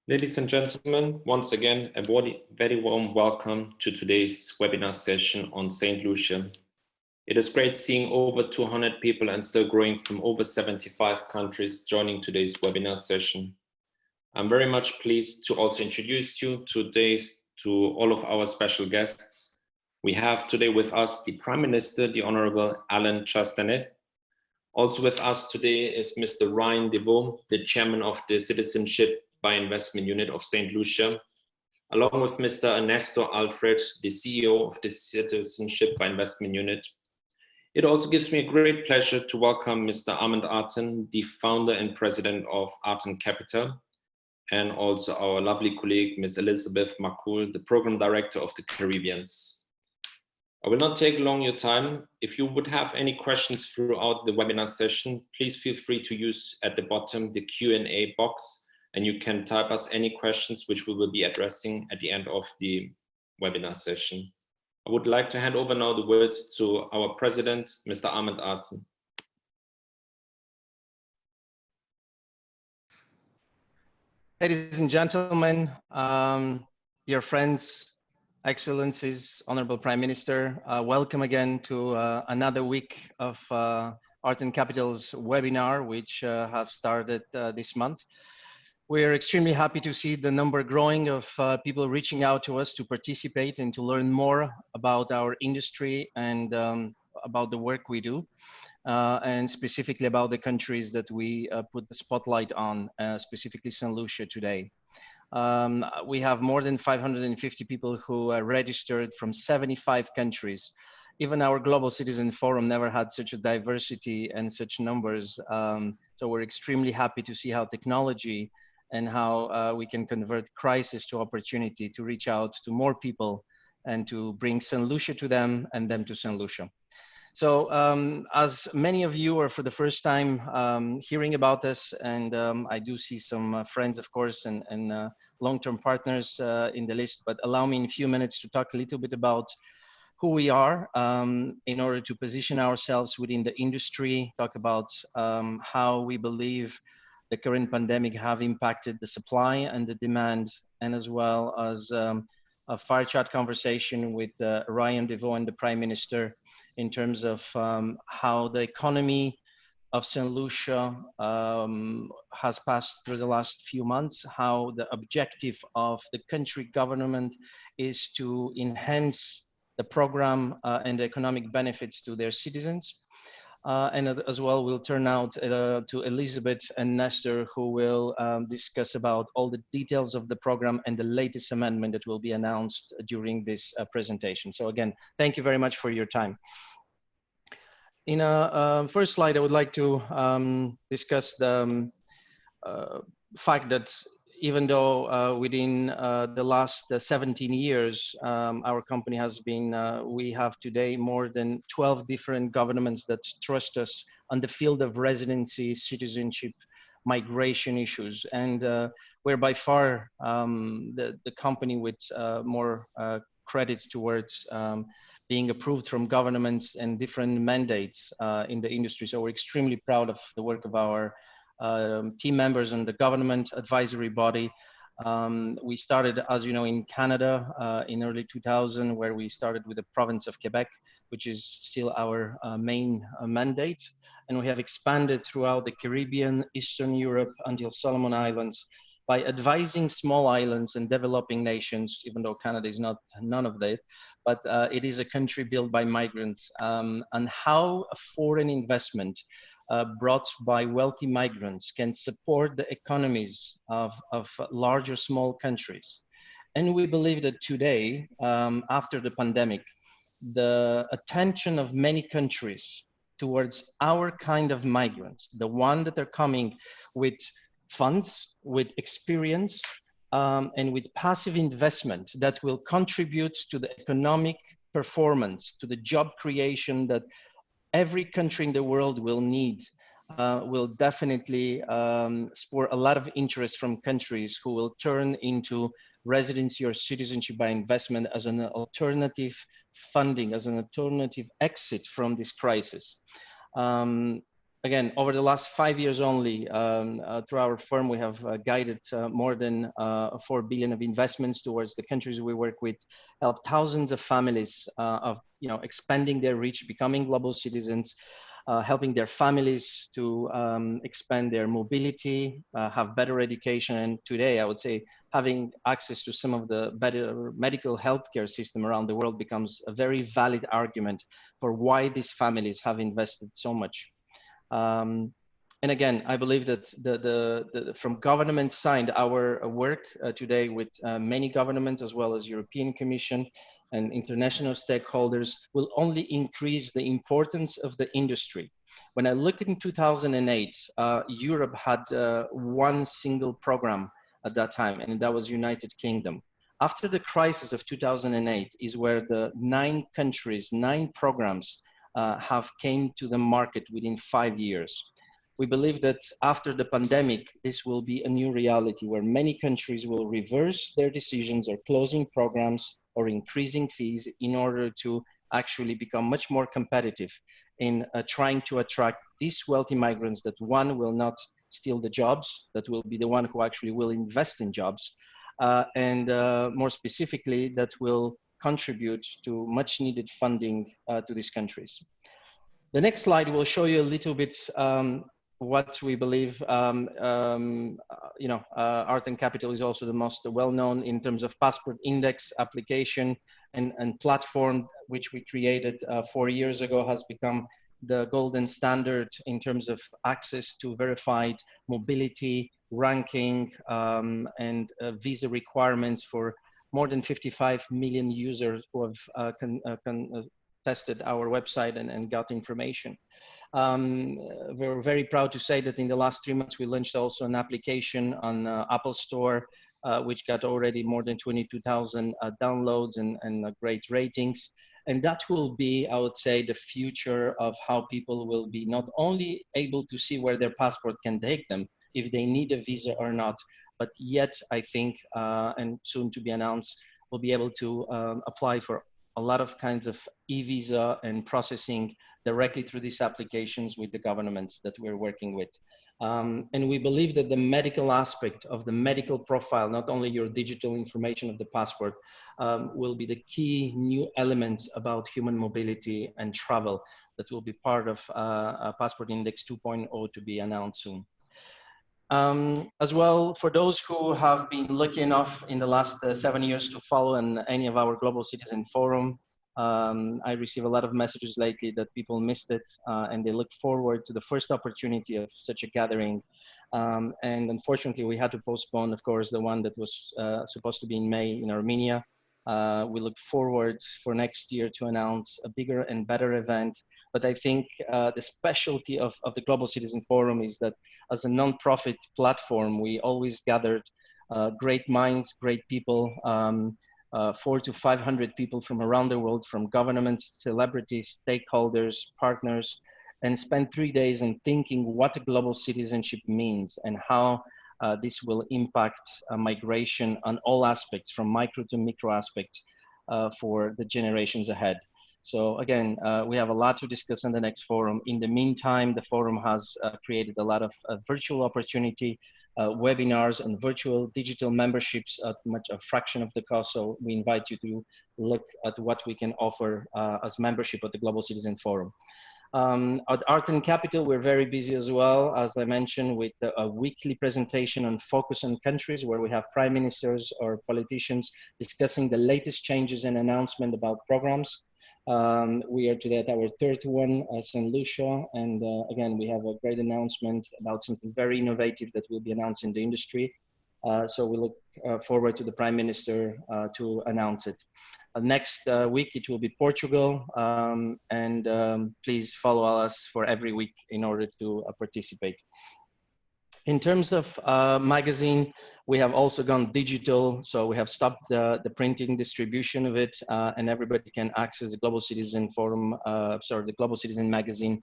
Ladies and gentlemen, once again, a very warm welcome to today's webinar session on St. Lucia. It is great seeing over 200 people and still growing from over 75 countries joining today's webinar session. I'm very much pleased to also introduce you to all of our special guests. We have today with us the Prime Minister, the Honorable Alain Chastenet. Also with us today is Mr. Ryan Deveaux, the Chairman of the Citizenship by Investment Unit of St. Lucia, along with Mr. Nestor Alfred, the CEO of the Citizenship by Investment Unit. It also gives me a great pleasure to welcome Mr. Arton, the founder and president of Arton Capital, and also our lovely colleague, Ms. Elizabeth Makhoul, the program director of the Caribbeans. I will not take long your time. If you would have any questions throughout the webinar session, please feel free to use at the bottom the Q&A box, and you can type us any questions which we will be addressing at the end of the webinar session. I would like to hand over now the words to our president, Mr. Arton. Ladies and gentlemen, dear friends, Excellencies, Honorable Prime Minister, welcome again to another week of Arton Capital's webinar, which have started this month. We're extremely happy to see the number growing of people reaching out to us to participate and to learn more about our industry and about the work we do, and specifically about the countries that we put the spotlight on, specifically St. Lucia today. We have more than 550 people who are registered from 75 countries. Even our Global Citizen Forum never had such a diversity and such numbers. So we're extremely happy to see how technology and how we can convert crisis to opportunity to reach out to more people and to bring St. Lucia to them and them to St. Lucia. So as many of you are for the first time hearing about this, and I do see some friends, of course, and long-term partners in the list, but allow me in a few minutes to talk a little bit about who we are in order to position ourselves within the industry, talk about how we believe the current pandemic have impacted the supply and the demand, and as well as a fire chat conversation with Ryan Deveaux and the Prime Minister in terms of how the economy of St. Lucia has passed through the last few months, how the objective of the country government is to enhance the program and the economic benefits to their citizens. And as well, we'll turn out to Elizabeth and Nestor, who will discuss about all the details of the program and the latest amendment that will be announced during this presentation. So again, thank you very much for your time. In a first slide, I would like to discuss the fact that even though within the last 17 years, our company has been, we have today more than 12 different governments that trust us on the field of residency, citizenship, migration issues. And we're by far the company with more credit towards being approved from governments and different mandates in the industry. So we're extremely proud of the work of our team members and the government advisory body. We started, as you know, in Canada in early 2000, where we started with the province of Quebec, which is still our main mandate. And we have expanded throughout the Caribbean, Eastern Europe, until Solomon Islands, by advising small islands and developing nations, even though Canada is not none of that, but it is a country built by migrants, and how a foreign investment brought by wealthy migrants can support the economies of large or small countries. And we believe that today, after the pandemic, the attention of many countries towards our kind of migrants, the one that are coming with funds, with experience, and with passive investment that will contribute to the economic performance, to the job creation that every country in the world will need, will definitely spur a lot of interest from countries who will turn into residency or citizenship by investment as an alternative funding, as an alternative exit from this crisis. again, over the last 5 years only, through our firm, we have guided more than 4 billion of investments towards the countries we work with, helped thousands of families of expanding their reach, becoming global citizens, helping their families to expand their mobility, have better education, and today I would say having access to some of the better medical healthcare system around the world becomes a very valid argument for why these families have invested so much. And again, I believe that from government side, our work today with many governments as well as European Commission and international stakeholders will only increase the importance of the industry. When I look in 2008, Europe had one single program at that time, and that was United Kingdom. After the crisis of 2008 is where the 9 countries, 9 programs have came to the market within 5 years. We believe that after the pandemic, this will be a new reality where many countries will reverse their decisions or closing programs or increasing fees in order to actually become much more competitive in trying to attract these wealthy migrants that one will not steal the jobs, that will be the one who actually will invest in jobs, and more specifically, that will contribute to much needed funding to these countries. The next slide will show you a little bit what we believe, Arton Capital is also the most well-known in terms of passport index application and platform, which we created 4 years ago, has become the golden standard in terms of access to verified mobility, ranking, and visa requirements for more than 55 million users who have tested our website and got information. We're very proud to say that in the last 3 months, we launched also an application on Apple Store, which got already more than 22,000 downloads and great ratings. And that will be, I would say, the future of how people will be not only able to see where their passport can take them, if they need a visa or not, but yet I think, and soon to be announced, will be able to apply for a lot of kinds of e-visa and processing directly through these applications with the governments that we're working with. And we believe that the medical aspect of the medical profile, not only your digital information of the passport, will be the key new elements about human mobility and travel that will be part of Passport Index 2.0 to be announced soon. As well, for those who have been lucky enough in the last 7 years to follow in any of our Global Citizen Forum, I receive a lot of messages lately that people missed it and they look forward to the first opportunity of such a gathering. And unfortunately, we had to postpone, of course, the one that was supposed to be in May in Armenia. We look forward for next year to announce a bigger and better event. But I think the specialty of the Global Citizen Forum is that as a non-profit platform, we always gathered great minds, great people, 400 to 500 people from around the world, from governments, celebrities, stakeholders, partners, and spent 3 days in thinking what global citizenship means and how this will impact migration on all aspects, from micro to micro aspects for the generations ahead. So again, we have a lot to discuss in the next forum. In the meantime, the forum has created a lot of virtual opportunity, webinars and virtual digital memberships at a fraction of the cost. So we invite you to look at what we can offer as membership at the Global Citizen Forum. At Arton Capital, we're very busy as well, as I mentioned, with a weekly presentation on focus on countries where we have prime ministers or politicians discussing the latest changes and announcement about programs. We are today at our third one, St. Lucia, and again, we have a great announcement about something very innovative that will be announced in the industry. So we look forward to the Prime Minister to announce it. Next week, it will be Portugal, and please follow us for every week in order to participate. In terms of magazine, we have also gone digital. So we have stopped the printing distribution of it, and everybody can access the Global Citizen Forum, the Global Citizen magazine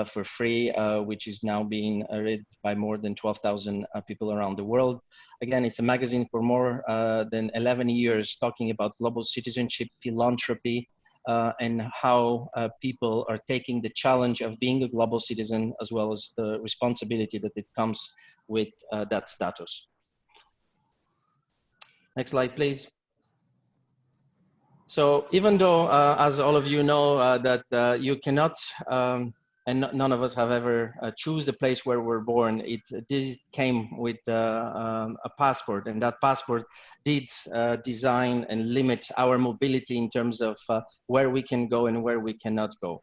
for free, which is now being read by more than 12,000 people around the world. Again, it's a magazine for more than 11 years talking about global citizenship, philanthropy, and how people are taking the challenge of being a global citizen, as well as the responsibility that it comes with that status. Next slide, please. So even though, as all of you know, that you cannot, and none of us have ever choose the place where we're born, it came with a passport, and that passport did design and limit our mobility in terms of where we can go and where we cannot go.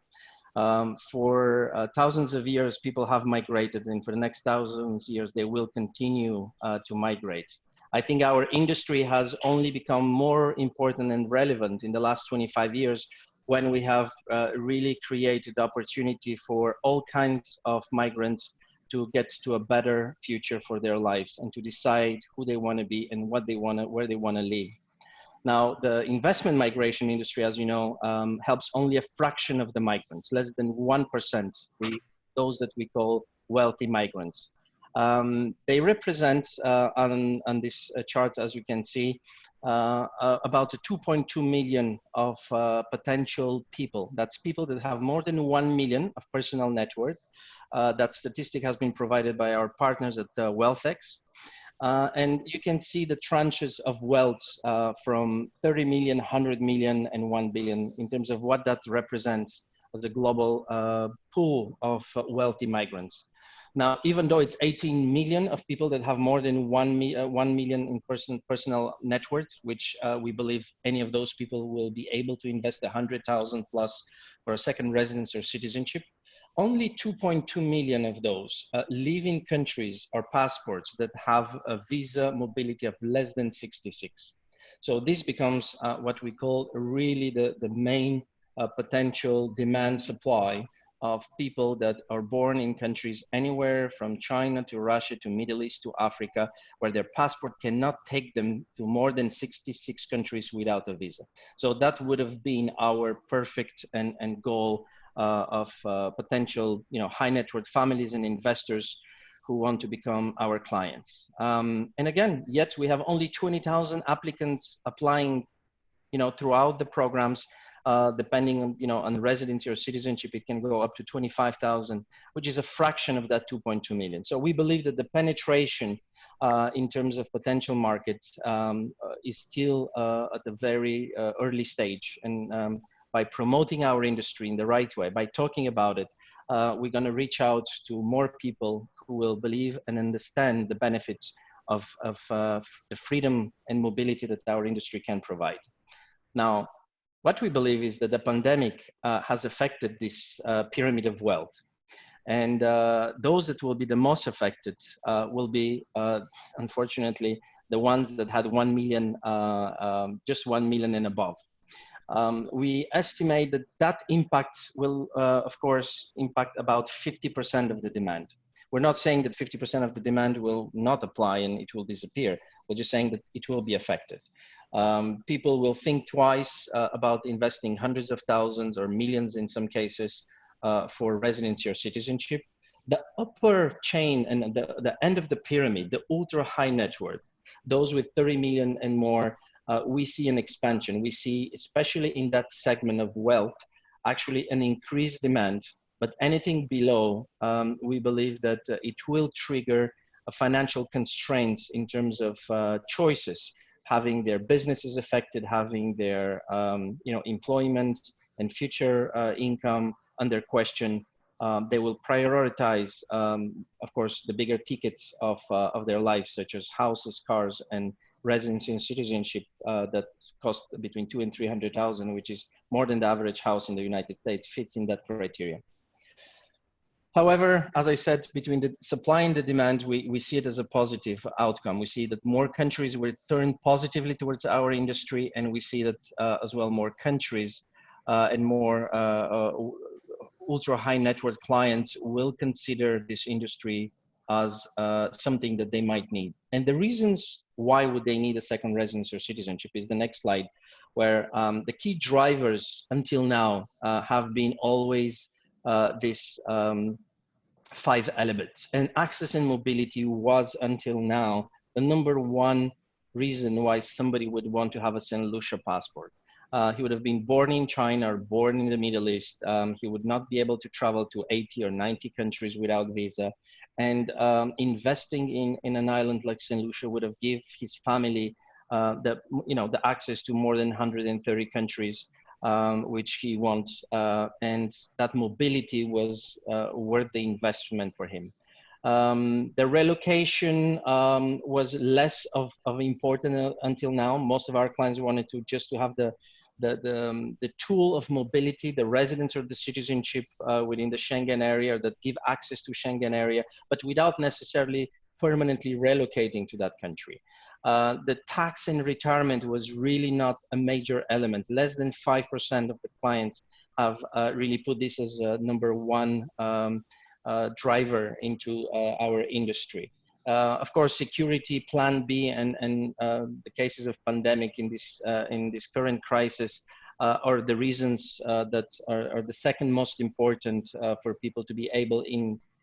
For thousands of years, people have migrated, and for the next thousands of years, they will continue to migrate. I think our industry has only become more important and relevant in the last 25 years when we have really created opportunity for all kinds of migrants to get to a better future for their lives and to decide who they want to be and what they want to, where they want to live. Now, the investment migration industry, as you know, helps only a fraction of the migrants, less than 1%, those that we call wealthy migrants. They represent on this chart, as you can see, about 2.2 million of potential people. That's people that have more than 1 million of personal net worth. That statistic has been provided by our partners at WealthX. And you can see the tranches of wealth from 30 million, 100 million, and 1 billion in terms of what that represents as a global pool of wealthy migrants. Now, even though it's 18 million of people that have more than 1 million in personal net worth, which we believe any of those people will be able to invest 100,000 plus for a second residence or citizenship, only 2.2 million of those live in countries or passports that have a visa mobility of less than 66. So this becomes what we call really the main potential demand supply of people that are born in countries anywhere from China to Russia to Middle East to Africa, where their passport cannot take them to more than 66 countries without a visa. So that would have been our perfect and goal of potential, high net worth families and investors who want to become our clients. And again, yet we have only 20,000 applicants applying, throughout the programs. Depending on, on residency or citizenship, it can go up to 25,000, which is a fraction of that 2.2 million. So we believe that the penetration in terms of potential markets is still at a very early stage. And by promoting our industry in the right way, by talking about it, we're going to reach out to more people who will believe and understand the benefits of the freedom and mobility that our industry can provide. Now, what we believe is that the pandemic has affected this pyramid of wealth. And those that will be the most affected will be, unfortunately, the ones that had 1 million, just 1 million and above. We estimate that that impact will, of course, impact about 50% of the demand. We're not saying that 50% of the demand will not apply and it will disappear. We're just saying that it will be affected. People will think twice about investing hundreds of thousands or millions in some cases for residency or citizenship. The upper chain and the end of the pyramid, the ultra high net worth, those with 30 million and more, we see an expansion. We see, especially in that segment of wealth, actually an increased demand. But anything below, we believe that it will trigger a financial constraints in terms of choices, having their businesses affected, having their employment and future income under question. They will prioritize, of course, the bigger tickets of their lives, such as houses, cars, and residency and citizenship that cost between 200,000 and 300,000, which is more than the average house in the United States, fits in that criteria. However, as I said, between the supply and the demand, we see it as a positive outcome. We see that more countries will turn positively towards our industry, and we see that as well more countries and more ultra high net worth clients will consider this industry as something that they might need. And the reasons why would they need a second residence or citizenship is the next slide, where the key drivers until now have been always this 5 elements, and access and mobility was until now the #1 reason why somebody would want to have a St. Lucia passport. He would have been born in China or born in the Middle East. He would not be able to travel to 80 or 90 countries without visa. And investing in an island like St. Lucia would have given his family the access to more than 130 countries, which he wants. And that mobility was worth the investment for him. The relocation was less of important until now. Most of our clients wanted to just to have the tool of mobility, the residence or the citizenship within the Schengen area that give access to Schengen area, but without necessarily permanently relocating to that country. The tax and retirement was really not a major element. Less than 5% of the clients have really put this as a number one driver into our industry. Of course, security, Plan B, and the cases of pandemic in this current crisis are the reasons that are the second most important for people to be able,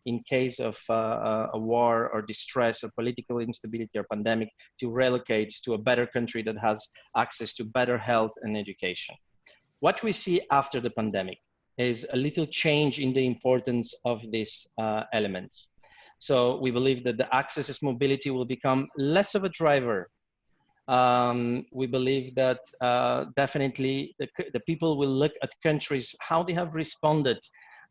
in case of a war or distress or political instability or pandemic, to relocate to a better country that has access to better health and education. What we see after the pandemic is a little change in the importance of these elements. So we believe that the access mobility will become less of a driver. We believe that definitely the people will look at countries, how they have responded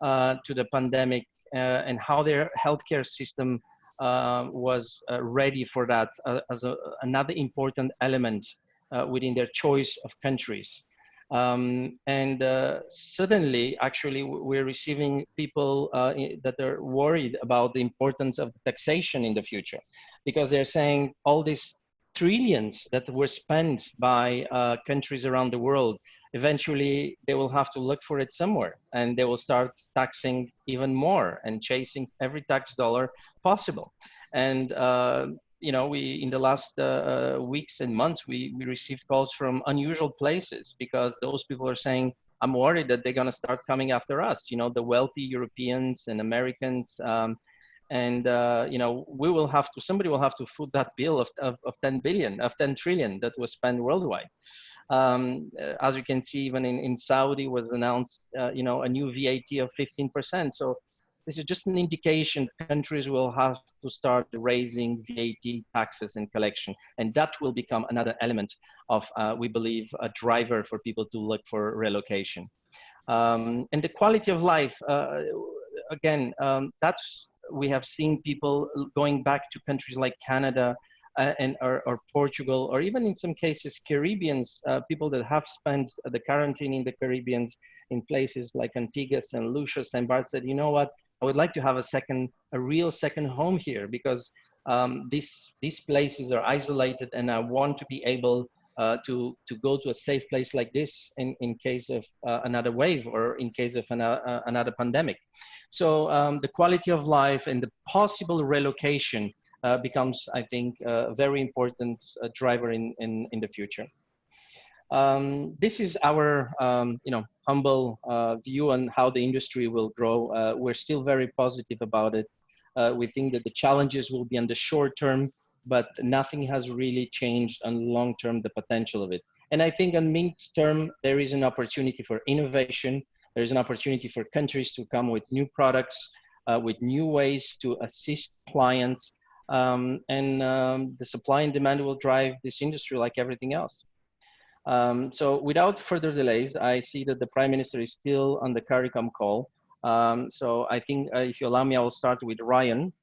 to the pandemic and how their healthcare system was ready for that as another important element within their choice of countries. Suddenly, actually, we're receiving people that are worried about the importance of taxation in the future, because they're saying all these trillions that were spent by countries around the world, eventually they will have to look for it somewhere, and they will start taxing even more and chasing every tax dollar possible. And we in the last weeks and months, we received calls from unusual places, because those people are saying, I'm worried that they're going to start coming after us, the wealthy Europeans and Americans. Somebody will have to foot that bill of 10 trillion that was spent worldwide. As you can see, even in Saudi was announced, a new VAT of 15%. So this is just an indication countries will have to start raising VAT taxes and collection. And that will become another element of, we believe, a driver for people to look for relocation. And the quality of life, we have seen people going back to countries like Canada or Portugal, or even in some cases Caribbeans, people that have spent the quarantine in the Caribbean in places like Antigua, St. Lucia, St. Barth, said, you know what, I would like to have a real second home here, because these places are isolated, and I want to be able to go to a safe place like this in case of another wave, or in case of another pandemic. So the quality of life and the possible relocation becomes, I think, a very important driver in the future. This is our humble view on how the industry will grow. We're still very positive about it. We think that the challenges will be on the short term, but nothing has really changed on long term, the potential of it. And I think on mid-term, there is an opportunity for innovation. There is an opportunity for countries to come with new products, with new ways to assist clients. The supply and demand will drive this industry like everything else. So without further delays, I see that the Prime Minister is still on the CARICOM call. So I think if you allow me, I will start with Ryan.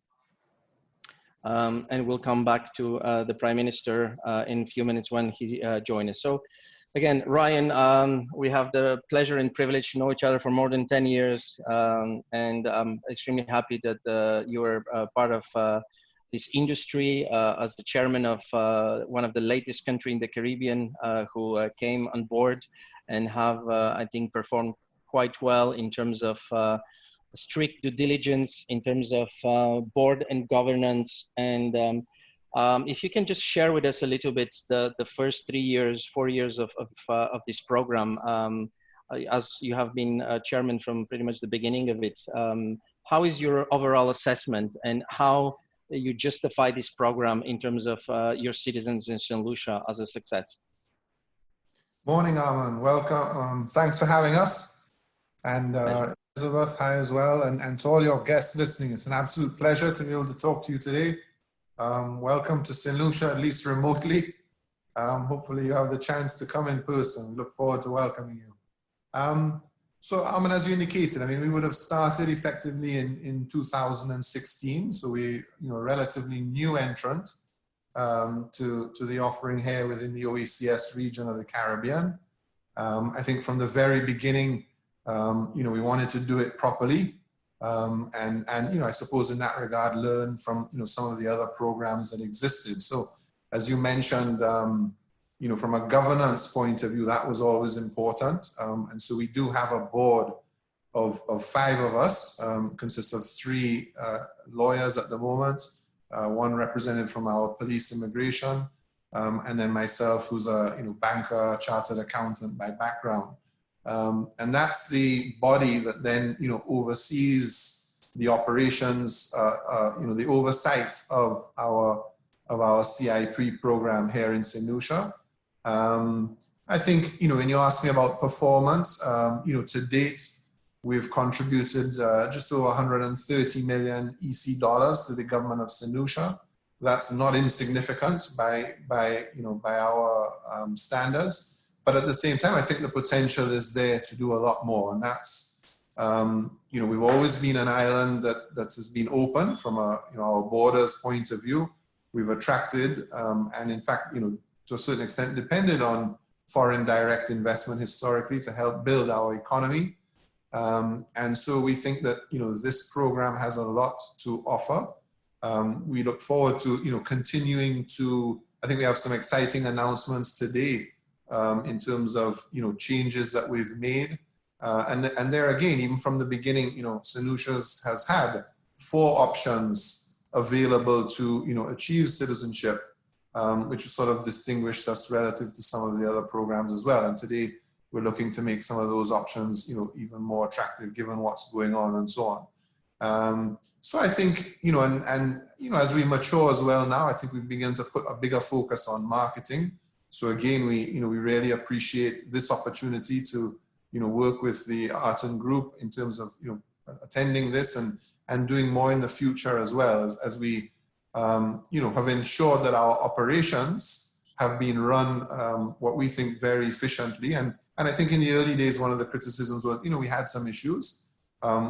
And we'll come back to the Prime Minister in a few minutes when he joins us. So again, Ryan, we have the pleasure and privilege to know each other for more than 10 years. And I'm extremely happy that you are part of this industry as the chairman of one of the latest countries in the Caribbean who came on board and have, I think, performed quite well in terms of strict due diligence, in terms of board and governance. And if you can just share with us a little bit the first 3 years, 4 years of this program, as you have been chairman from pretty much the beginning of it. How is your overall assessment, and how you justify this program in terms of your citizens in St. Lucia as a success? Morning, Armand. Welcome. Thanks for having us. And Elizabeth, hi as well. And to all your guests listening, it's an absolute pleasure to be able to talk to you today. Welcome to St. Lucia, at least remotely. Hopefully you have the chance to come in person. We look forward to welcoming you. So Armand, as you indicated, I mean, we would have started effectively in 2016. So we, relatively new entrant to the offering here within the OECS region of the Caribbean. I think from the very beginning, we wanted to do it properly. I suppose in that regard, learn from, some of the other programs that existed. So as you mentioned, from a governance point of view, that was always important. And so we do have a board of 5 of us, consists of 3 lawyers at the moment, 1 represented from our police immigration, and then myself, who's a banker, chartered accountant by background. And that's the body that then oversees the operations, the oversight of our CIP program here in St. Lucia. I think when you ask me about performance, to date we've contributed just over 130 million EC dollars to the government of St. Lucia. That's not insignificant by our standards, but at the same time, I think the potential is there to do a lot more. And that's, we've always been an island that has been open from our borders point of view. We've attracted, and in fact, to a certain extent, depended on foreign direct investment historically to help build our economy. And so we think that, this program has a lot to offer. We look forward to, continuing to, I think we have some exciting announcements today in terms of, changes that we've made. And there again, even from the beginning, St. Lucia's has had 4 options available to, achieve citizenship, which has sort of distinguished us relative to some of the other programs as well. And today we're looking to make some of those options, even more attractive given what's going on and so on. So I think, as we mature as well now, I think we've begun to put a bigger focus on marketing. So again, we really appreciate this opportunity to, work with the Arton group in terms of, attending this and doing more in the future as well as we, have ensured that our operations have been run, what we think very efficiently. And I think in the early days, one of the criticisms was, we had some issues.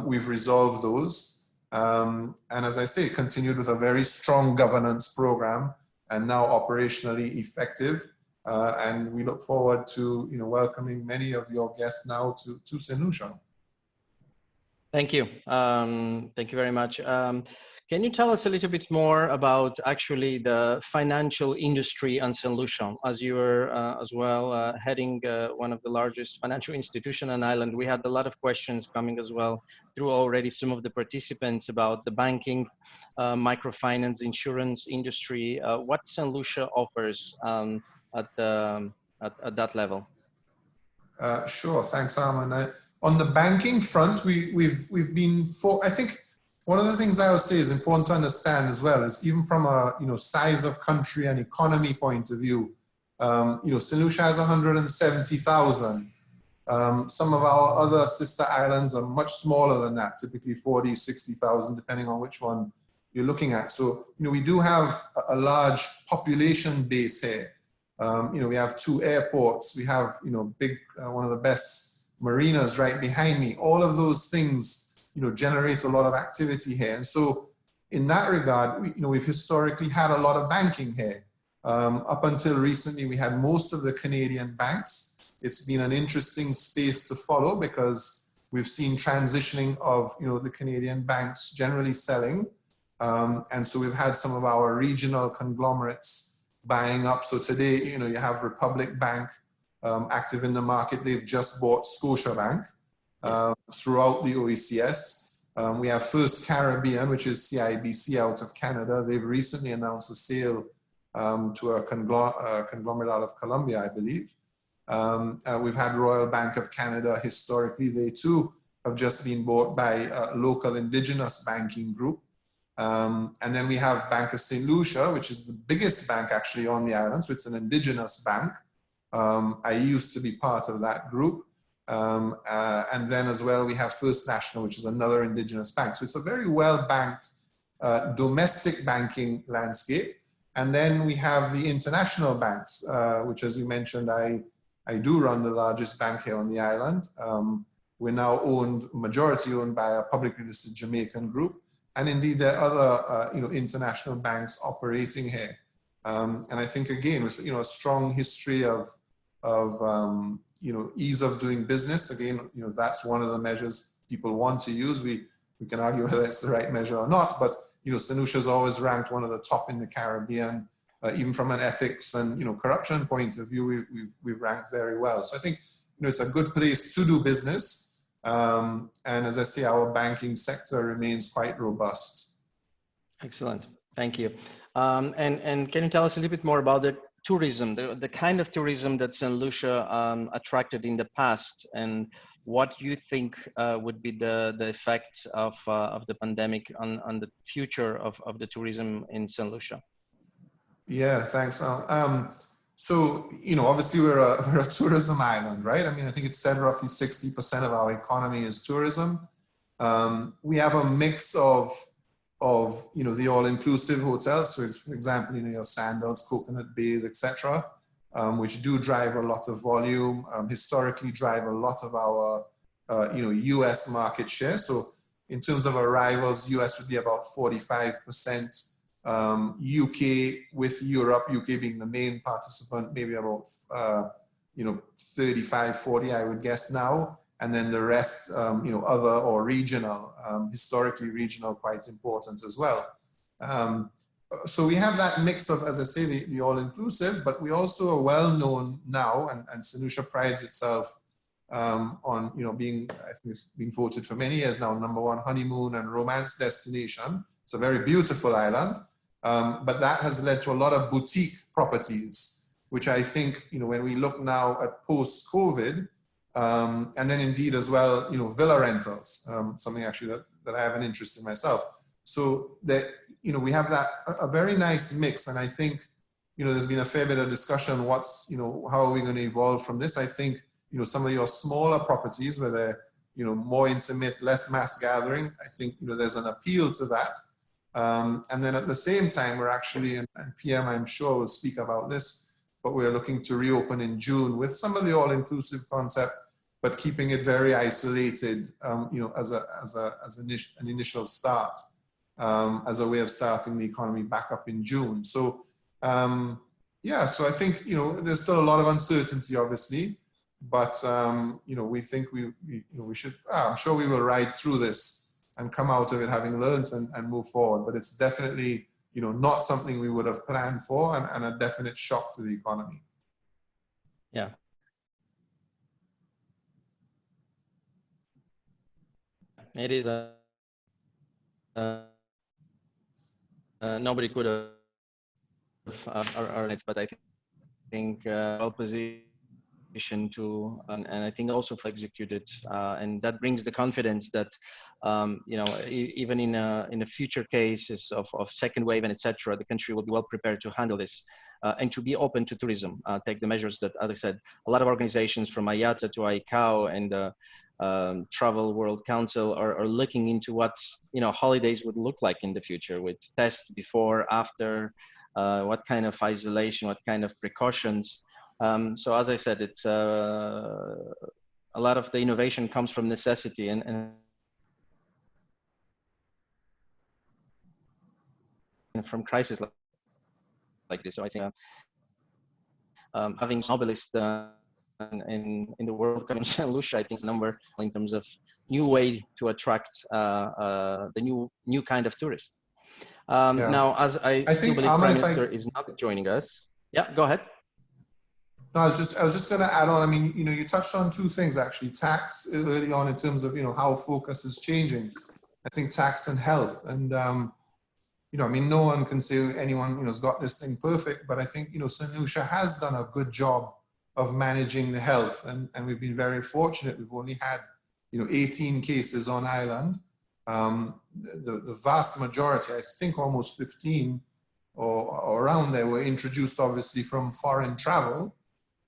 We've resolved those. And as I say, continued with a very strong governance program and now operationally effective. And we look forward to, welcoming many of your guests now to St. Lucia. Thank you. Thank you very much. Can you tell us a little bit more about actually the financial industry on St. Lucia, as you were as well heading one of the largest financial institutions on island? We had a lot of questions coming as well through already some of the participants about the banking, microfinance, insurance industry. What St. Lucia offers at that level? Sure, thanks, Armand. On the banking front, we've been I think one of the things I would say is important to understand as well is even from a size of country and economy point of view, St. Lucia has 170,000. Some of our other sister islands are much smaller than that, typically 40, 60,000, depending on which one you're looking at. So we do have a large population base here. We have 2 airports. We have big one of the best marinas right behind me. All of those things generate a lot of activity here. And so in that regard, we've historically had a lot of banking here. Up until recently, we had most of the Canadian banks. It's been an interesting space to follow because we've seen transitioning of, the Canadian banks generally selling. And so we've had some of our regional conglomerates buying up. So today, you have Republic Bank active in the market. They've just bought Scotiabank. Throughout the OECS. We have First Caribbean, which is CIBC out of Canada. They've recently announced a sale to a conglomerate out of Colombia, I believe. We've had Royal Bank of Canada historically. They too have just been bought by a local indigenous banking group. And then we have Bank of St. Lucia, which is the biggest bank actually on the island. So it's an indigenous bank. I used to be part of that group. And then as well, we have First National, which is another indigenous bank. So it's a very well-banked domestic banking landscape. And then we have the international banks, which, as you mentioned, I do run the largest bank here on the island. We're now majority owned by a publicly listed Jamaican group. And indeed, there are other international banks operating here. And I think, again, with a strong history of ease of doing business. Again, that's one of the measures people want to use. We can argue whether it's the right measure or not, but St. Lucia's always ranked one of the top in the Caribbean, even from an ethics and corruption point of view. We've ranked very well. So I think it's a good place to do business. And as I say, our banking sector remains quite robust. Excellent, thank you. And can you tell us a little bit more about the tourism, the kind of tourism that St. Lucia attracted in the past, and what you think would be the effect of the pandemic on the future of the tourism in St. Lucia? Yeah, thanks, Al. So, obviously we're a tourism island, right? I mean, I think it said roughly 60% of our economy is tourism. We have a mix of the all-inclusive hotels, so for example, your Sandals, Coconut Bay, etc., which do drive a lot of volume, historically drive a lot of our, US market share. So in terms of arrivals, US would be about 45%, UK with Europe, UK being the main participant, maybe about, 35, 40, I would guess now. And then the rest, other or regional, historically regional, quite important as well. So we have that mix of, as I say, the all-inclusive, but we also are well known now, and St. Lucia prides itself on, being, I think it's been voted for many years now, #1 honeymoon and romance destination. It's a very beautiful island, but that has led to a lot of boutique properties, which I think, when we look now at post-COVID, and then indeed as well, villa rentals, something actually that I have an interest in myself. So that, we have a very nice mix. And I think, there's been a fair bit of discussion, how are we going to evolve from this? I think, some of your smaller properties where they're, more intimate, less mass gathering, I think, there's an appeal to that. And then at the same time, we're actually, and PM, I'm sure will speak about this, but we're looking to reopen in June with some of the all-inclusive concept, but keeping it very isolated, as an initial start, as a way of starting the economy back up in June. So, so I think, there's still a lot of uncertainty, obviously, but, we think we should, I'm sure we will ride through this and come out of it having learned and move forward. But it's definitely, not something we would have planned for, and a definite shock to the economy. Yeah. It is nobody could have earned it, but I think well positioned to, and I think also for executed, and that brings the confidence that even in a future cases of second wave and etc., the country will be well prepared to handle this, and to be open to tourism, take the measures that, as I said, a lot of organizations from IATA to ICAO and Travel World Council are looking into what holidays would look like in the future, with tests before, after, what kind of isolation, what kind of precautions. So as I said, it's a lot of the innovation comes from necessity and from crisis like this. So I think having Nobelist in the World Cup in St. Lucia, I think, is a number in terms of new way to attract the new kind of tourist. Now, as I still believe Prime Minister is not joining us. Yeah, go ahead. No, I was just going to add on. I mean, you touched on two things actually. Tax early on in terms of how focus is changing. I think tax and health, and I mean, no one can say anyone has got this thing perfect, but I think St. Lucia has done a good job of managing the health, and we've been very fortunate. We've only had 18 cases on island. The vast majority, I think almost 15 or around there, were introduced obviously from foreign travel.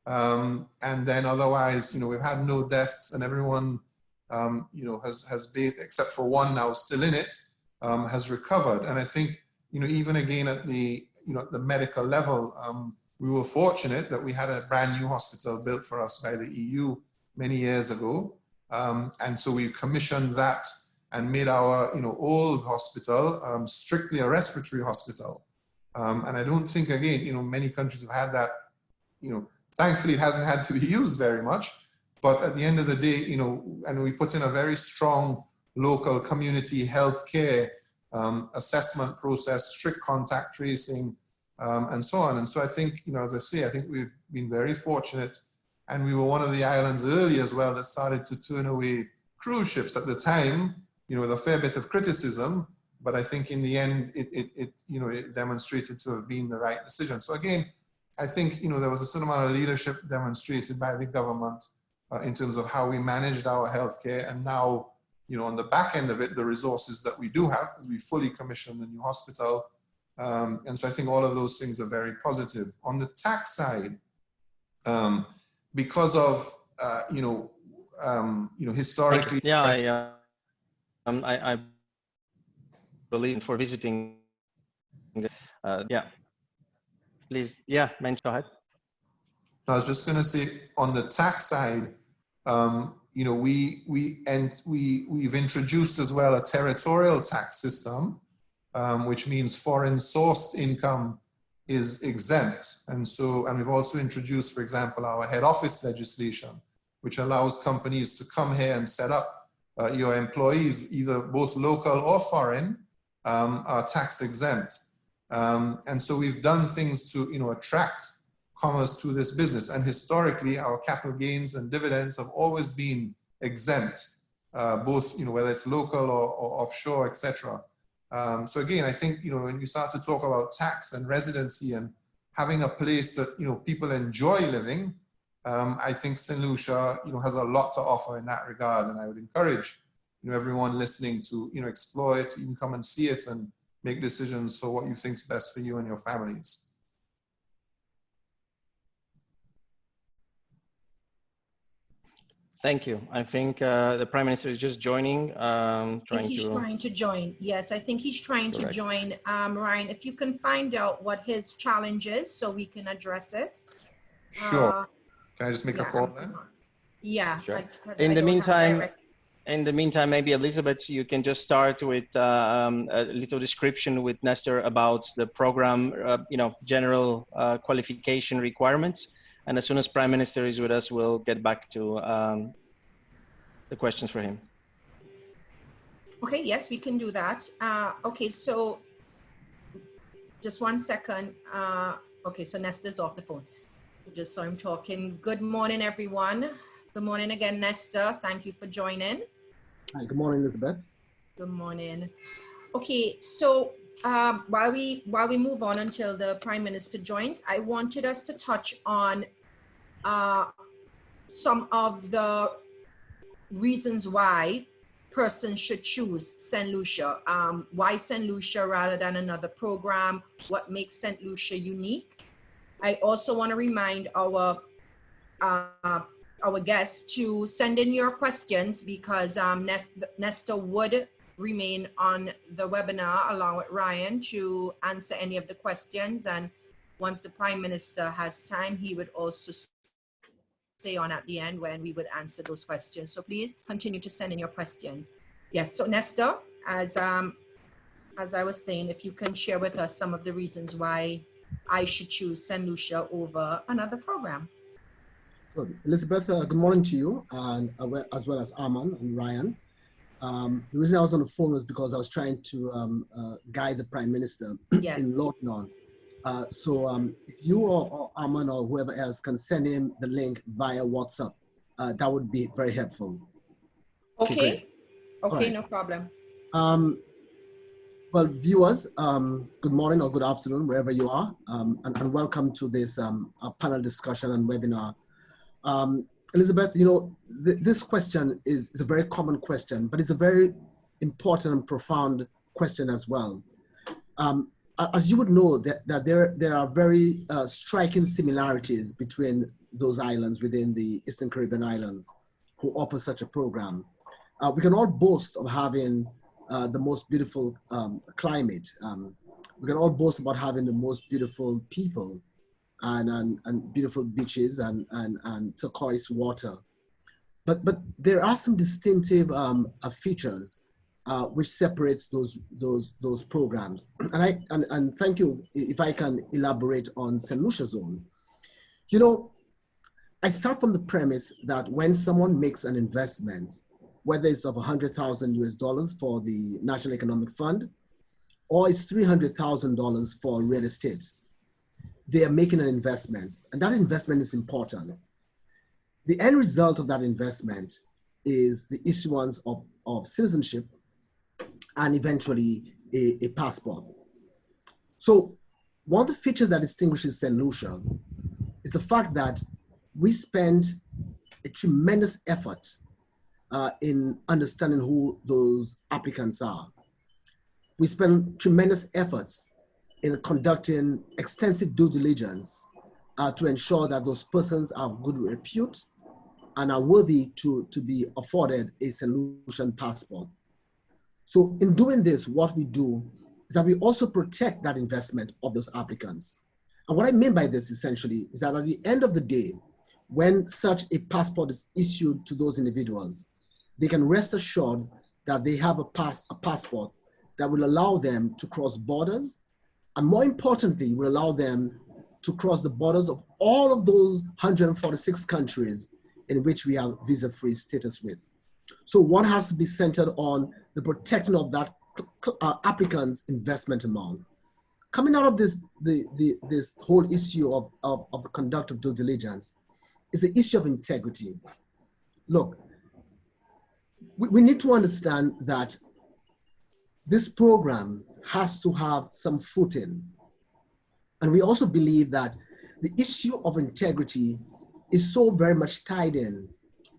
And then otherwise, we've had no deaths, and everyone, has been, except for one now still in it, has recovered. And I think, even again at the, at the medical level, we were fortunate that we had a brand new hospital built for us by the EU many years ago. And so we commissioned that and made our, old hospital strictly a respiratory hospital. And I don't think, again, many countries have had that, thankfully it hasn't had to be used very much, but at the end of the day, and we put in a very strong local community healthcare assessment process, strict contact tracing, and so on. And so I think, as I say, I think we've been very fortunate, and we were one of the islands early as well that started to turn away cruise ships at the time, with a fair bit of criticism, but I think in the end, it demonstrated to have been the right decision. So again, I think, there was a certain amount of leadership demonstrated by the government in terms of how we managed our healthcare, and now, on the back end of it, the resources that we do have, because we fully commissioned the new hospital. And so I think all of those things are very positive. On the tax side, because of, historically. Yeah, I believe for visiting. Yeah, please. Yeah, mention, go ahead. I was just going to say, on the tax side, we've introduced as well a territorial tax system, which means foreign sourced income is exempt. And we've also introduced, for example, our head office legislation, which allows companies to come here and set up your employees, either both local or foreign, are tax exempt. And so we've done things to, attract commerce to this business. And historically, our capital gains and dividends have always been exempt, both, whether it's local or offshore, etc. So again, I think, when you start to talk about tax and residency and having a place that, people enjoy living, I think St. Lucia, has a lot to offer in that regard. And I would encourage, everyone listening to, explore it. You can come and see it and make decisions for what you think is best for you and your families. Thank you. I think the Prime Minister is just joining. He's trying to join. Yes, I think he's trying to join. Ryan, if you can find out what his challenge is so we can address it. Sure. Can I just make a call then? Yeah. Sure. In the meantime, maybe Elizabeth, you can just start with a little description with Nestor about the program, general qualification requirements. And as soon as Prime Minister is with us, we'll get back to the questions for him. Okay, yes, we can do that. Okay, so just 1 second. Okay, so Nestor's off the phone. Just saw him talking. Good morning, everyone. Good morning again, Nestor. Thank you for joining. Hi, good morning, Elizabeth. Good morning. Okay, so while we move on until the Prime Minister joins, I wanted us to touch on some of the reasons why persons should choose St. Lucia. Why St. Lucia rather than another program? What makes St. Lucia unique? I also want to remind our guests to send in your questions, because Nestor would remain on the webinar along with Ryan to answer any of the questions. And once the Prime Minister has time, he would also stay on at the end when we would answer those questions. So please continue to send in your questions. Yes, so Nestor, as I was saying, if you can share with us some of the reasons why I should choose St. Lucia over another program. Good. Elizabeth, good morning to you, and as well as Armand and Ryan. The reason I was on the phone was because I was trying to guide the Prime Minister in logging on. If you or Armand or whoever else can send him the link via WhatsApp, that would be very helpful. Okay, right. No problem. Well, viewers, good morning or good afternoon, wherever you are, and welcome to this panel discussion and webinar. Elizabeth, this question is a very common question, but it's a very important and profound question as well. as you would know, that there are very striking similarities between those islands within the Eastern Caribbean islands who offer such a program. We can all boast of having the most beautiful climate. We can all boast about having the most beautiful people and beautiful beaches and turquoise water. But there are some distinctive features which separates those programs. And thank you, if I can elaborate on St. Lucia Zone. You know, I start from the premise that when someone makes an investment, whether it's of $100,000 for the National Economic Fund, or it's $300,000 for real estate, they are making an investment, and that investment is important. The end result of that investment is the issuance of citizenship and eventually a passport. So one of the features that distinguishes St. Lucia is the fact that we spend a tremendous effort in understanding who those applicants are. We spend tremendous efforts in conducting extensive due diligence to ensure that those persons have good repute and are worthy to be afforded a St. Lucian passport. So in doing this, what we do is that we also protect that investment of those applicants. And what I mean by this essentially is that at the end of the day, when such a passport is issued to those individuals, they can rest assured that they have a passport that will allow them to cross borders, and more importantly, will allow them to cross the borders of all of those 146 countries in which we have visa-free status with. So one has to be centered on the protection of that applicant's investment amount. Coming out of this whole issue of the conduct of due diligence is the issue of integrity. Look, we need to understand that this program has to have some footing. And we also believe that the issue of integrity is so very much tied in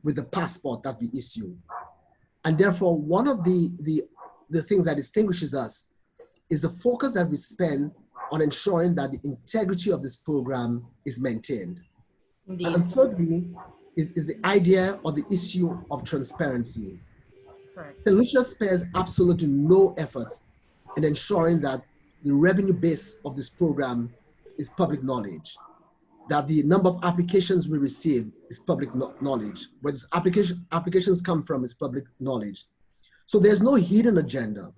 with the passport that we issue. And therefore, one of the things that distinguishes us is the focus that we spend on ensuring that the integrity of this program is maintained. Indeed. And thirdly, is the idea or the issue of transparency. Correct. St. Lucia spares absolutely no efforts in ensuring that the revenue base of this program is public knowledge, that the number of applications we receive is public knowledge, where this applications come from is public knowledge. So there's no hidden agenda.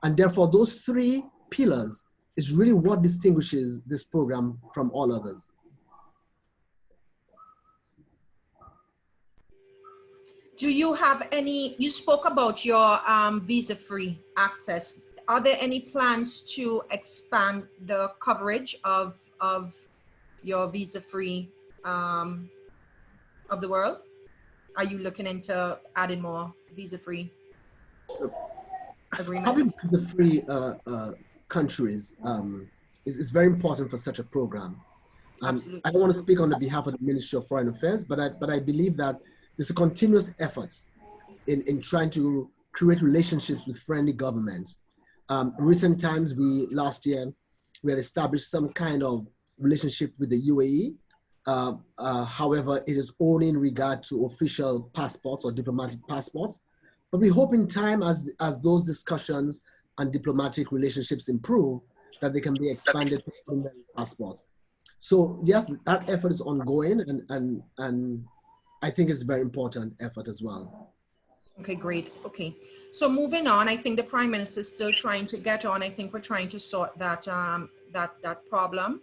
And therefore those three pillars is really what distinguishes this program from all others. Do you have any, you spoke about your visa-free access. Are there any plans to expand the coverage of your visa-free of the world? Are you looking into adding more visa-free agreements? Having visa-free countries is very important for such a program. I don't want to speak on the behalf of the Ministry of Foreign Affairs, but I believe that there's a continuous efforts in trying to create relationships with friendly governments. In recent times, last year, we had established some kind of relationship with the UAE. However, it is only in regard to official passports or diplomatic passports. But we hope in time, as those discussions and diplomatic relationships improve, that they can be expanded to permanent passports. So yes, that effort is ongoing, and I think it's a very important effort as well. Okay, great. Okay, so moving on, I think the Prime Minister is still trying to get on. I think we're trying to sort that that problem.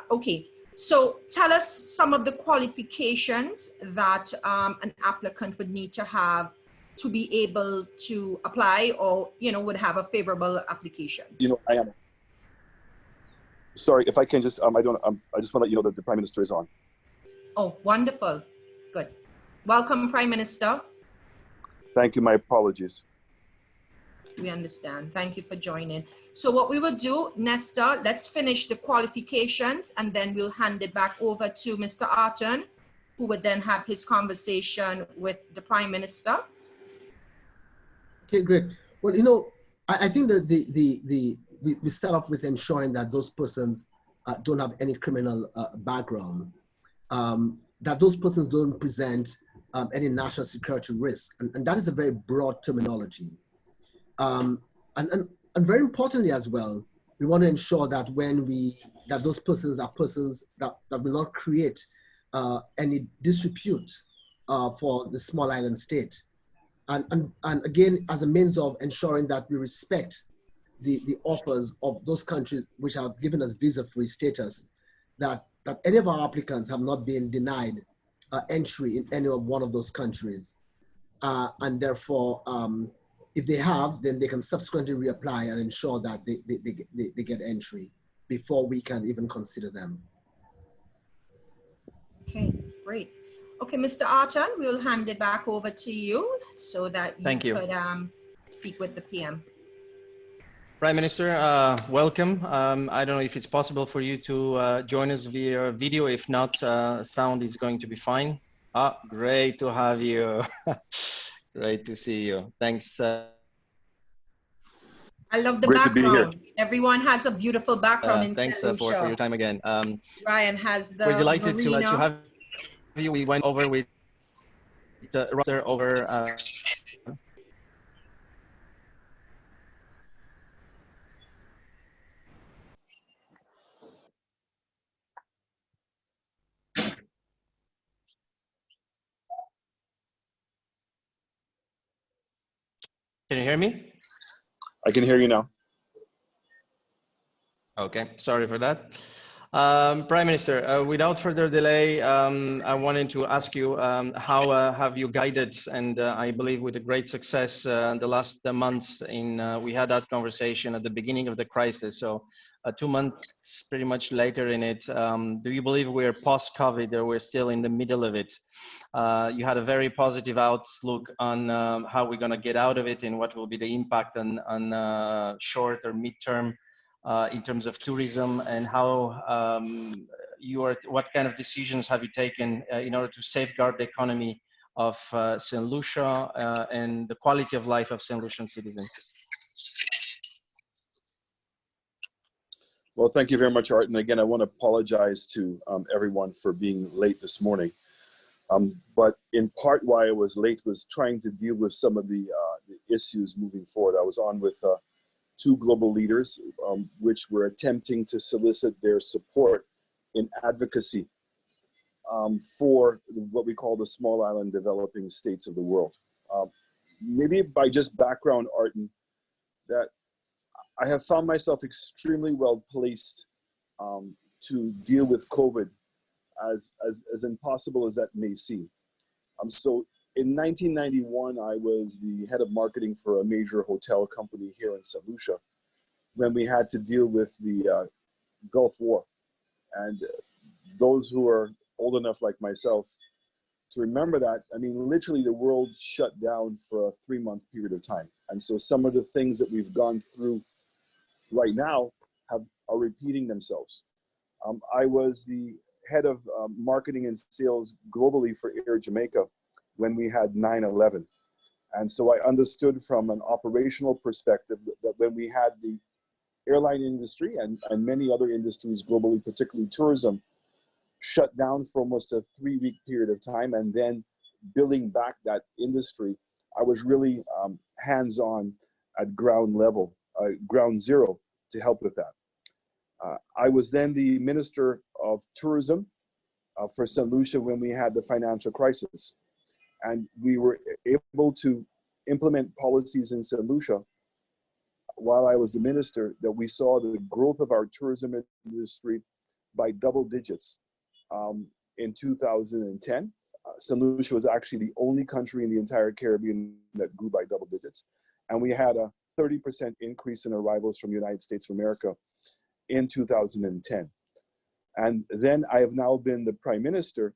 Okay, so tell us some of the qualifications that an applicant would need to have to be able to apply, or would have a favorable application. I am sorry if I can just I just want to let you know that the Prime Minister is on. Oh, wonderful. Good. Welcome, Prime Minister. Thank you. My apologies. We understand. Thank you for joining. So what we will do, Nestor, let's finish the qualifications and then we'll hand it back over to Mr. Arton, who would then have his conversation with the Prime Minister. Okay, great. Well, I think that we start off with ensuring that those persons don't have any criminal background, that those persons don't present any national security risk. And that is a very broad terminology. And very importantly as well, we want to ensure that that those persons are persons that will not create any disrepute for the small island state. And again, as a means of ensuring that we respect the offers of those countries which have given us visa-free status, that any of our applicants have not been denied entry in any one of those countries. And therefore, if they have, then they can subsequently reapply and ensure that they get entry before we can even consider them. Okay, great. Okay, Mr. Arton, we'll hand it back over to you so that you could speak with the PM. Prime Minister, welcome. I don't know if it's possible for you to join us via video. If not, sound is going to be fine. Great to have you. Great to see you. Thanks. I love the background. Everyone has a beautiful background in thanks for your time again. Ryan has the We're delighted to have you. We went over with roster over. Can you hear me? I can hear you now. Okay, sorry for that. Prime Minister, without further delay, I wanted to ask you how have you guided, and I believe with a great success in the last months we had that conversation at the beginning of the crisis. So 2 months pretty much later in it, do you believe we're post-COVID or we're still in the middle of it? You had a very positive outlook on how we're going to get out of it and what will be the impact on short or mid-term in terms of tourism, and how what kind of decisions have you taken in order to safeguard the economy of St. Lucia and the quality of life of St. Lucian citizens? Well, thank you very much, Arton. Again, I want to apologize to everyone for being late this morning. But in part why I was late was trying to deal with some of the issues moving forward. I was on with 2 global leaders, which were attempting to solicit their support in advocacy for what we call the small island developing states of the world. Maybe by just background, Arton, that I have found myself extremely well placed to deal with COVID, as impossible as that may seem. So in 1991, I was the head of marketing for a major hotel company here in St. Lucia when we had to deal with the Gulf War. And those who are old enough like myself to remember that, I mean, literally the world shut down for a 3-month period of time. And so some of the things that we've gone through right now are repeating themselves. I was the head of marketing and sales globally for Air Jamaica when we had 9/11. And so I understood from an operational perspective that when we had the airline industry and many other industries globally, particularly tourism, shut down for almost a 3-week period of time and then building back that industry, I was really hands-on at ground level, ground zero, to help with that. I was then the Minister of Tourism for St. Lucia when we had the financial crisis. And we were able to implement policies in St. Lucia while I was the minister that we saw the growth of our tourism industry by double digits in 2010. St. Lucia was actually the only country in the entire Caribbean that grew by double digits. And we had a 30% increase in arrivals from the United States of America in 2010. And then I have now been the Prime Minister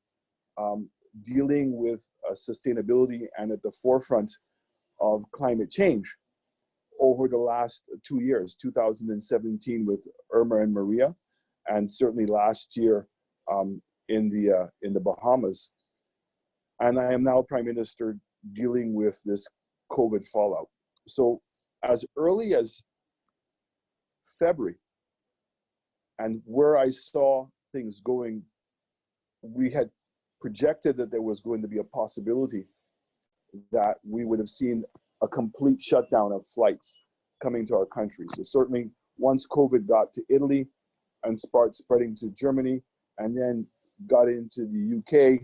dealing with sustainability and at the forefront of climate change over the last 2 years, 2017 with Irma and Maria, and certainly last year in the Bahamas. And I am now Prime Minister dealing with this COVID fallout. So as early as February. And where I saw things going, we had projected that there was going to be a possibility that we would have seen a complete shutdown of flights coming to our country. So certainly once COVID got to Italy and started spreading to Germany, and then got into the UK,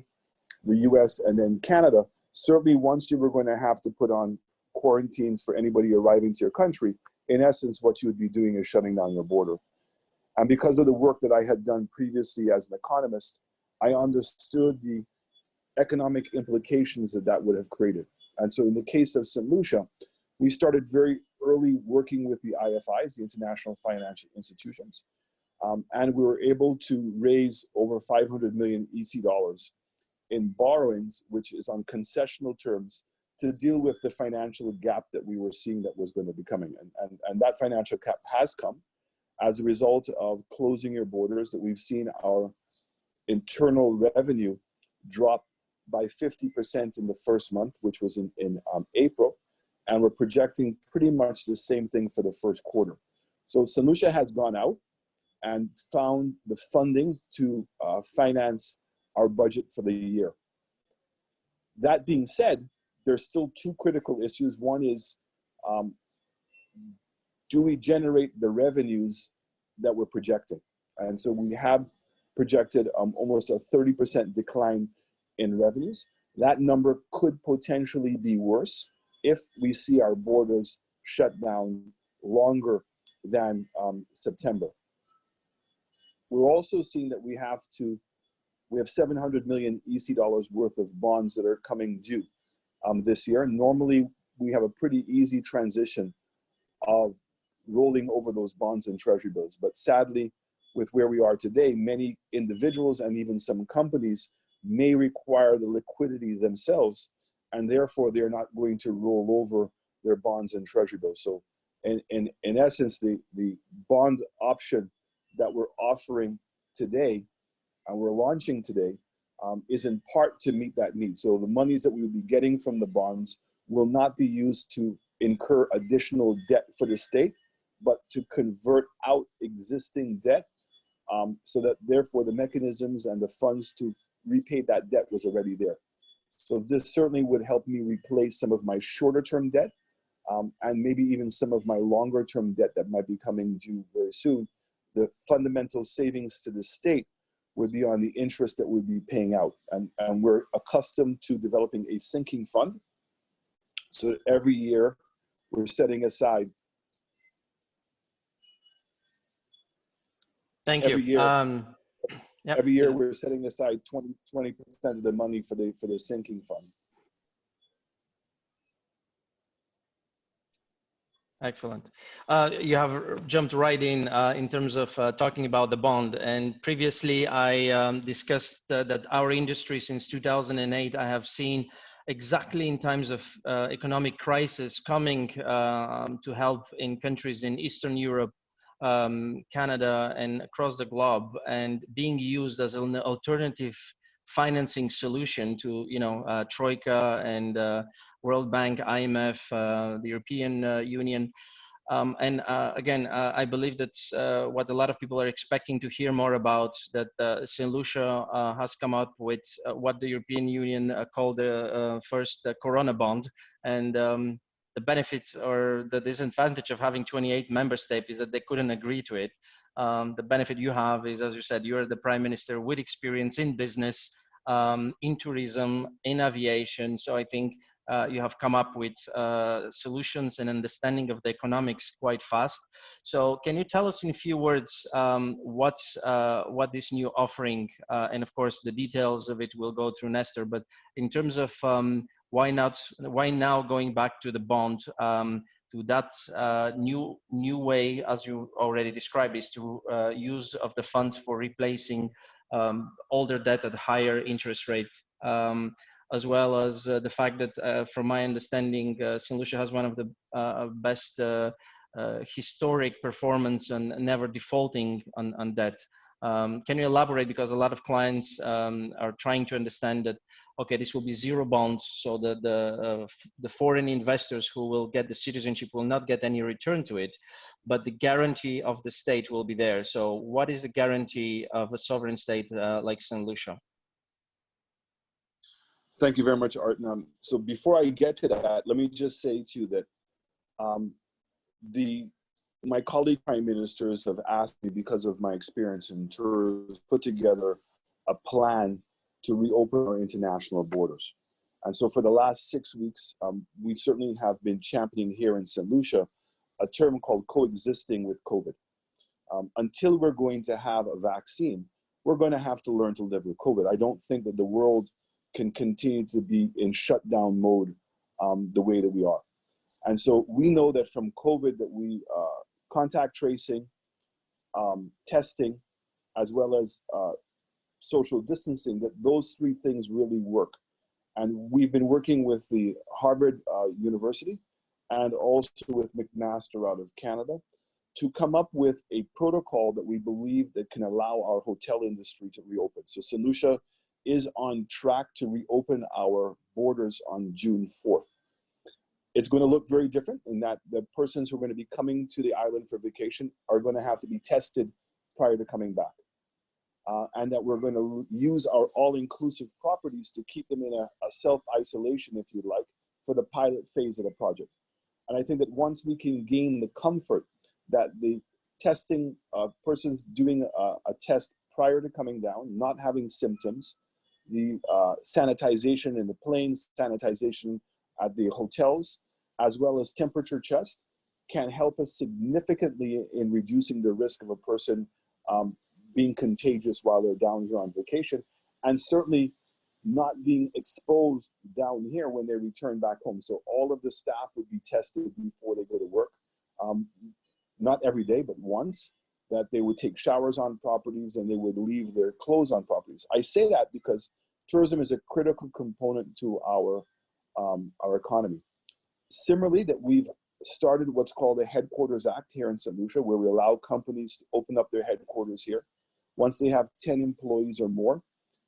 the US, and then Canada, certainly once you were going to have to put on quarantines for anybody arriving to your country, in essence, what you would be doing is shutting down your border. And because of the work that I had done previously as an economist, I understood the economic implications that that would have created. And so in the case of St. Lucia, we started very early working with the IFIs, the International Financial Institutions, and we were able to raise over 500 million EC dollars in borrowings, which is on concessional terms, to deal with the financial gap that we were seeing that was going to be coming. And that financial gap has come as a result of closing your borders, that we've seen our internal revenue drop by 50% in the first month, which was in April. And we're projecting pretty much the same thing for the first quarter. So St. Lucia has gone out and found the funding to finance our budget for the year. That being said, there's still two critical issues. One is, do we generate the revenues that we're projecting? And so we have projected almost a 30% decline in revenues. That number could potentially be worse if we see our borders shut down longer than September. We're also seeing that we have 700 million EC dollars worth of bonds that are coming due this year. Normally, we have a pretty easy transition of rolling over those bonds and treasury bills. But sadly, with where we are today, many individuals and even some companies may require the liquidity themselves, and therefore they're not going to roll over their bonds and treasury bills. So in essence, the bond option that we're offering today and we're launching today is in part to meet that need. So the monies that we will be getting from the bonds will not be used to incur additional debt for the state, but to convert out existing debt, so that therefore the mechanisms and the funds to repay that debt was already there. So this certainly would help me replace some of my shorter term debt, and maybe even some of my longer term debt that might be coming due very soon. The fundamental savings to the state would be on the interest that we'd be paying out. And we're accustomed to developing a sinking fund. So every year we're setting aside. Thank you. Yep. Every year we're setting aside 20% of the money for the sinking fund. Excellent. You have jumped right in terms of talking about the bond. And previously, I discussed that our industry since 2008, I have seen exactly in times of economic crisis coming to help in countries in Eastern Europe, Canada, and across the globe, and being used as an alternative financing solution to, Troika and World Bank, IMF, the European Union. Again, I believe that what a lot of people are expecting to hear more about, that St. Lucia has come up with what the European Union called the first Corona bond. And the benefit or the disadvantage of having 28 member states is that they couldn't agree to it. The benefit you have is, as you said, you're the Prime Minister with experience in business, in tourism, in aviation. So I think you have come up with solutions and understanding of the economics quite fast. So can you tell us in a few words what this new offering, and of course the details of it will go through Nestor, but in terms of why now going back to the bond, to that new way, as you already described, is to use of the funds for replacing older debt at higher interest rate, as well as the fact that, from my understanding, St. Lucia has one of the best historic performance and never defaulting on debt. Can you elaborate, because a lot of clients are trying to understand that, okay, this will be zero bonds, so that the foreign investors who will get the citizenship will not get any return to it. but the guarantee of the state will be there. So what is the guarantee of a sovereign state like St. Lucia? Thank you very much, Arton. So before I get to that, let me just say to you that my colleague prime ministers have asked me, because of my experience in tourism, put together a plan to reopen our international borders. And so for the last 6 weeks, we certainly have been championing here in St. Lucia a term called coexisting with COVID. Until we're going to have a vaccine, we're going to have to learn to live with COVID. I don't think that the world can continue to be in shutdown mode the way that we are. And so we know that from COVID that we contact tracing, testing, as well as social distancing, that those three things really work. And we've been working with the Harvard University and also with McMaster out of Canada to come up with a protocol that we believe that can allow our hotel industry to reopen. So St. Lucia is on track to reopen our borders on June 4th. It's going to look very different in that the persons who are going to be coming to the island for vacation are going to have to be tested prior to coming back. And that we're going to use our all-inclusive properties to keep them in a self-isolation, if you'd like, for the pilot phase of the project. And I think that once we can gain the comfort that the testing persons doing a test prior to coming down, not having symptoms, the sanitization in the planes, sanitization at the hotels, as well as temperature checks, can help us significantly in reducing the risk of a person being contagious while they're down here on vacation, and certainly not being exposed down here when they return back home. So all of the staff would be tested before they go to work, not every day, but once, that they would take showers on properties and they would leave their clothes on properties. I say that because tourism is a critical component to our economy. Similarly, that we've started what's called a Headquarters Act here in St. Lucia, where we allow companies to open up their headquarters here. Once they have 10 employees or more,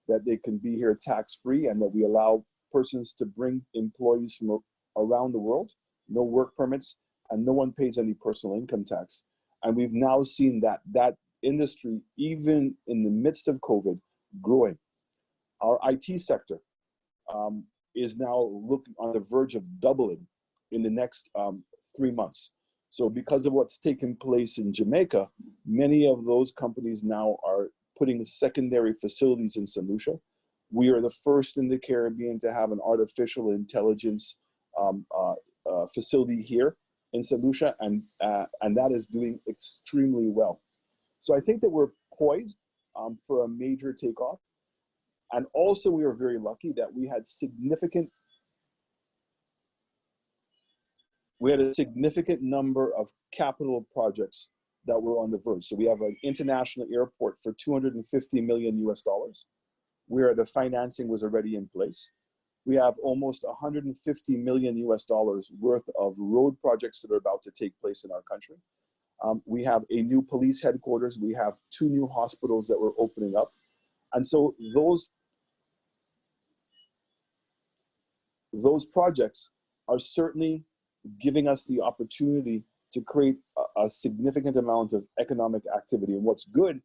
that they can be here tax-free, and that we allow persons to bring employees from around the world, no work permits, and no one pays any personal income tax. And we've now seen that industry, even in the midst of COVID, growing. Our IT sector is now looking on the verge of doubling in the next 3 months. So because of what's taken place in Jamaica, many of those companies now are putting secondary facilities in St. Lucia. We are the first in the Caribbean to have an artificial intelligence facility here in St. Lucia, and that is doing extremely well. So I think that we're poised for a major takeoff. And also we are very lucky that we had a significant number of capital projects that were on the verge. So we have an international airport for $250 million US, where the financing was already in place. We have almost $150 million US worth of road projects that are about to take place in our country. We have a new police headquarters. We have 2 new hospitals that we're opening up. And so those projects are certainly giving us the opportunity to create a significant amount of economic activity. And what's good,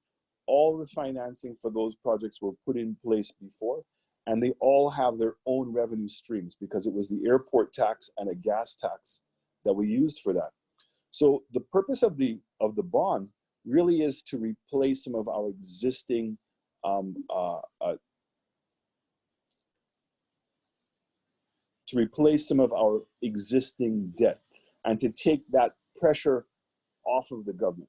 all the financing for those projects were put in place before, and they all have their own revenue streams because it was the airport tax and a gas tax that we used for that. So the purpose of the bond really is to replace some of our existing debt, and to take that pressure off of the government.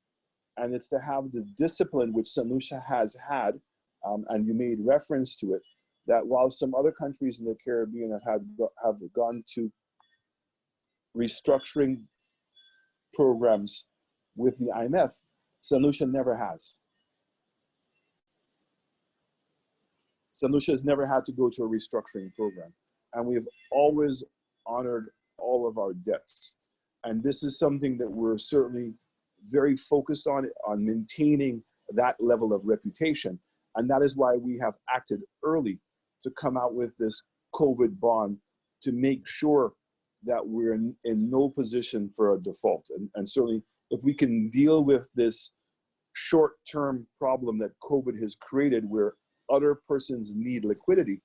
And it's to have the discipline which St. Lucia has had, and you made reference to it, that while some other countries in the Caribbean have gone to restructuring programs with the IMF, St. Lucia never has. St. Lucia has never had to go to a restructuring program. And we've always honored all of our debts. And this is something that we're certainly very focused on maintaining that level of reputation. And that is why we have acted early to come out with this COVID bond to make sure that we're in no position for a default. And certainly if we can deal with this short-term problem that COVID has created where other persons need liquidity,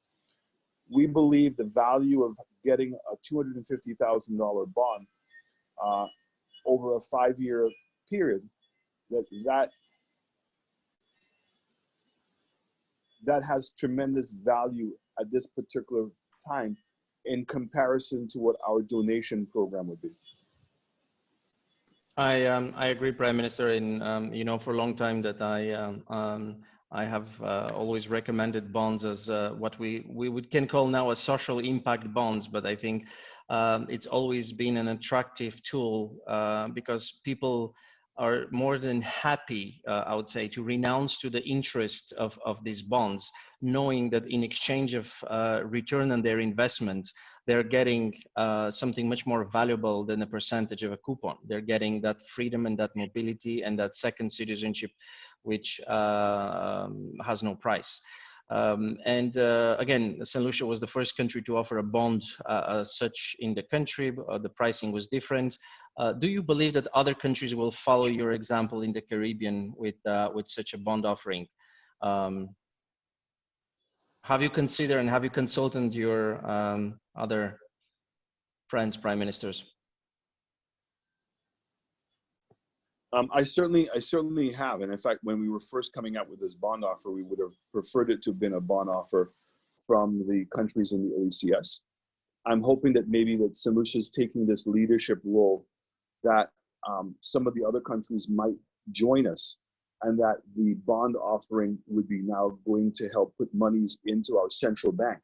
we believe the value of getting a $250,000 bond over a 5-year period, that has tremendous value at this particular time in comparison to what our donation program would be. I agree, Prime Minister. In you know, for a long time that I have always recommended bonds as what we can call now a social impact bonds, but I think it's always been an attractive tool because people are more than happy, I would say, to renounce to the interest of these bonds, knowing that in exchange of return on their investment, they're getting something much more valuable than a percentage of a coupon. They're getting that freedom and that mobility and that second citizenship, which has no price. Again, St. Lucia was the first country to offer a bond such in the country. The pricing was different. Do you believe that other countries will follow your example in the Caribbean with such a bond offering? Have you considered and have you consulted your other friends, prime ministers? I certainly have, and in fact, when we were first coming out with this bond offer, we would have preferred it to have been a bond offer from the countries in the OECS. I'm hoping that maybe that St. Lucia is taking this leadership role, that some of the other countries might join us, and that the bond offering would be now going to help put monies into our central bank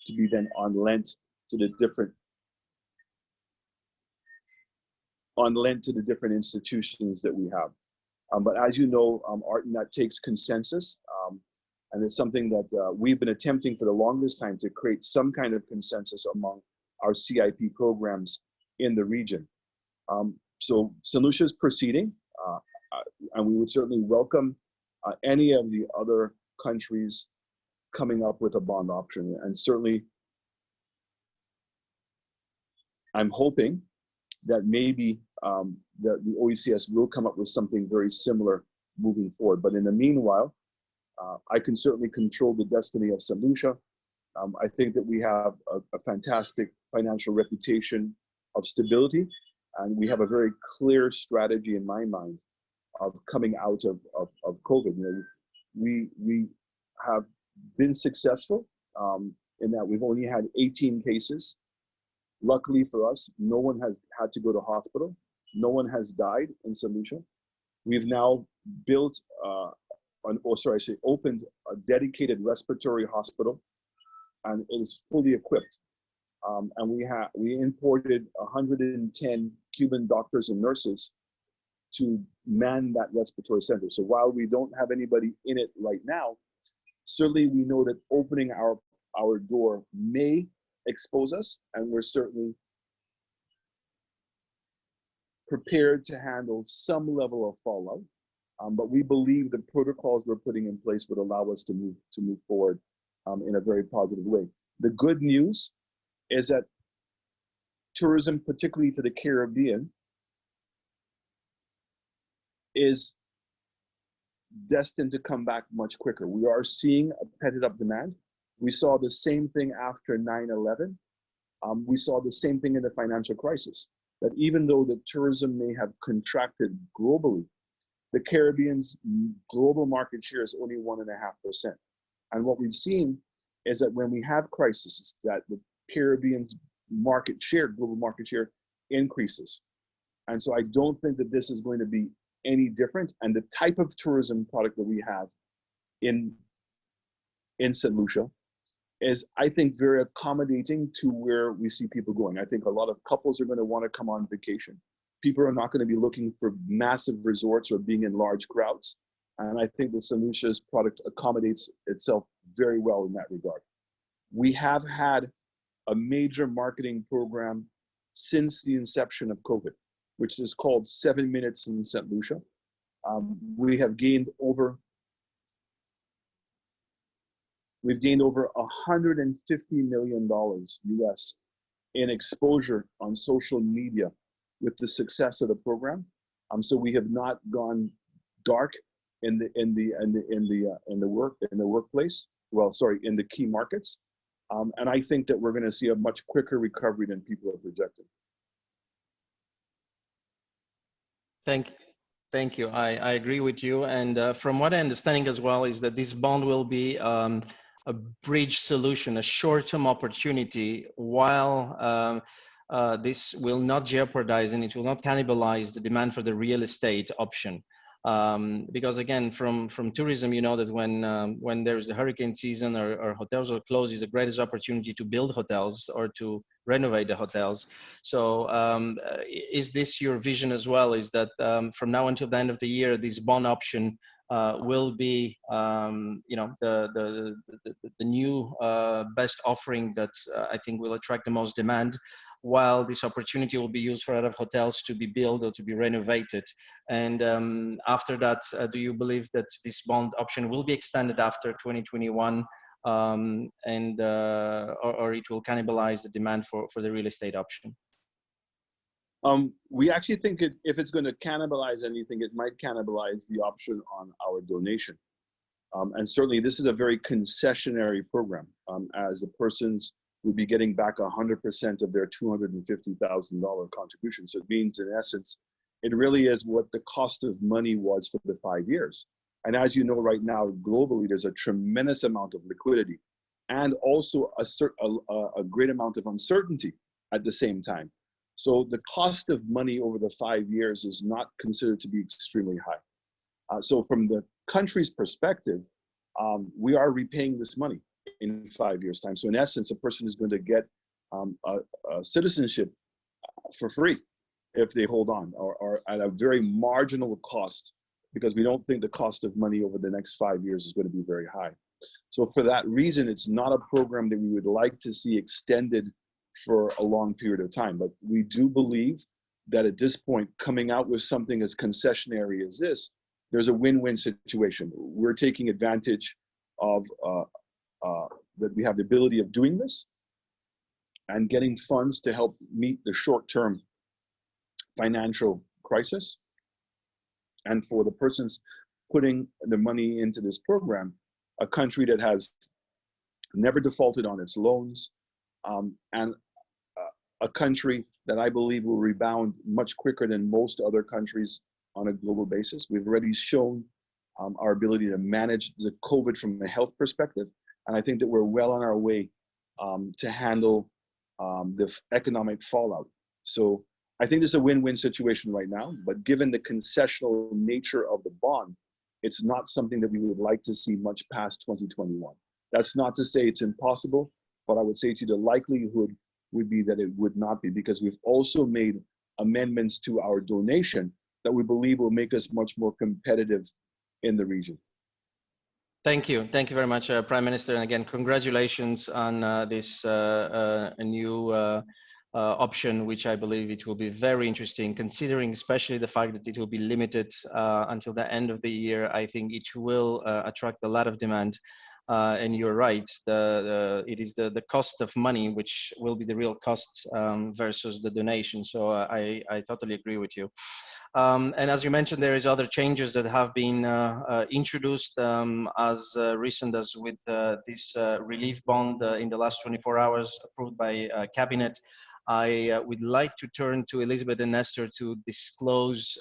to be then on lent to the different institutions that we have. But as you know, Arton, that takes consensus, and it's something that we've been attempting for the longest time to create some kind of consensus among our CIP programs in the region. So St. Lucia is proceeding, and we would certainly welcome any of the other countries coming up with a bond option. And certainly, I'm hoping that maybe the OECS will come up with something very similar moving forward. But in the meanwhile, I can certainly control the destiny of St. Lucia. I think that we have a fantastic financial reputation of stability, and we have a very clear strategy in my mind of coming out of COVID. You know, we have been successful in that we've only had 18 cases. Luckily for us, no one has had to go to hospital. No one has died in St. Lucia. We've now built, opened a dedicated respiratory hospital, and it is fully equipped. And we imported 110 Cuban doctors and nurses to man that respiratory center. So while we don't have anybody in it right now, certainly we know that opening our door may expose us, and we're certainly prepared to handle some level of fallout. But we believe the protocols we're putting in place would allow us to move forward in a very positive way. The good news is that tourism, particularly for the Caribbean, is destined to come back much quicker. We are seeing a pent up demand. We saw the same thing after 9/11. We saw the same thing in the financial crisis, that even though the tourism may have contracted globally, the Caribbean's global market share is only 1.5%. And what we've seen is that when we have crises, that the Caribbean's market share, global market share, increases. And so I don't think that this is going to be any different. And the type of tourism product that we have in St. Lucia is, I think, very accommodating to where we see people going. I think a lot of couples are going to want to come on vacation. People are not going to be looking for massive resorts or being in large crowds. And I think that St. Lucia's product accommodates itself very well in that regard. We have had a major marketing program since the inception of COVID, which is called 7 Minutes in St. Lucia. We have gained over $150 million US in exposure on social media with the success of the program. So we have not gone dark in the workplace. Well, sorry, in the key markets. And I think that we're going to see a much quicker recovery than people have projected. Thank you. I agree with you. And from what I'm understanding as well is that this bond will be a bridge solution, a short-term opportunity, while this will not jeopardize and it will not cannibalize the demand for the real estate option. Because again, from tourism, you know that when there is a hurricane season or hotels are closed, is the greatest opportunity to build hotels or to renovate the hotels. So is this your vision as well? Is that from now until the end of the year, this bond option will be, you know, the new best offering that I think will attract the most demand, while this opportunity will be used for other hotels to be built or to be renovated. And after that, do you believe that this bond option will be extended after 2021, or it will cannibalize the demand for the real estate option? We actually think if it's going to cannibalize anything, it might cannibalize the option on our donation. And certainly this is a very concessionary program, as the persons would be getting back 100% of their $250,000 contribution. So it means, in essence, it really is what the cost of money was for the 5 years. And as you know, right now, globally, there's a tremendous amount of liquidity and also a great amount of uncertainty at the same time. So the cost of money over the 5 years is not considered to be extremely high. So from the country's perspective, we are repaying this money in 5 years' time. So in essence, a person is going to get a citizenship for free if they hold on, or at a very marginal cost, because we don't think the cost of money over the next 5 years is going to be very high. So for that reason, it's not a program that we would like to see extended for a long period of time. But we do believe that at this point, coming out with something as concessionary as this, there's a win-win situation. We're taking advantage of that we have the ability of doing this and getting funds to help meet the short-term financial crisis. And for the persons putting the money into this program, a country that has never defaulted on its loans, and a country that I believe will rebound much quicker than most other countries on a global basis. We've already shown our ability to manage the COVID from a health perspective. And I think that we're well on our way to handle the economic fallout. So I think this is a win-win situation right now, but given the concessional nature of the bond, it's not something that we would like to see much past 2021. That's not to say it's impossible, but I would say to you the likelihood would be that it would not be, because we've also made amendments to our donation that we believe will make us much more competitive in the region. Thank you very much, Prime Minister. And again, congratulations on this new option, which I believe it will be very interesting, considering especially the fact that it will be limited until the end of the year. I think it will attract a lot of demand. And you're right, it is the cost of money which will be the real cost versus the donation. So I totally agree with you. And as you mentioned, there is other changes that have been introduced as recent as with this relief bond in the last 24 hours approved by Cabinet. I would like to turn to Elizabeth and Nestor to disclose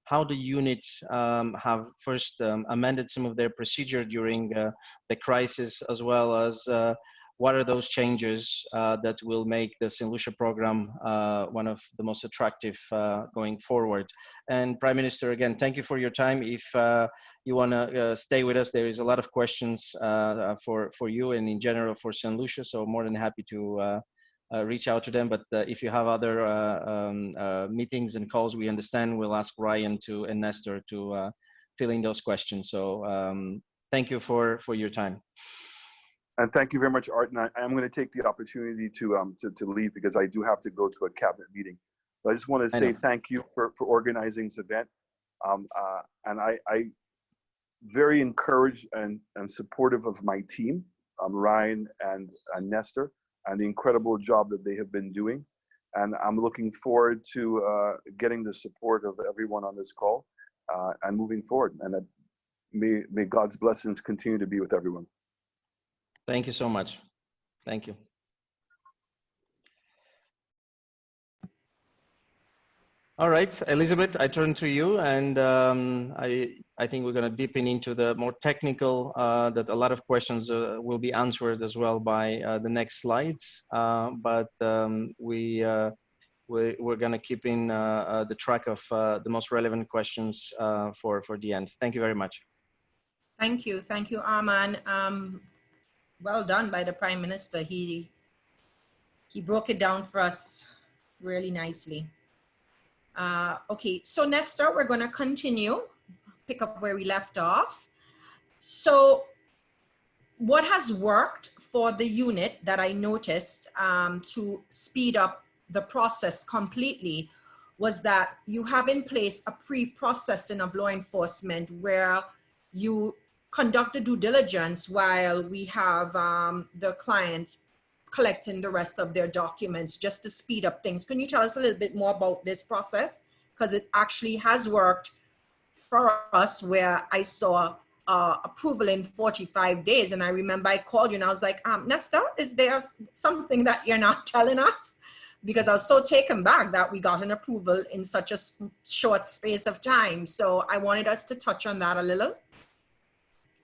how the unit have first amended some of their procedure during the crisis, as well as what are those changes that will make the St. Lucia program one of the most attractive going forward. And Prime Minister, again, thank you for your time. If you want to stay with us, there is a lot of questions for you and in general for St. Lucia, so more than happy to reach out to them. But if you have other meetings and calls, we understand. We'll ask Ryan and Nestor to fill in those questions. So thank you for your time. And thank you very much, Arton. I'm going to take the opportunity to leave because I do have to go to a cabinet meeting. But I just want to say thank you for organizing this event. And I very encouraged and supportive of my team, Ryan and Nestor, and the incredible job that they have been doing. And I'm looking forward to getting the support of everyone on this call and moving forward. And may God's blessings continue to be with everyone. Thank you so much. Thank you. All right, Elizabeth, I turn to you, and I think we're going to deepen into the more technical, that a lot of questions will be answered as well by the next slides, but we're going to keep in the track of the most relevant questions for the end. Thank you very much. Thank you, Armand. Well done by the Prime Minister. He broke it down for us really nicely. Okay, so Nestor, we're going to continue, pick up where we left off. So what has worked for the unit that I noticed to speed up the process completely was that you have in place a pre-processing of law enforcement where you conduct the due diligence while we have the client collecting the rest of their documents just to speed up things. Can you tell us a little bit more about this process? Because it actually has worked for us, where I saw approval in 45 days. And I remember I called you and I was like, Nestor, is there something that you're not telling us? Because I was so taken back that we got an approval in such a short space of time. So I wanted us to touch on that a little.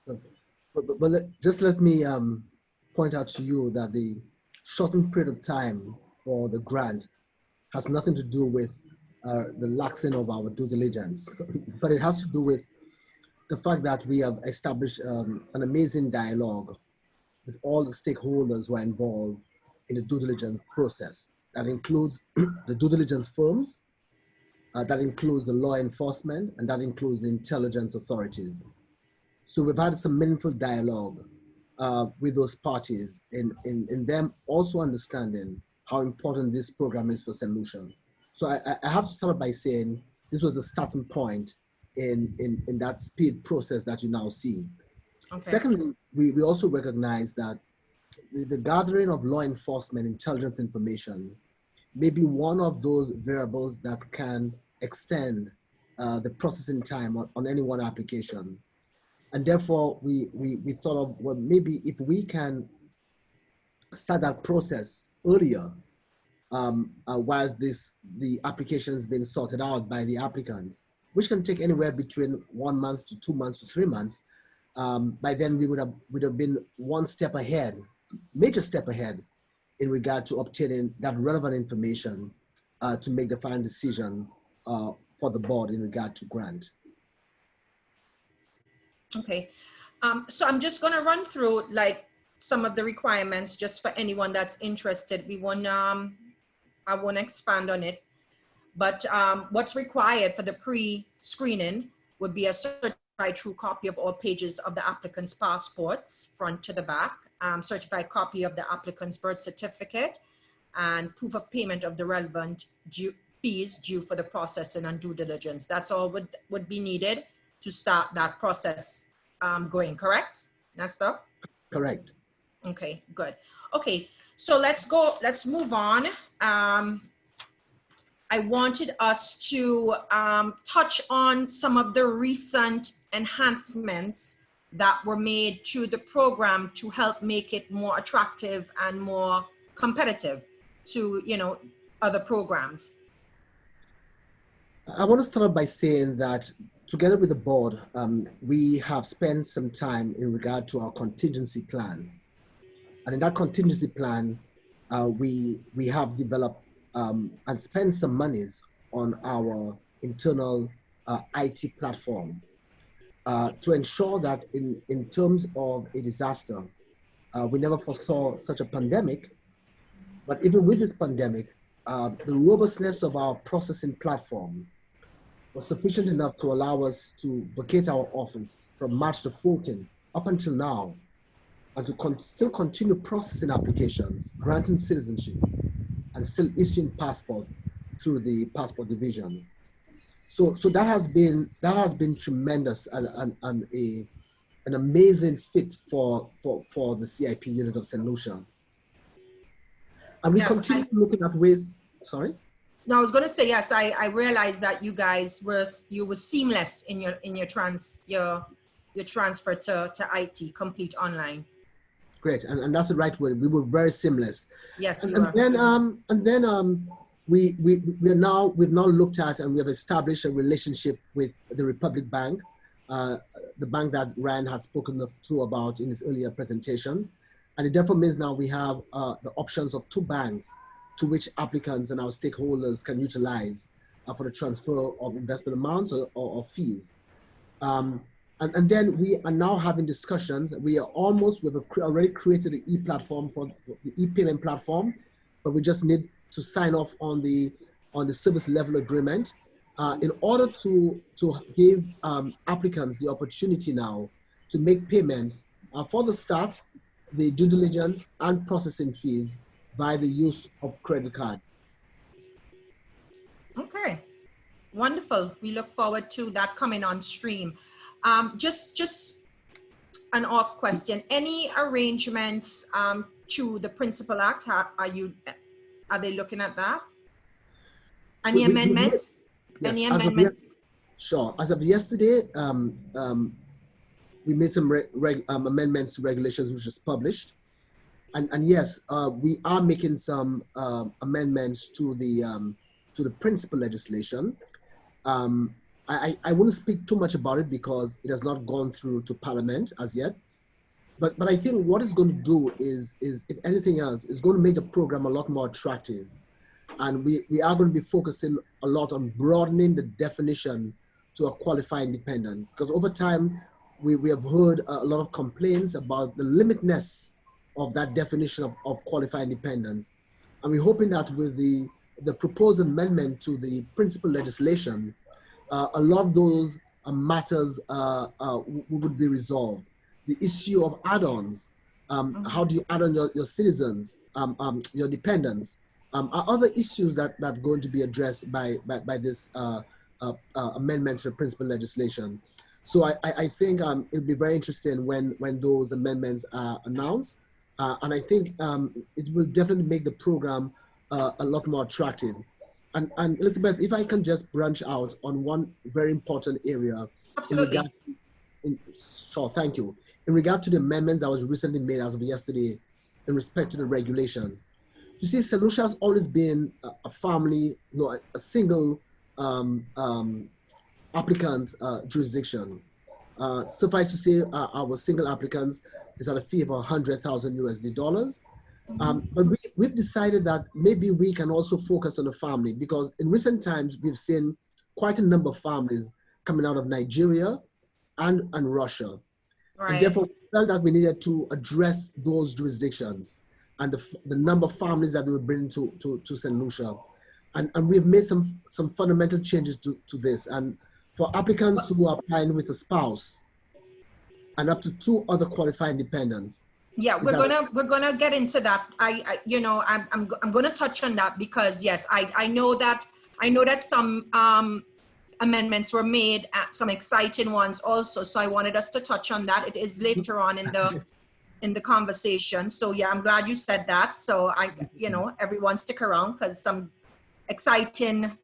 But just let me point out to you that the shortened period of time for the grant has nothing to do with the laxing of our due diligence, but it has to do with the fact that we have established an amazing dialogue with all the stakeholders who are involved in the due diligence process. That includes the due diligence firms, that includes the law enforcement, and that includes the intelligence authorities. So we've had some meaningful dialogue with those parties in them also understanding how important this program is for St. Lucia. So I have to start by saying this was a starting point in that speed process that you now see. Okay. Secondly, we also recognize that the gathering of law enforcement intelligence information may be one of those variables that can extend the processing time on any one application. And therefore, we thought of, well, maybe if we can start that process earlier, whilst the application has been sorted out by the applicants, which can take anywhere between 1 month to 2 months to 3 months, by then we would have been one step ahead, major step ahead, in regard to obtaining that relevant information to make the final decision for the board in regard to grant. Okay, so I'm just going to run through like some of the requirements just for anyone that's interested. We want I won't expand on it, but what's required for the pre-screening would be a certified true copy of all pages of the applicant's passports, front to the back, certified copy of the applicant's birth certificate, and proof of payment of the relevant fees due for the processing and due diligence. That's all would be needed to start that process going, correct, Nestor? Correct. Okay, good. Okay, so let's move on. I wanted us to touch on some of the recent enhancements that were made to the program to help make it more attractive and more competitive to, other programs. I want to start off by saying that together with the board, we have spent some time in regard to our contingency plan. And in that contingency plan, we have developed and spent some monies on our internal IT platform to ensure that in terms of a disaster, we never foresaw such a pandemic. But even with this pandemic, the robustness of our processing platform was sufficient enough to allow us to vacate our office from March the 14th up until now, and to still continue processing applications, granting citizenship, and still issuing passport through the passport division. So that has been tremendous and an amazing fit for the CIP unit of St. Lucia. And we continue looking at ways. Sorry? No, I was going to say, yes, I realized that you guys were seamless in your transfer to IT, complete online. Great, and that's the right word. We were very seamless. Yes, and, you are. We've now looked at and we have established a relationship with the Republic Bank, the bank that Ryan had spoken to about in his earlier presentation. And it therefore means now we have the options of 2 banks to which applicants and our stakeholders can utilize for the transfer of investment amounts or fees. And then we are now having discussions. We've already created the e-platform for the e-payment platform, but we just need to sign off on the service level agreement in order to give applicants the opportunity now to make payments for the start, the due diligence and processing fees via the use of credit cards. Okay, wonderful. We look forward to that coming on stream. Just an off question. Any arrangements to the Principal Act? Are they looking at that? Any amendments? Yes, Any amendments? Sure. As of yesterday, we made some amendments to regulations which is published. And yes, we are making some amendments to the principal legislation. I wouldn't speak too much about it because it has not gone through to Parliament as yet. But I think what it's going to do is if anything else, is going to make the program a lot more attractive. And we are going to be focusing a lot on broadening the definition to a qualified independent. Because over time, we have heard a lot of complaints about the limitness of that definition of qualified independence. And we're hoping that with the proposed amendment to the principal legislation, a lot of those matters would be resolved. The issue of add-ons, how do you add on your citizens, your dependents, are other issues that are going to be addressed by this amendment to the principal legislation. So I think it'll be very interesting when those amendments are announced. And I think it will definitely make the program a lot more attractive. And Elizabeth, if I can just branch out on one very important area. Absolutely. Sure, thank you. In regard to the amendments that was recently made as of yesterday in respect to the regulations. You see, St. Lucia has always been a family, a single applicant jurisdiction. Suffice to say, our single applicants is at a fee of $100,000 USD. But we've decided that maybe we can also focus on the family because in recent times, we've seen quite a number of families coming out of Nigeria and Russia. Right. And therefore, we felt that we needed to address those jurisdictions and the number of families that we were bringing to St. Lucia. And we've made some fundamental changes to this. And for applicants who are applying with a spouse and up to 2 other qualified independents. Yeah, we're gonna get into that. I'm gonna touch on that because yes, I know that some amendments were made, some exciting ones also. So I wanted us to touch on that. It is later on in the conversation. So yeah, I'm glad you said that. So everyone stick around because some exciting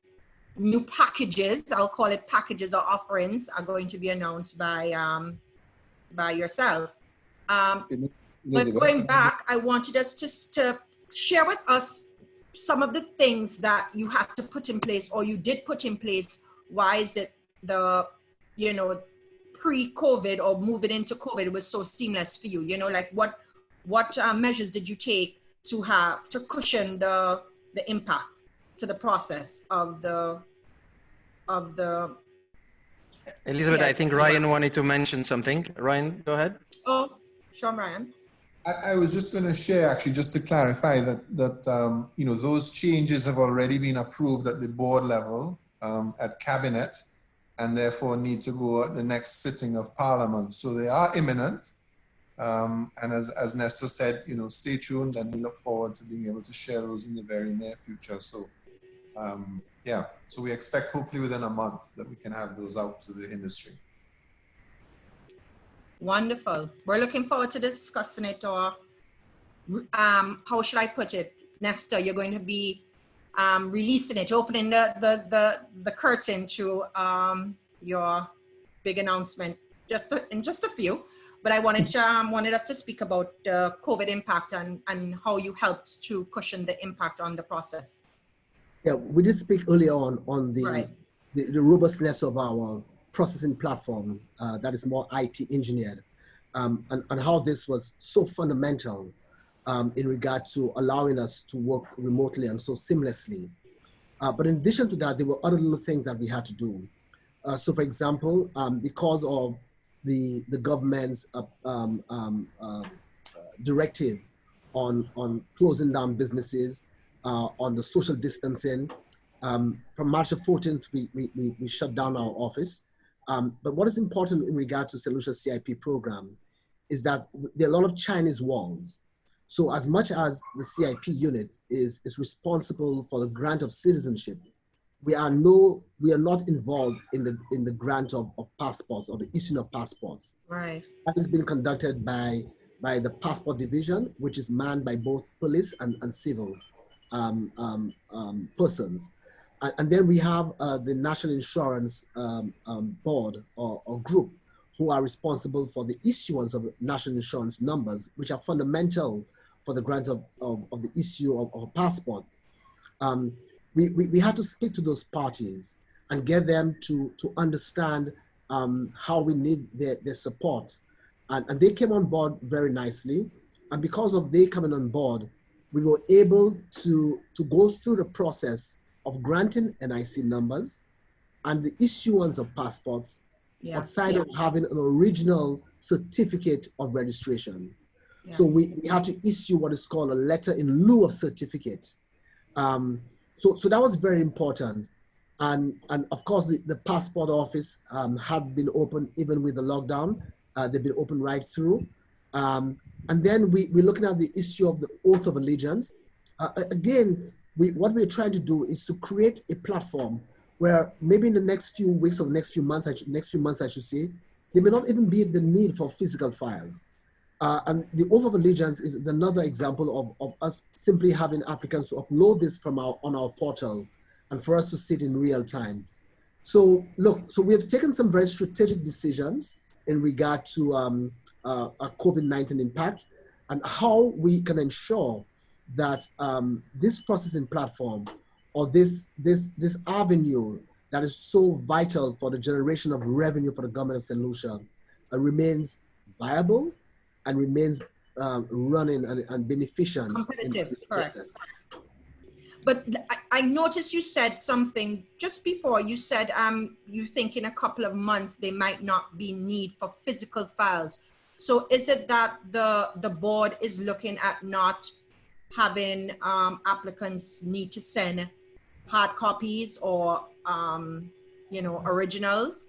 new packages, I'll call it packages or offerings, are going to be announced by yourself. But going back, I wanted us just to share with us some of the things that you have to put in place or you did put in place. Why is it the, pre-COVID or moving into COVID was so seamless for you? Like what measures did you take to cushion the impact to the process of the Elizabeth, I think Ryan wanted to mention something. Ryan, go ahead. Oh, sure, Ryan. I was just going to share, actually, just to clarify that those changes have already been approved at the board level at cabinet, and therefore need to go at the next sitting of Parliament. So they are imminent, and as Nestor said, stay tuned, and we look forward to being able to share those in the very near future. So yeah, so we expect hopefully within a month that we can have those out to the industry. Wonderful. We're looking forward to discussing it, or how should I put it? Nestor, you're going to be releasing it, opening the curtain to your big announcement in just a few. But I wanted us to speak about the COVID impact and how you helped to cushion the impact on the process. Yeah, we did speak earlier on the, right. the robustness of our processing platform that is more IT engineered, and how this was so fundamental in regard to allowing us to work remotely and so seamlessly. But in addition to that, there were other little things that we had to do. So for example, because of the government's directive on closing down businesses, on the social distancing, from March the 14th, we shut down our office. But what is important in regard to St. Lucia CIP program is that there are a lot of Chinese walls. So as much as the CIP unit is responsible for the grant of citizenship, we are not involved in the grant of passports or the issuing of passports. Right. That is being conducted by the passport division, which is manned by both police and civil persons. And then we have the National Insurance Board or group who are responsible for the issuance of national insurance numbers, which are fundamental for the grant of the issue of a passport. We had to speak to those parties and get them to understand how we need their support. And they came on board very nicely. And because of they coming on board, we were able to go through the process of granting NIC numbers and the issuance of passports outside of having an original certificate of registration. Yeah. So we had to issue what is called a letter in lieu of certificate. So that was very important. And of course, the passport office had been open even with the lockdown. They've been open right through. And then we're looking at the issue of the oath of allegiance. Again, what we're trying to do is to create a platform where maybe in the next few weeks or next few months, I should say, there may not even be the need for physical files. And the oath of allegiance is another example of us simply having applicants to upload this from on our portal and for us to see it in real time. So look, so we have taken some very strategic decisions in regard to a COVID-19 impact and how we can ensure that this processing platform or this avenue that is so vital for the generation of revenue for the government of St. Lucia remains viable and remains running and beneficent. Competitive, correct. But I noticed you said something just before. You said you think in a couple of months there might not be need for physical files. So is it that the board is looking at not having applicants need to send hard copies or originals?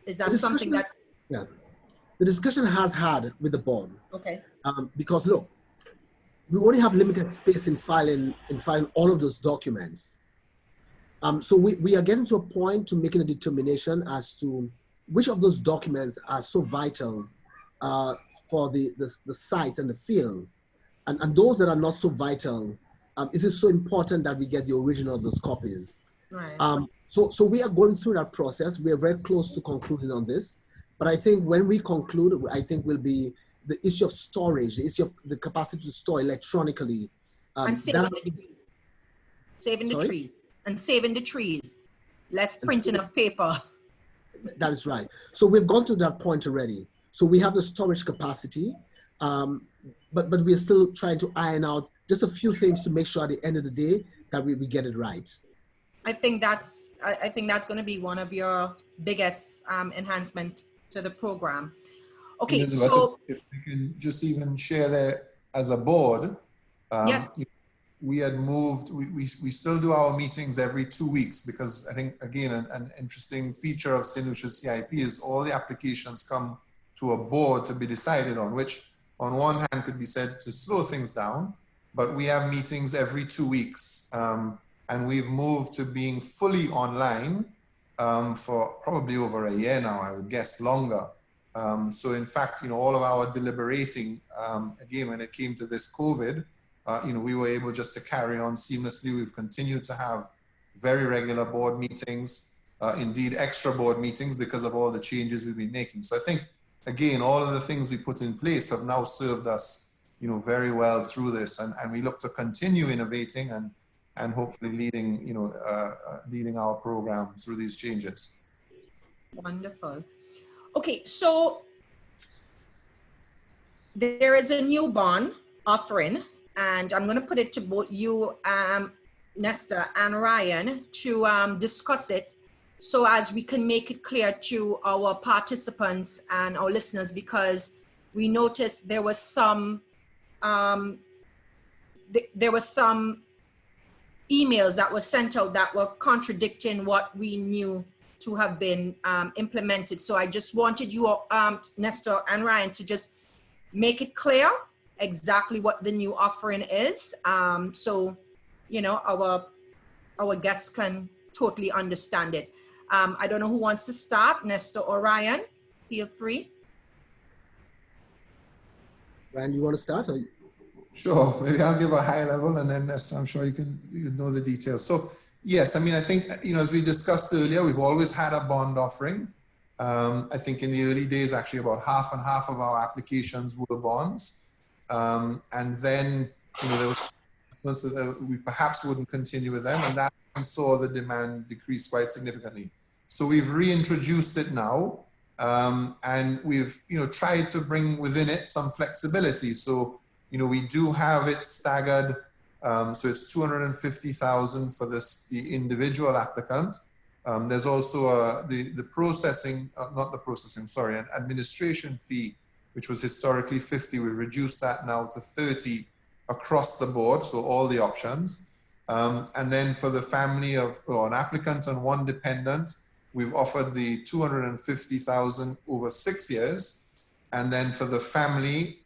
Is that something that's... Yeah. The discussion has had with the board. Okay. Because look, we only have limited space in filing all of those documents. So we are getting to a point to making a determination as to which of those documents are so vital for the site and the field. And those that are not so vital, is it so important that we get the original of those copies? Right. So we are going through that process. We are very close to concluding on this. But I think when we conclude, I think will be the issue of storage, the issue of the capacity to store electronically. And saving the trees. And saving the trees. Less printing of paper. That is right. So we've gone to that point already. So we have the storage capacity, but we're still trying to iron out just a few things to make sure at the end of the day that we get it right. I think that's going to be one of your biggest enhancements to the program. Okay, Elizabeth, so if we can just even share that as a board, yes. We had moved, we still do our meetings every 2 weeks because I think, again, an interesting feature of St. Lucia CIP is all the applications come to a board to be decided on, which on one hand could be said to slow things down, but we have meetings every 2 weeks. And we've moved to being fully online for probably over a year now, I would guess longer. So in fact, all of our deliberating, again, when it came to this COVID, we were able just to carry on seamlessly. We've continued to have very regular board meetings, indeed extra board meetings because of all the changes we've been making. So I think, again, all of the things we put in place have now served us, very well through this, and we look to continue innovating and hopefully leading, leading our program through these changes. Wonderful. Okay, so there is a new bond offering, and I'm going to put it to both you, Nestor and Ryan, to discuss it, so as we can make it clear to our participants and our listeners, because we noticed there was some emails that were sent out that were contradicting what we knew to have been implemented. So I just wanted you, Nestor and Ryan, to just make it clear exactly what the new offering is, so our guests can totally understand it. I don't know who wants to start, Nestor or Ryan. Feel free. Ryan, you want to start? Or? Sure, maybe I'll give a high level, and then I'm sure you know the details. So yes, I mean, I think, as we discussed earlier, we've always had a bond offering. I think in the early days, actually about half and half of our applications were bonds. And then, there was, we perhaps wouldn't continue with them, and that we saw the demand decrease quite significantly. So we've reintroduced it now, and we've, tried to bring within it some flexibility. So, we do have it staggered. So it's 250,000 for the individual applicant. There's also the processing, not the processing, sorry, an administration fee, which was historically 50. We've reduced that now to 30 across the board, so all the options. And then for the family of an applicant and one dependent, we've offered the 250,000 over 6 years. And then for the family,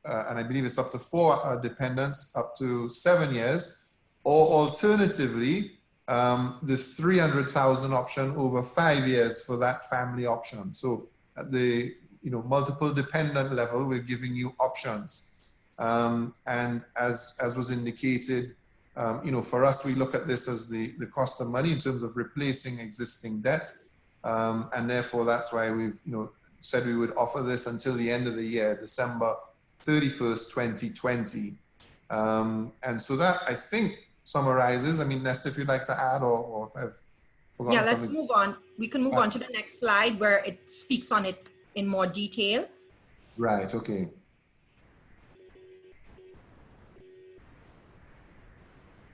and I believe it's up to 4 dependents, up to 7 years, or alternatively, the 300,000 option over 5 years for that family option. So at the multiple dependent level, we're giving you options. And as was indicated, for us, we look at this as the cost of money in terms of replacing existing debt. And therefore, that's why we've said we would offer this until the end of the year, December 31st, 2020. And so that, I think, summarizes. I mean, Nestor, if you'd like to add, or if I've forgotten something. Let's move on. We can move on to the next slide where it speaks on it in more detail. Right, okay.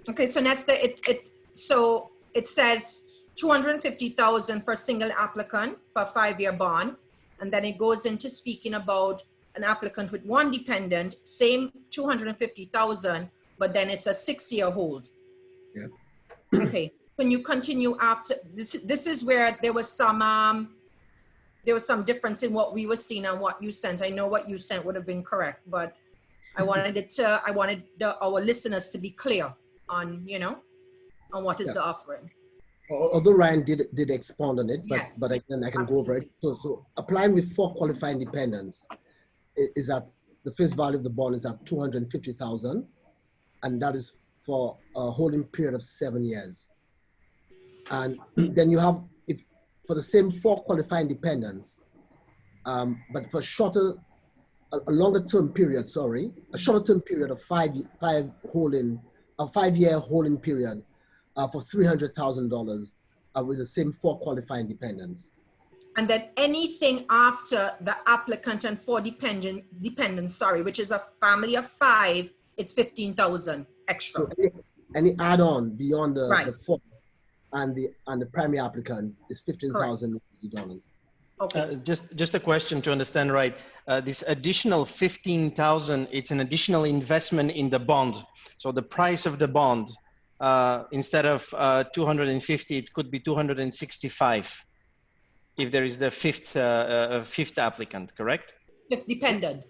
Okay, so Nestor, it says 250,000 for a single applicant for a 5-year bond, and then it goes into speaking about an applicant with one dependent, same 250,000, but then it's a 6-year hold. Yeah. Okay, can you continue after this? This is where there was some difference in what we were seeing and what you sent. I know what you sent would have been correct, but I wanted our listeners to be clear on, on what is the offering. Although Ryan did expand on it, but yes, but again I can go over it. So applying with 4 qualifying dependents is at the face value of the bond is at 250,000, and that is for a holding period of 7 years. And then you have, if for the same 4 qualifying dependents, but for a longer term period, a shorter term period of 5 year holding period for $300,000 with the same 4 qualifying dependents. And then anything after the applicant and 4 dependents, which is a family of 5, it's 15,000 extra. So any add-on beyond the 4 and the primary applicant is $15,000. Okay. Just a question to understand, right? This additional 15,000, it's an additional investment in the bond. So the price of the bond, instead of 250, it could be 265. If there is the fifth applicant, correct? Fifth dependent.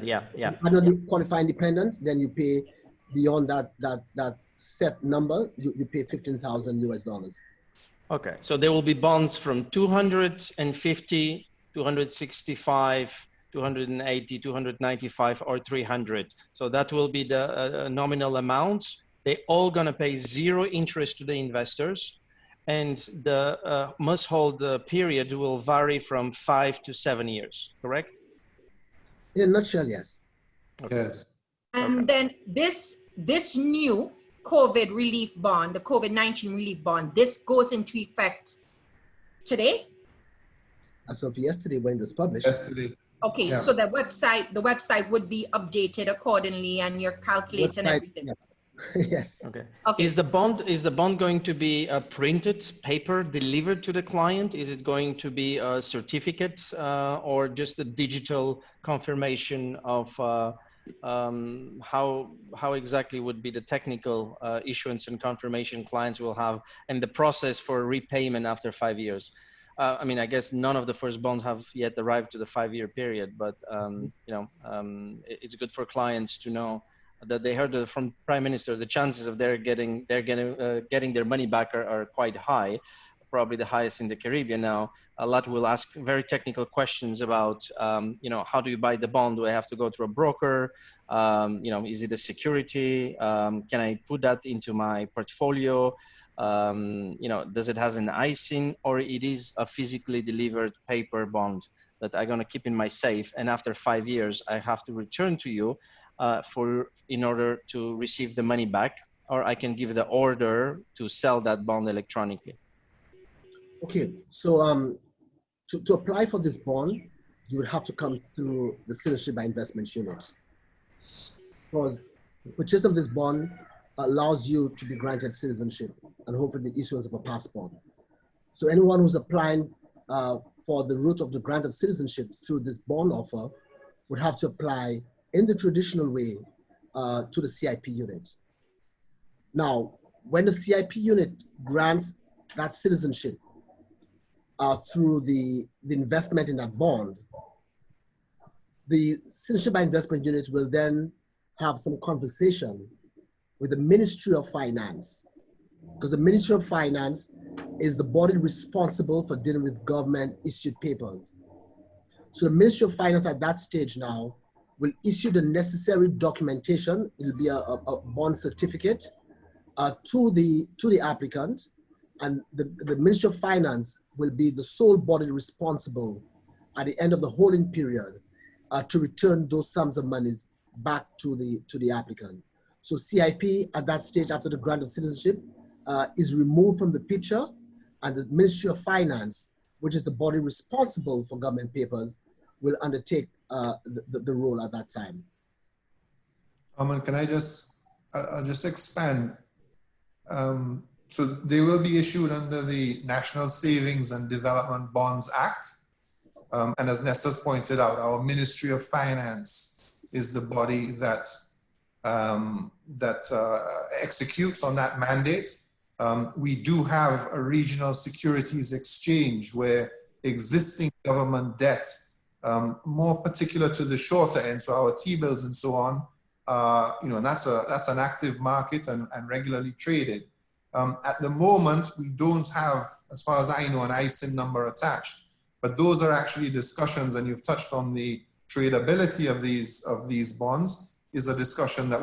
Yeah. Another qualifying dependent, then you pay beyond that set number. You pay $15,000. Okay, so there will be bonds from 250, 265, 280, 295, or 300. So that will be the nominal amounts. They're all going to pay 0 interest to the investors, and the must hold period will vary from 5 to 7 years, correct? In a nutshell, yes. Okay. Yes. And then this new COVID relief bond, the COVID-19 relief bond, this goes into effect today? As of yesterday when it was published. Yesterday. Okay, yeah. So the website would be updated accordingly, and your calculator and everything. Yes. Yes. Okay. Is the bond going to be a printed paper delivered to the client? Is it going to be a certificate or just a digital confirmation of how exactly would be the technical issuance and confirmation clients will have, and the process for repayment after 5 years? I mean, I guess none of the first bonds have yet arrived to the 5-year period, but it's good for clients to know that they heard from Prime Minister the chances of getting their money back are quite high, probably the highest in the Caribbean. Now, a lot will ask very technical questions about, how do you buy the bond? Do I have to go through a broker? Is it a security? Can I put that into my portfolio? Does it has an icing, or it is a physically delivered paper bond that I'm going to keep in my safe, and after 5 years I have to return to you in order to receive the money back, or I can give the order to sell that bond electronically? Okay, so to apply for this bond, you would have to come through the Citizenship by Investment Unit, because purchase of this bond allows you to be granted citizenship and hopefully the issuance of a passport. So anyone who's applying for the route of the grant of citizenship through this bond offer would have to apply in the traditional way to the CIP unit. Now, when the CIP unit grants that citizenship through the investment in that bond, the Citizenship by Investment Unit will then have some conversation with the Ministry of Finance, because the Ministry of Finance is the body responsible for dealing with government issued papers. So the Ministry of Finance at that stage now will issue the necessary documentation. It'll be a bond certificate to the applicant, and the Ministry of Finance will be the sole body responsible at the end of the holding period to return those sums of monies back to the applicant. So CIP at that stage after the grant of citizenship is removed from the picture, and the Ministry of Finance, which is the body responsible for government papers, will undertake the role at that time. Armand, can I'll just expand. So they will be issued under the National Savings and Development Bonds Act. And as Nestor's pointed out, our Ministry of Finance is the body that executes on that mandate. We do have a regional securities exchange where existing government debt, more particular to the shorter end, so our T-bills and so on, and that's an active market and regularly traded. At the moment, we don't have, as far as I know, an ISIN number attached, but those are actually discussions, and you've touched on the tradability of these bonds is a discussion that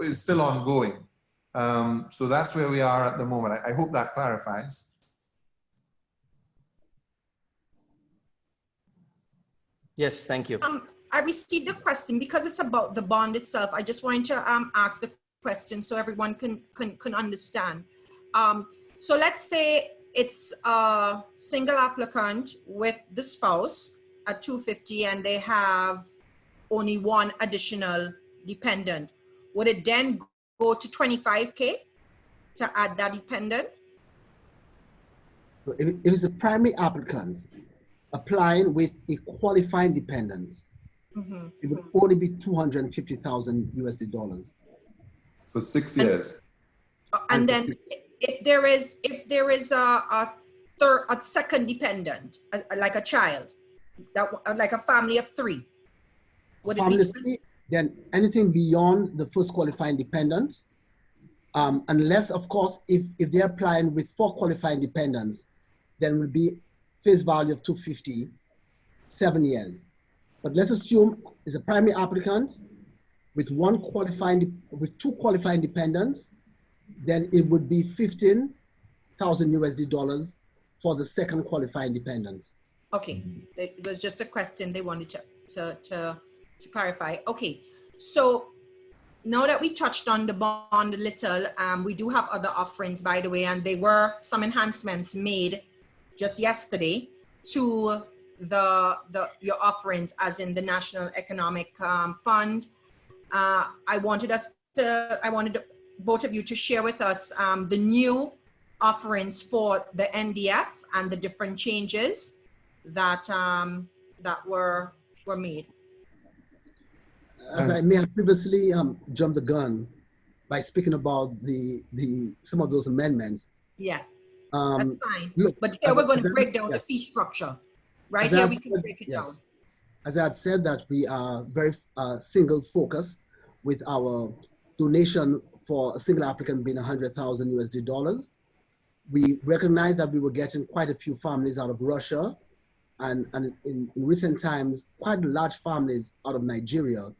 is still ongoing. So that's where we are at the moment. I hope that clarifies. Yes, thank you. I received a question because it's about the bond itself. I just wanted to ask the question so everyone can understand. So let's say it's a single applicant with the spouse at 250 and they have only one additional dependent. Would it then go to 25K to add that dependent? So if it's a primary applicant applying with a qualifying dependent, it would only be $250,000 USD for 6 years. And then if there is a second dependent, like a child, like a family of 3, would it be 3? Then anything beyond the first qualifying dependent, unless of course if they're applying with 4 qualifying dependents, then will be face value of 250, 7 years. But let's assume it's a primary applicant with two qualifying dependents, then it would be 15,000 USD dollars for the second qualifying dependents. Okay, it was just a question they wanted to clarify. Okay, so now that we touched on the bond a little, we do have other offerings, by the way, and there were some enhancements made just yesterday to your offerings, as in the National Economic Fund. I wanted both of you to share with us the new offerings for the NDF and the different changes that were made. As I may have previously jumped the gun by speaking about some of those amendments. Yeah, that's fine. Look, but here we're going to break down the fee structure. Right here we can break it down. As I had said, that we are very single focused with our donation for a single applicant being 100,000 USD dollars. We recognize that we were getting quite a few families out of Russia, and in recent times, quite large families out of Nigeria.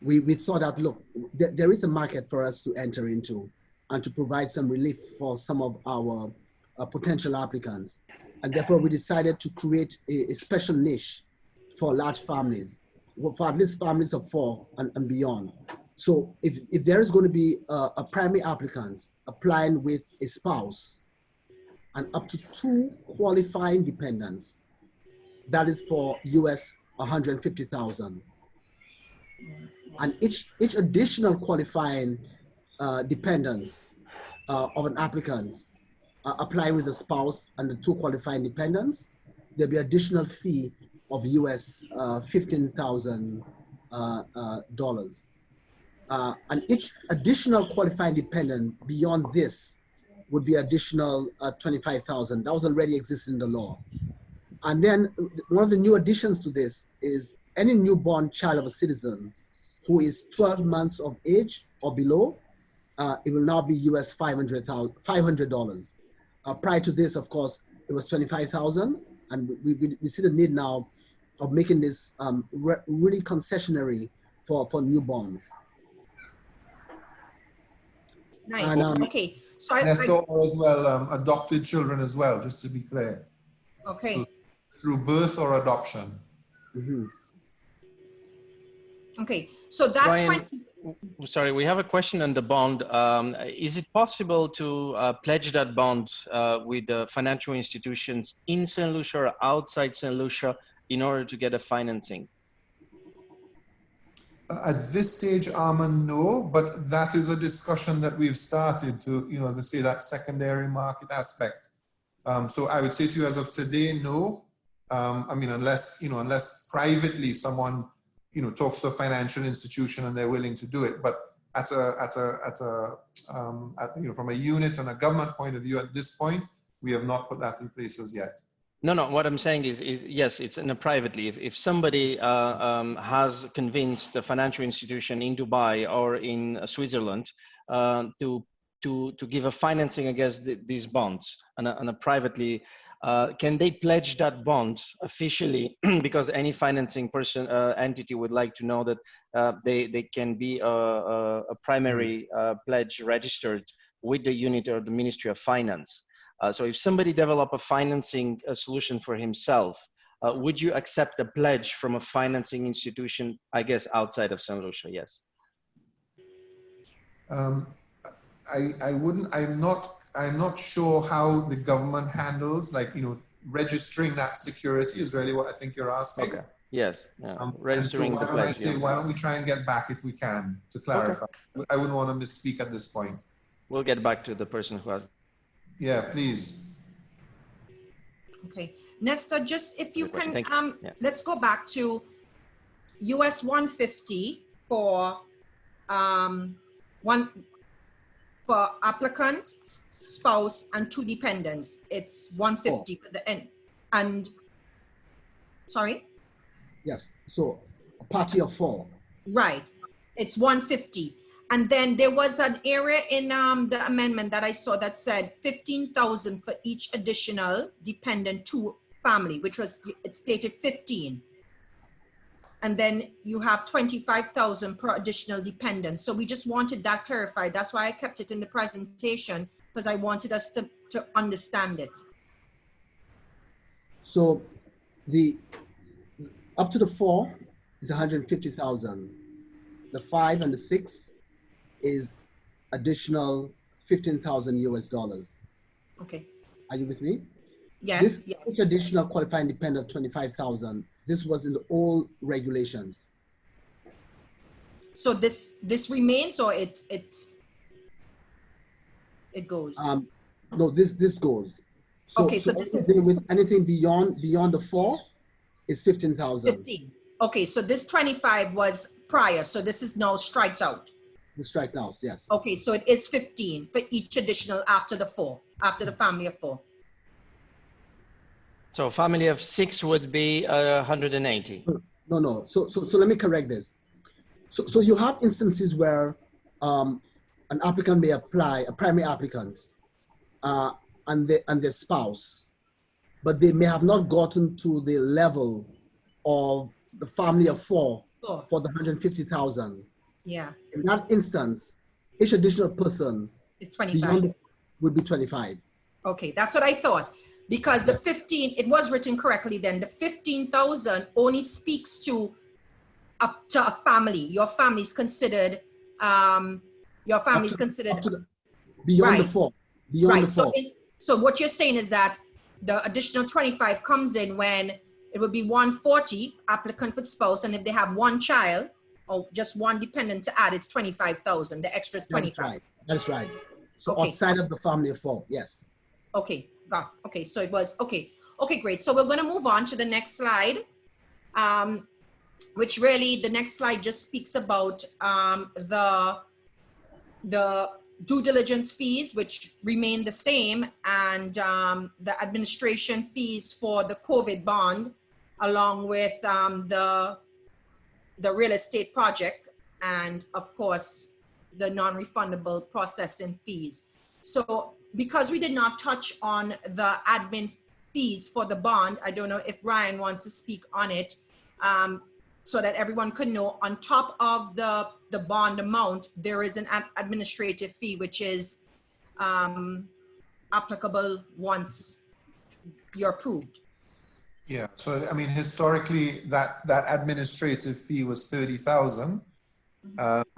We thought that, look, there is a market for us to enter into and to provide some relief for some of our potential applicants. And therefore, we decided to create a special niche for large families, for at least families of 4 and beyond. So if there is going to be a primary applicant applying with a spouse and up to 2 qualifying dependents, that is for US 150,000. And each additional qualifying dependent of an applicant applying with a spouse and the 2 qualifying dependents, there'll be additional fee of US $15,000 dollars. And each additional qualifying dependent beyond this would be additional 25,000. That was already existing in the law. And then one of the new additions to this is any newborn child of a citizen who is 12 months of age or below, it will now be US $500. Prior to this, of course, it was 25,000, and we see the need now of making this really concessionary for newborns. Nice. And, okay. So Nestor as well, adopted children as well, just to be clear. Okay. So through birth or adoption. Mm-hmm. Okay. So that Ryan, sorry, we have a question on the bond. Is it possible to pledge that bond with the financial institutions in St. Lucia or outside St. Lucia in order to get a financing? At this stage, Armand, no, but that is a discussion that we've started to, as I say, that secondary market aspect. So I would say to you as of today, no. I mean, unless privately someone, talks to a financial institution and they're willing to do it. But from a unit and a government point of view, at this point, we have not put that in place as yet. No, what I'm saying is yes, it's in a privately. If somebody has convinced the financial institution in Dubai or in Switzerland to give a financing against these bonds and a privately, can they pledge that bond officially? Because any financing entity would like to know that they can be a primary pledge registered with the unit or the Ministry of Finance. So if somebody develop a financing solution for himself, would you accept a pledge from a financing institution, I guess, outside of St. Lucia? Yes. I wouldn't, I'm not sure how the government handles, registering that security is really what I think you're asking. Okay. Yes. Yeah. Registering the pledge. Why don't we try and get back if we can to clarify? Okay. I wouldn't want to misspeak at this point. We'll get back to the person who has. Yeah, please. Okay, Nestor, just if you can, let's go back to US 150 for for applicant, spouse, and 2 dependents. It's 150 for the end. And sorry. Yes. So a party of 4. Right. It's 150. And then there was an area in the amendment that I saw that said 15,000 for each additional dependent to family, which was, it stated 15. and then you have 25,000 per additional dependent. So we just wanted that clarified. That's why I kept it in the presentation, because I wanted us to understand it. So the up to the 4 is 150,000. The 5 and the 6 is additional 15,000 US dollars. Okay. Are you with me? Yes. This additional qualifying dependent 25,000. This was in the old regulations. So this remains, or it goes? No, this goes. So, okay, so this is with anything beyond the 4 is 15,000. 15. Okay, so this 25 was prior, so this is now striked out. The strike out, yes. Okay, so it is 15 for each additional after the 4, after the family of 4. So family of 6 would be 180. No. So let me correct this. So you have instances where an applicant may apply, a primary applicant, and their spouse, but they may have not gotten to the level of the family of 4 for the 150,000. Yeah. In that instance, each additional person is 25. Would be 25. Okay, that's what I thought. Because the 15, it was written correctly then, the 15,000 only speaks to up to a family. Your family is considered, beyond the 4. Beyond the 4. So what you're saying is that the additional 25 comes in when it would be 140 applicant with spouse, and if they have 1 child or just 1 dependent to add, it's 25,000. The extra is 25. That's right. So outside of the family of 4, yes. Okay, okay. So it was okay, great. So we're going to move on to the next slide, which really the next slide just speaks about the due diligence fees, which remain the same, and the administration fees for the COVID bond, along with the real estate project, and of course the non-refundable processing fees. So because we did not touch on the admin fees for the bond, I don't know if Ryan wants to speak on it, so that everyone could know, on top of the bond amount, there is an administrative fee, which is applicable once you're approved. Yeah, so I mean, historically, that administrative fee was 30,000.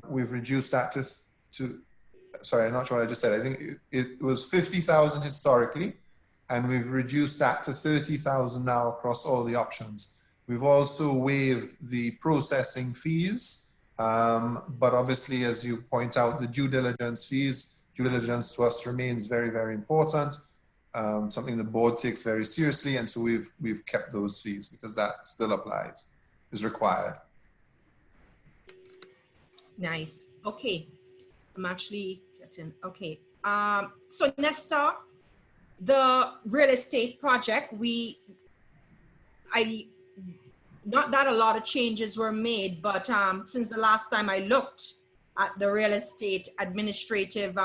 We've reduced that to sorry, I'm not sure what I just said. I think it was 50,000 historically, and we've reduced that to 30,000 now across all the options. We've also waived the processing fees, but obviously, as you point out, the due diligence fees, due diligence to us remains very, very important, something the board takes very seriously, and so we've kept those fees because that still applies, is required. Nice. Okay. I'm actually getting, okay. So Nestor, the real estate project, not that a lot of changes were made, but since the last time I looked at the real estate administrative,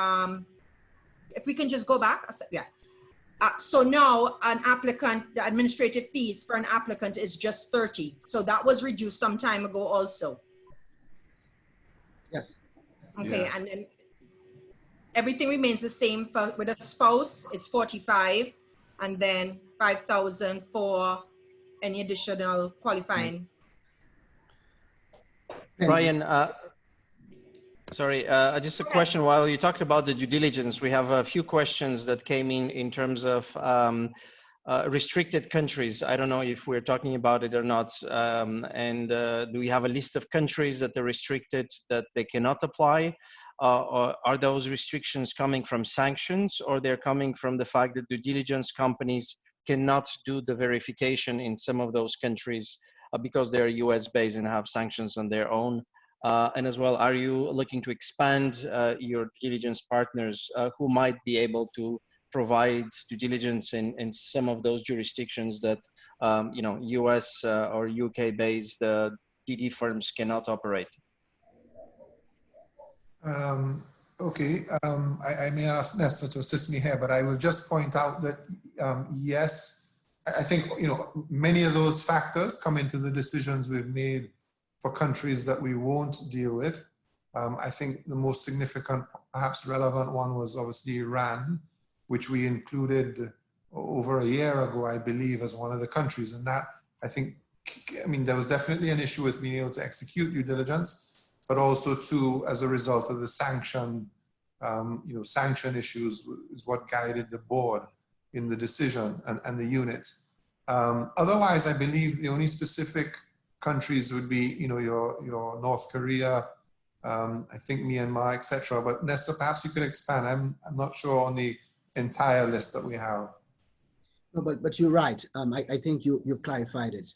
if we can just go back, yeah. So now an applicant, the administrative fees for an applicant is just 30. So that was reduced some time ago also. Yes. Okay, Yeah. and then everything remains the same with a spouse. It's 45, and then 5,000 for any additional qualifying. Brian, sorry, just a question. While you talked about the due diligence, we have a few questions that came in terms of restricted countries. I don't know if we're talking about it or not. Do we have a list of countries that are restricted, that they cannot apply? Or are those restrictions coming from sanctions, or they're coming from the fact that due diligence companies cannot do the verification in some of those countries because they're US based and have sanctions on their own? And as well, are you looking to expand your due diligence partners who might be able to provide due diligence in some of those jurisdictions that US or UK based DD firms cannot operate? Okay, I may ask Nestor to assist me here, but I will just point out that yes, I think many of those factors come into the decisions we've made for countries that we won't deal with. I think the most significant, perhaps relevant one was obviously Iran, which we included over a year ago, I believe, as one of the countries. And that, I think, I mean, there was definitely an issue with being able to execute due diligence, but also too, as a result of the sanction, sanction issues is what guided the board in the decision and the unit. Otherwise, I believe the only specific countries would be, your North Korea, I think Myanmar, etc. But Nestor, perhaps you could expand. I'm not sure on the entire list that we have. No, but you're right. I think you've clarified it.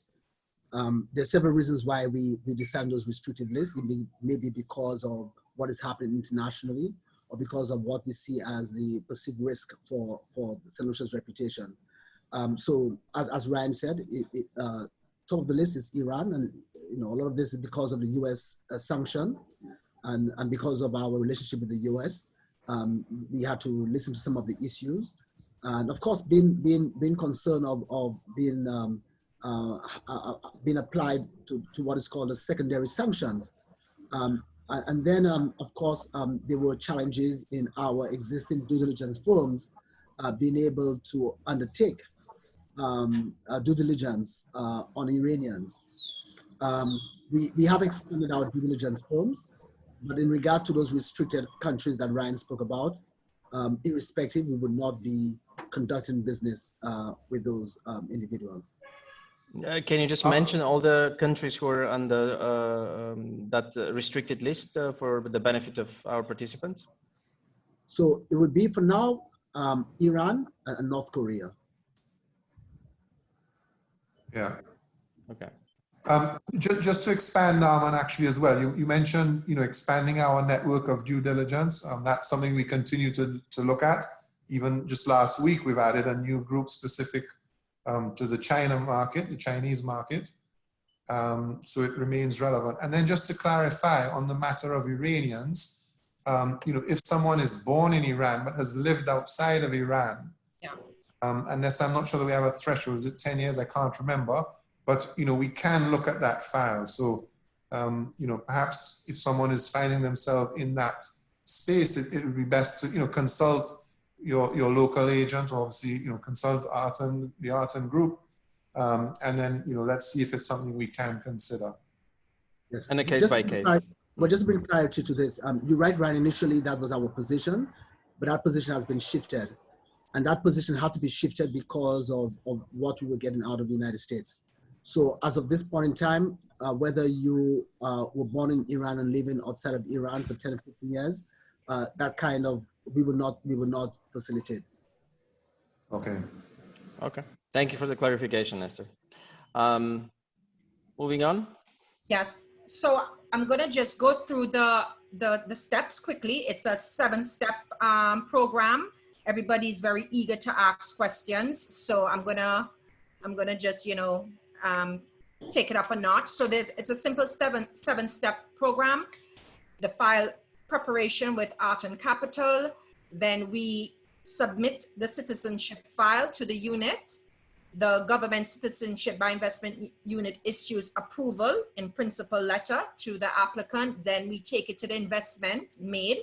There's several reasons why we decided those restrictive lists. Maybe because of what is happening internationally, or because of what we see as the perceived risk for St. Lucia's reputation. So as Ryan said, top of the list is Iran, and a lot of this is because of the U.S. sanction, and because of our relationship with the U.S. We had to listen to some of the issues, and of course, being concerned of being applied to what is called the secondary sanctions. And then, of course, there were challenges in our existing due diligence firms being able to undertake due diligence on Iranians. We have expanded our due diligence firms, but in regard to those restricted countries that Ryan spoke about, irrespective, we would not be conducting business with those individuals. Can you just mention all the countries who are on that restricted list for the benefit of our participants? So it would be, for now, Iran and North Korea. Yeah. Okay. Just to expand, Armand, actually as well, you mentioned, expanding our network of due diligence. That's something we continue to look at. Even just last week, we've added a new group specific to the China market, the Chinese market. So it remains relevant. And then just to clarify on the matter of Iranians, if someone is born in Iran but has lived outside of Iran, unless I'm not sure that we have a threshold, is it 10 years? I can't remember. But, we can look at that file. So, perhaps if someone is finding themselves in that space, it would be best to, consult your local agent, or obviously, consult Arton, the Arton group. And then, let's see if it's something we can consider. Yes. And a case by case. Well, just bring clarity to this. You're right, Ryan, initially that was our position, but that position has been shifted. And that position had to be shifted because of what we were getting out of the United States. So as of this point in time, whether you were born in Iran and living outside of Iran for 10 or 15 years, that kind of, we will not facilitate. Okay. Okay. Thank you for the clarification, Nestor. Moving on. Yes. So I'm going to just go through the steps quickly. It's a 7-step program. Everybody's very eager to ask questions. So I'm gonna just, take it up a notch. So it's a simple 7-step program. The file preparation with Arton Capital. Then we submit the citizenship file to the unit. The government citizenship by investment unit issues approval in principal letter to the applicant. Then we take it to the investment made.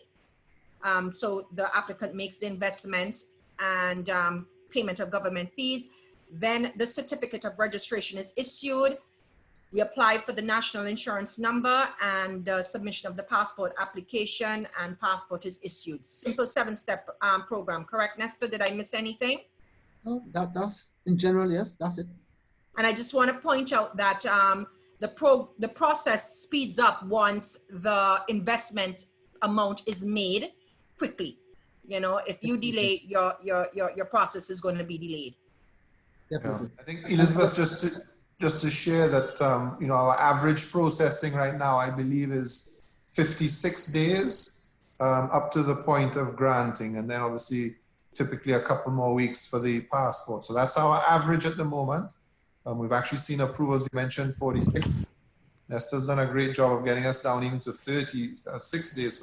So the applicant makes the investment and payment of government fees. Then the certificate of registration is issued. We applied for the national insurance number and submission of the passport application, and passport is issued. Simple 7-step program, correct, Nestor? Did I miss anything? No, that's in general, yes, that's it. And I just want to point out that the process speeds up once the investment amount is made quickly. If you delay, your process is going to be delayed. Definitely. I think, Elizabeth, just to share that, our average processing right now, I believe, is 56 days up to the point of granting. And then obviously, typically a couple more weeks for the passport. So that's our average at the moment. We've actually seen approvals, you mentioned 46. Nestor's done a great job of getting us down even to 36 days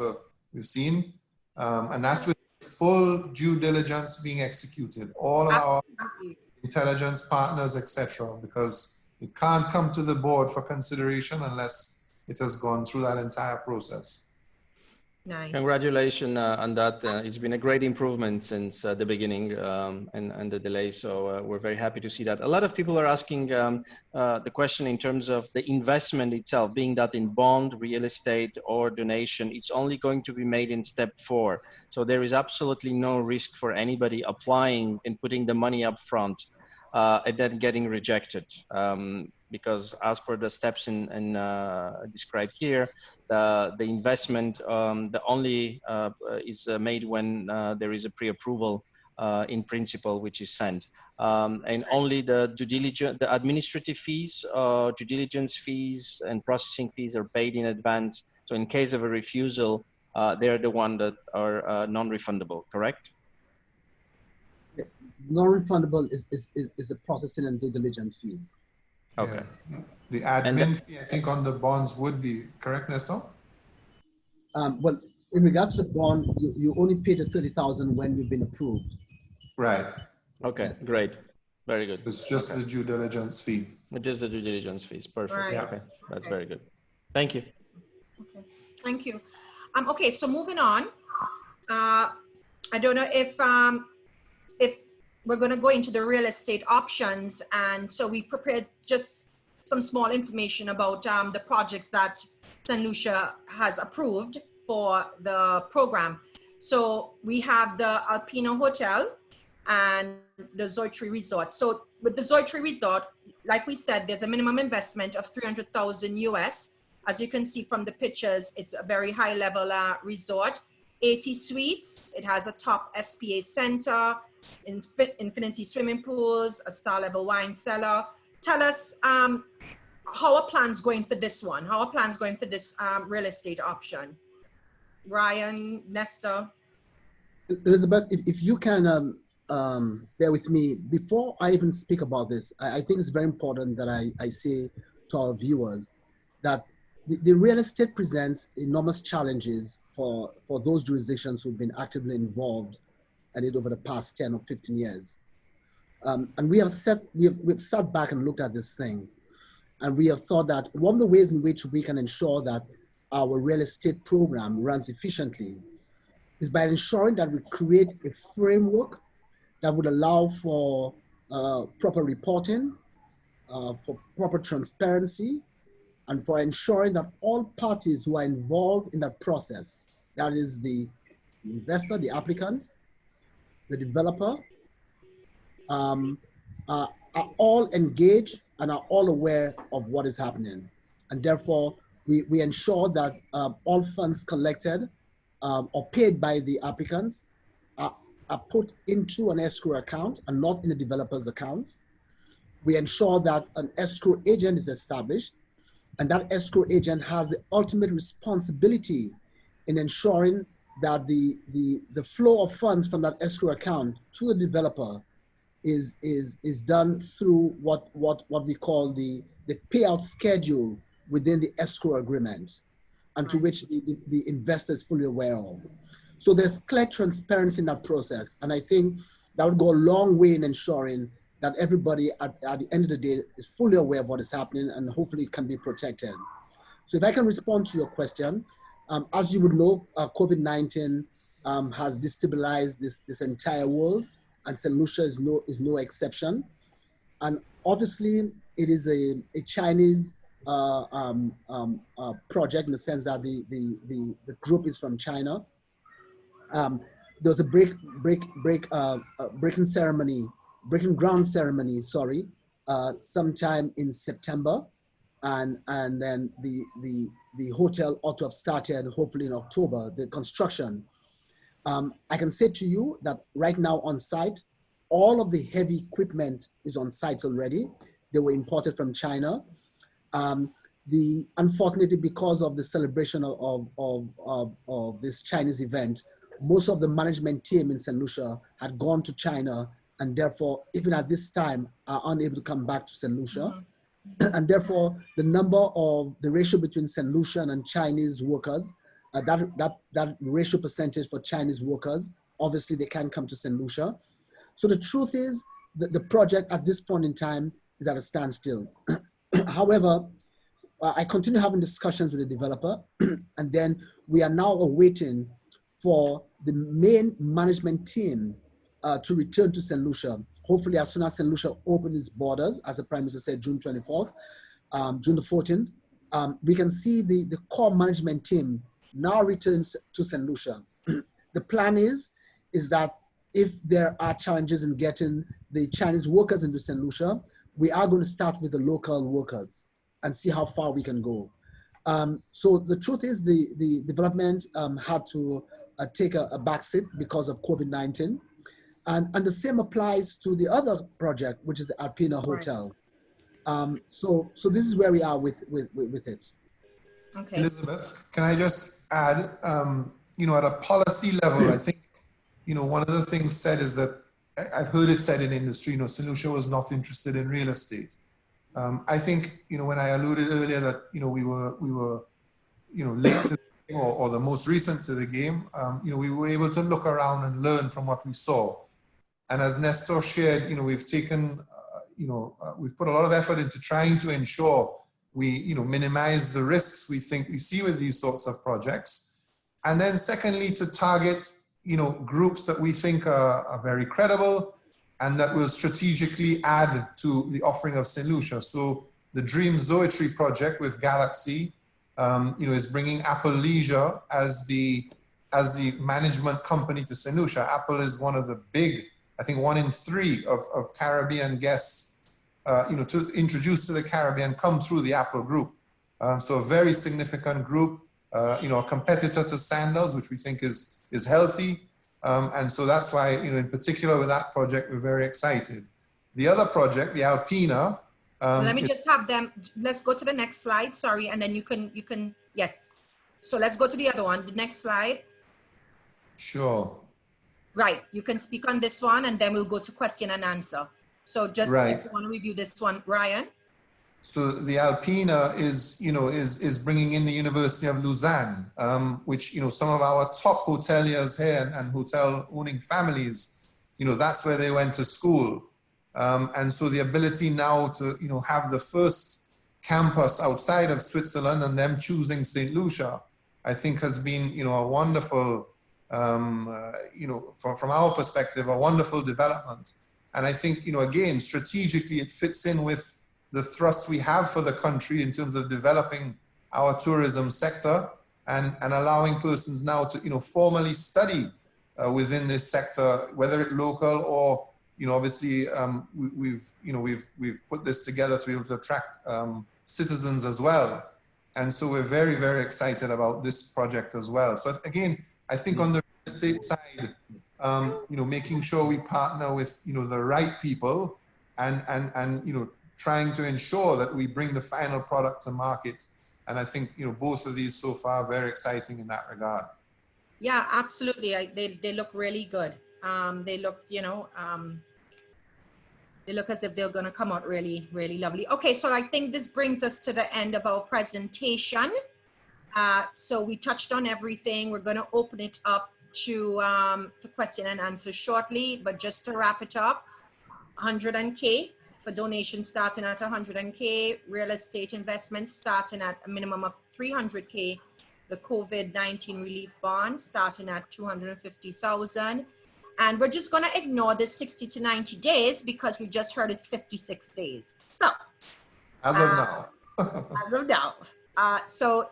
we've seen. And that's with full due diligence being executed. All of our intelligence partners, etc., because it can't come to the board for consideration unless it has gone through that entire process. Nice. Congratulations on that. It's been a great improvement since the beginning and the delay. So we're very happy to see that. A lot of people are asking the question in terms of the investment itself, being that in bond, real estate, or donation, it's only going to be made in step 4. So there is absolutely no risk for anybody applying and putting the money up front and then getting rejected. Because as per the steps described here, the investment the only is made when there is a pre-approval in principle, which is sent. And only the due diligence, the administrative fees, due diligence fees and processing fees are paid in advance. So in case of a refusal, they're the one that are non-refundable, correct? Non-refundable is the processing and due diligence fees. Okay. Yeah. The admin fee, I think, on the bonds would be, correct, Nestor? Well, in regard to the bond, you only pay the 30,000 when you've been approved. Right. Okay, Yes. Great. Very good. It's just the due diligence fee. Just the due diligence fees. Perfect. Right. Yeah. Okay, that's very good. Thank you. Okay, thank you. Okay, so moving on. I don't know if we're going to go into the real estate options, and so we prepared just some small information about the projects that St. Lucia has approved for the program. So we have the Alpina Hotel and the Zoytree Resort. So with the Zoytree Resort, like we said, there's a minimum investment of 300,000 US. As you can see from the pictures, it's a very high level resort. 80 suites. It has a top SPA center, infinity swimming pools, a star level wine cellar. Tell us how are plans going for this one? How are plans going for this real estate option? Ryan, Nestor. Elizabeth, if you can bear with me, before I even speak about this, I think it's very important that I say to our viewers that the real estate presents enormous challenges for those jurisdictions who've been actively involved in it over the past 10 or 15 years. And we've sat back and looked at this thing, and we have thought that one of the ways in which we can ensure that our real estate program runs efficiently is by ensuring that we create a framework that would allow for proper reporting, for proper transparency, and for ensuring that all parties who are involved in that process, that is the investor, the applicant, the developer, are all engaged and are all aware of what is happening. And therefore, we ensure that all funds collected or paid by the applicants are put into an escrow account and not in the developer's account. We ensure that an escrow agent is established, and that escrow agent has the ultimate responsibility in ensuring that the flow of funds from that escrow account to the developer is done through what we call the payout schedule within the escrow agreement, and to which the investor is fully aware of. So there's clear transparency in that process, and I think that would go a long way in ensuring that everybody at the end of the day is fully aware of what is happening, and hopefully it can be protected. So if I can respond to your question, as you would know, COVID-19 has destabilized this entire world, and St. Lucia is no exception. And obviously, it is a Chinese project in the sense that the group is from China. There was a breaking ground ceremony, sometime in September, and then the hotel ought to have started hopefully in October, the construction. I can say to you that right now on site, all of the heavy equipment is on site already. They were imported from China. Unfortunately, because of the celebration of this Chinese event, most of the management team in St. Lucia had gone to China, and therefore, even at this time, are unable to come back to St. Lucia. Mm-hmm. And therefore, the ratio between St. Lucian and Chinese workers, that ratio percentage for Chinese workers, obviously they can't come to St. Lucia. So the truth is that the project at this point in time is at a standstill. However, I continue having discussions with the developer, and then we are now awaiting for the main management team to return to St. Lucia. Hopefully, as soon as St. Lucia opens its borders, as the Prime Minister said, June 24th, June the 14th, we can see the core management team now returns to St. Lucia. The plan is that if there are challenges in getting the Chinese workers into St. Lucia, we are going to start with the local workers and see how far we can go. So the truth is the development had to take a backseat because of COVID-19. And the same applies to the other project, which is the Alpina Hotel. So this is where we are with it. Okay. Elizabeth, can I just add, you know, at a policy level, I think, you know, one of the things said is that, I've heard it said in industry, you know, St. Lucia was not interested in real estate. I think, you know, when I alluded earlier that, you know, we were, you know, late to the game or the most recent to the game, you know, we were able to look around and learn from what we saw. And as Nestor shared, you know, we've taken, we've put a lot of effort into trying to ensure we, you know, minimize the risks we think we see with these sorts of projects. And then secondly, to target, you know, groups that we think are very credible and that will strategically add to the offering of St. Lucia. So the Dream Zoetry project with Galaxy, you know, is bringing Apple Leisure as the management company to St. Lucia. Apple is one of the big, I think 1 in 3 of Caribbean guests, you know, to introduce to the Caribbean come through the Apple group. So a very significant group, you know, a competitor to Sandals, which we think is healthy. And so that's why, you know, in particular with that project, we're very excited. The other project, the Alpina. Let me just have them, let's go to the next slide, sorry, and then you can, yes. So let's go to the other one, the next slide. Sure. Right, you can speak on this one and then we'll go to question and answer. So just if you want to review this one, Ryan. So the Alpina is, you know, is bringing in the University of Lausanne, which, you know, some of our top hoteliers here and hotel owning families, you know, that's where they went to school. And so the ability now to, you know, have the first campus outside of Switzerland and them choosing St. Lucia, I think has been, you know, a wonderful, you know, from our perspective, a wonderful development. And I think, you know, again, strategically, it fits in with the thrust we have for the country in terms of developing our tourism sector and allowing persons now to, you know, formally study within this sector, whether it local or, you know, obviously we've put this together to be able to attract citizens as well. And so we're very, very excited about this project as well. So again, I think on the real estate side, you know, making sure we partner with, you know, the right people and you know, trying to ensure that we bring the final product to market. And I think, you know, both of these so far are very exciting in that regard. Yeah, absolutely. They look really good. They look, you know, they look as if they're going to come out really, really lovely. Okay, so I think this brings us to the end of our presentation. So we touched on everything. We're going to open it up to the question and answer shortly, but just to wrap it up, 100K for donations starting at 100K, real estate investments starting at a minimum of 300K, the COVID-19 relief bond starting at 250,000. And we're just going to ignore this 60 to 90 days because we just heard it's 56 days. So as of now, as of now, so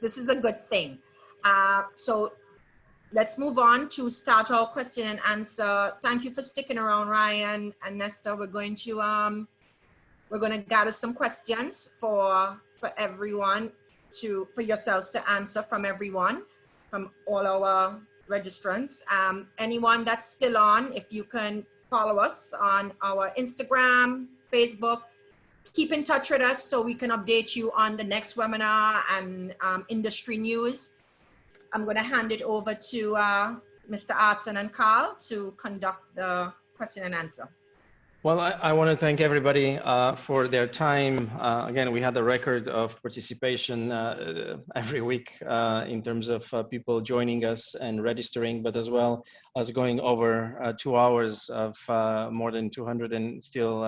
this is a good thing. So let's move on to start our question and answer. Thank you for sticking around, Ryan and Nestor. We're going to gather some questions for everyone for yourselves to answer from everyone, from all our registrants. Anyone that's still on, if you can follow us on our Instagram, Facebook, keep in touch with us so we can update you on the next webinar and industry news. I'm going to hand it over to Mr. Arton and Carl to conduct the question and answer. Well, I want to thank everybody for their time. Again, we had a record of participation every week in terms of people joining us and registering, but as well as going over 2 hours of more than 200 and still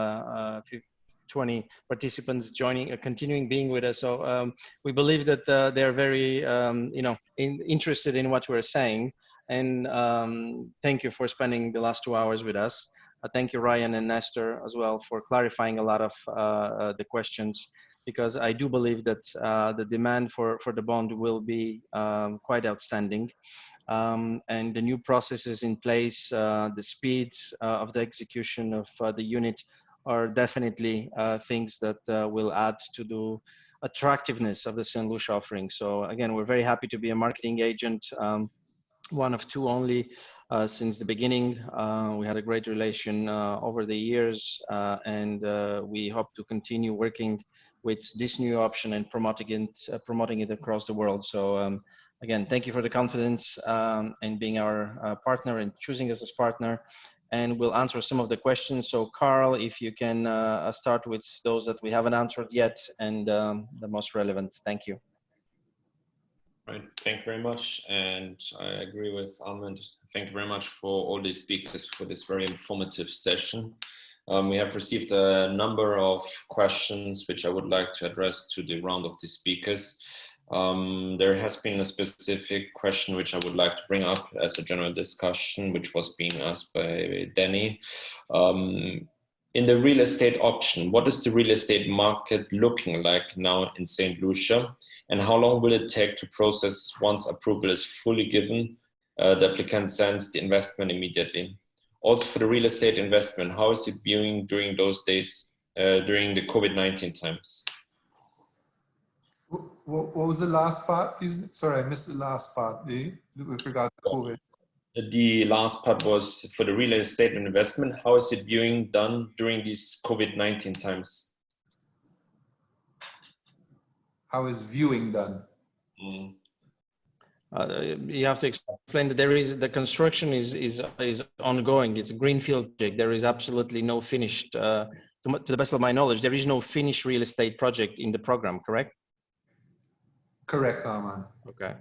20 participants joining, continuing being with us. So we believe that they're very, interested in what we're saying. And thank you for spending the last 2 hours with us. Thank you, Ryan and Nestor, as well, for clarifying a lot of the questions, because I do believe that the demand for the bond will be quite outstanding. And the new processes in place, the speed of the execution of the unit are definitely things that will add to the attractiveness of the St. Lucia offering. So again, we're very happy to be a marketing agent, one of two only since the beginning. We had a great relation over the years, and we hope to continue working with this new option and promoting it across the world. So again, thank you for the confidence and being our partner and choosing us as partner. And we'll answer some of the questions. So Carl, if you can start with those that we haven't answered yet and the most relevant. Thank you. Right, thank you very much. And I agree with Armand. Thank you very much for all the speakers for this very informative session. We have received a number of questions which I would like to address to the round of the speakers. There has been a specific question which I would like to bring up as a general discussion, which was being asked by Danny. In the real estate option, what is the real estate market looking like now in St. Lucia? And how long will it take to process once approval is fully given? The applicant sends the investment immediately. Also for the real estate investment, how is it viewing during those days, during the COVID-19 times? What was the last part, please? Sorry, I missed the last part with regard to COVID. The last part was for the real estate investment. How is it viewing done during these COVID-19 times? How is viewing done? You have to explain that the construction is ongoing. It's a greenfield project. There is absolutely no finished, to the best of my knowledge, there is no finished real estate project in the program, correct? Correct, Armand. Okay.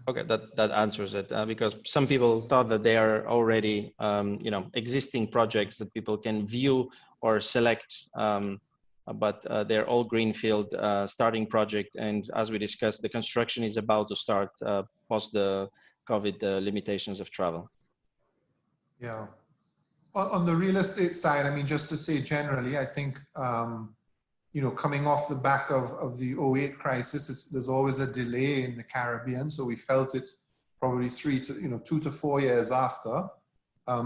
Okay, that answers it, because some people thought that they are already, existing projects that people can view or select, but they're all greenfield starting project. And as we discussed, the construction is about to start post the COVID limitations of travel. Yeah. On the real estate side, I mean, just to say generally, I think, coming off the back of the 08 crisis, there's always a delay in the Caribbean. So we felt it probably 2 to 4 years after.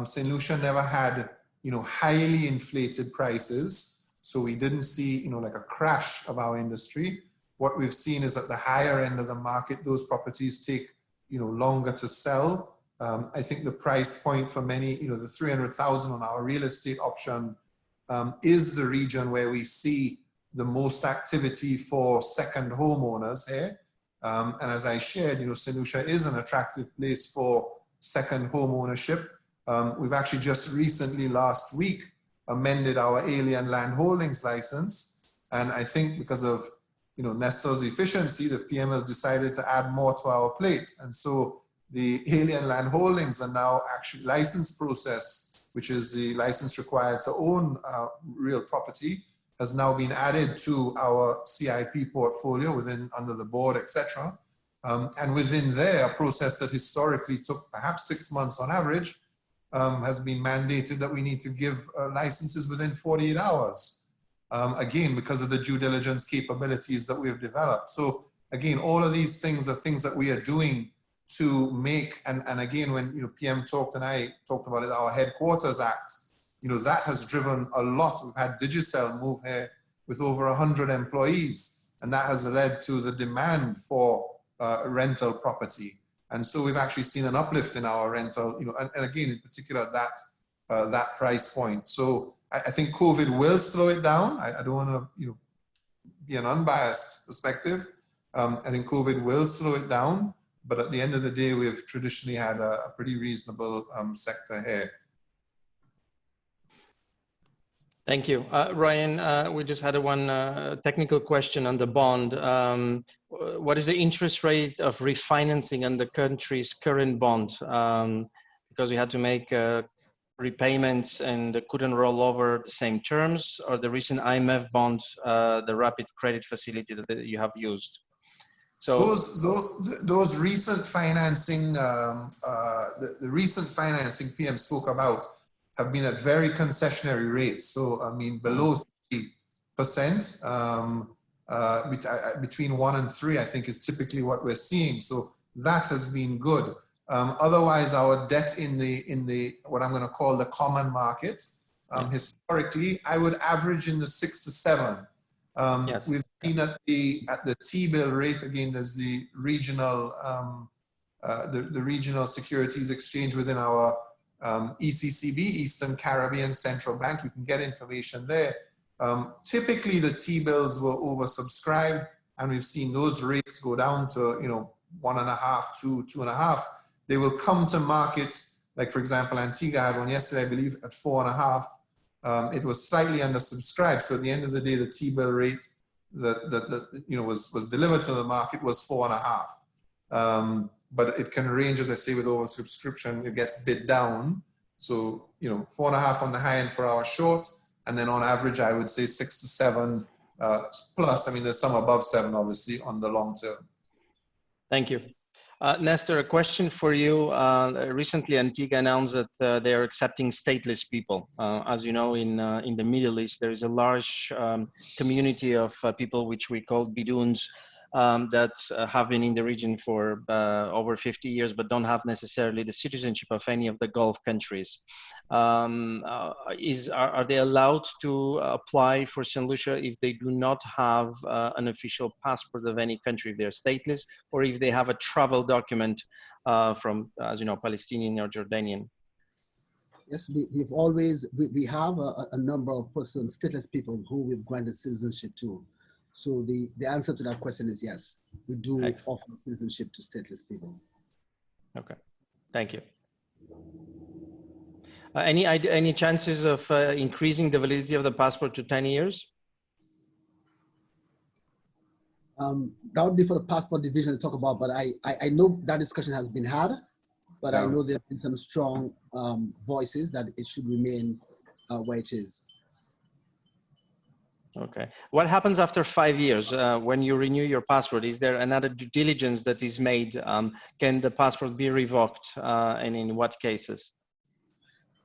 St. Lucia never had, highly inflated prices. So we didn't see, like a crash of our industry. What we've seen is at the higher end of the market, those properties take, longer to sell. I think the price point for many, the 300,000 on our real estate option is the region where we see the most activity for second homeowners here. And as I shared, St. Lucia is an attractive place for second home ownership. We've actually just recently, last week, amended our alien land holdings license. And I think because of, Nestor's efficiency, the PM has decided to add more to our plate. And so the alien land holdings are now actually license process, which is the license required to own real property, has now been added to our CIP portfolio under the board, etc. And within there, a process that historically took perhaps 6 months on average has been mandated that we need to give licenses within 48 hours. Again, because of the due diligence capabilities that we have developed. So again, all of these things are things that we are doing to make, and again, when PM talked and I talked about it, our Headquarters Act, that has driven a lot. We've had Digicel move here with over 100 employees, and that has led to the demand for rental property. And so we've actually seen an uplift in our rental, and again, in particular, that price point. So I think COVID will slow it down. I don't want to, be an unbiased perspective. I think COVID will slow it down, but at the end of the day, we've traditionally had a pretty reasonable sector here. Thank you. Ryan, we just had one technical question on the bond. What is the interest rate of refinancing on the country's current bond? Because we had to make repayments and couldn't roll over the same terms, or the recent IMF bond, the rapid credit facility that you have used? So those recent financing, the recent financing PM spoke about have been at very concessionary rates. So I mean, below 3%, between 1 and 3, I think is typically what we're seeing. So that has been good. Otherwise, our debt in the what I'm going to call the common market, historically, I would average in the 6 to 7. Yes. We've seen at the T-bill rate, again, there's the regional the regional securities exchange within our ECCB, Eastern Caribbean Central Bank. You can get information there. Typically, the T-bills were oversubscribed, and we've seen those rates go down to 1.5, 2, 2.5. They will come to markets, like for example, Antigua had one yesterday, I believe, at 4.5. It was slightly undersubscribed. So at the end of the day, the T-bill rate that was delivered to the market was 4.5. But it can range, as I say, with oversubscription, it gets bid down. So 4.5 on the high end for our short, and then on average, I would say 6 to 7 plus. I mean, there's some above 7, obviously, on the long term. Thank you. Nestor, a question for you. Recently, Antigua announced that they are accepting stateless people. As you know, in the Middle East, there is a large community of people which we call Bidoons that have been in the region for over 50 years, but don't have necessarily the citizenship of any of the Gulf countries. Are they allowed to apply for St. Lucia if they do not have an official passport of any country, if they're stateless, or if they have a travel document from, as you know, Palestinian or Jordanian? Yes, we have a number of persons, stateless people who we've granted citizenship to. So the answer to that question is yes. We do offer citizenship to stateless people. Okay, thank you. Any chances of increasing the validity of the passport to 10 years? That would be for the passport division to talk about, but I know that discussion has been had, but I know there have been some strong voices that it should remain where it is. Okay. What happens after 5 years when you renew your passport? Is there another due diligence that is made? Can the passport be revoked, and in what cases?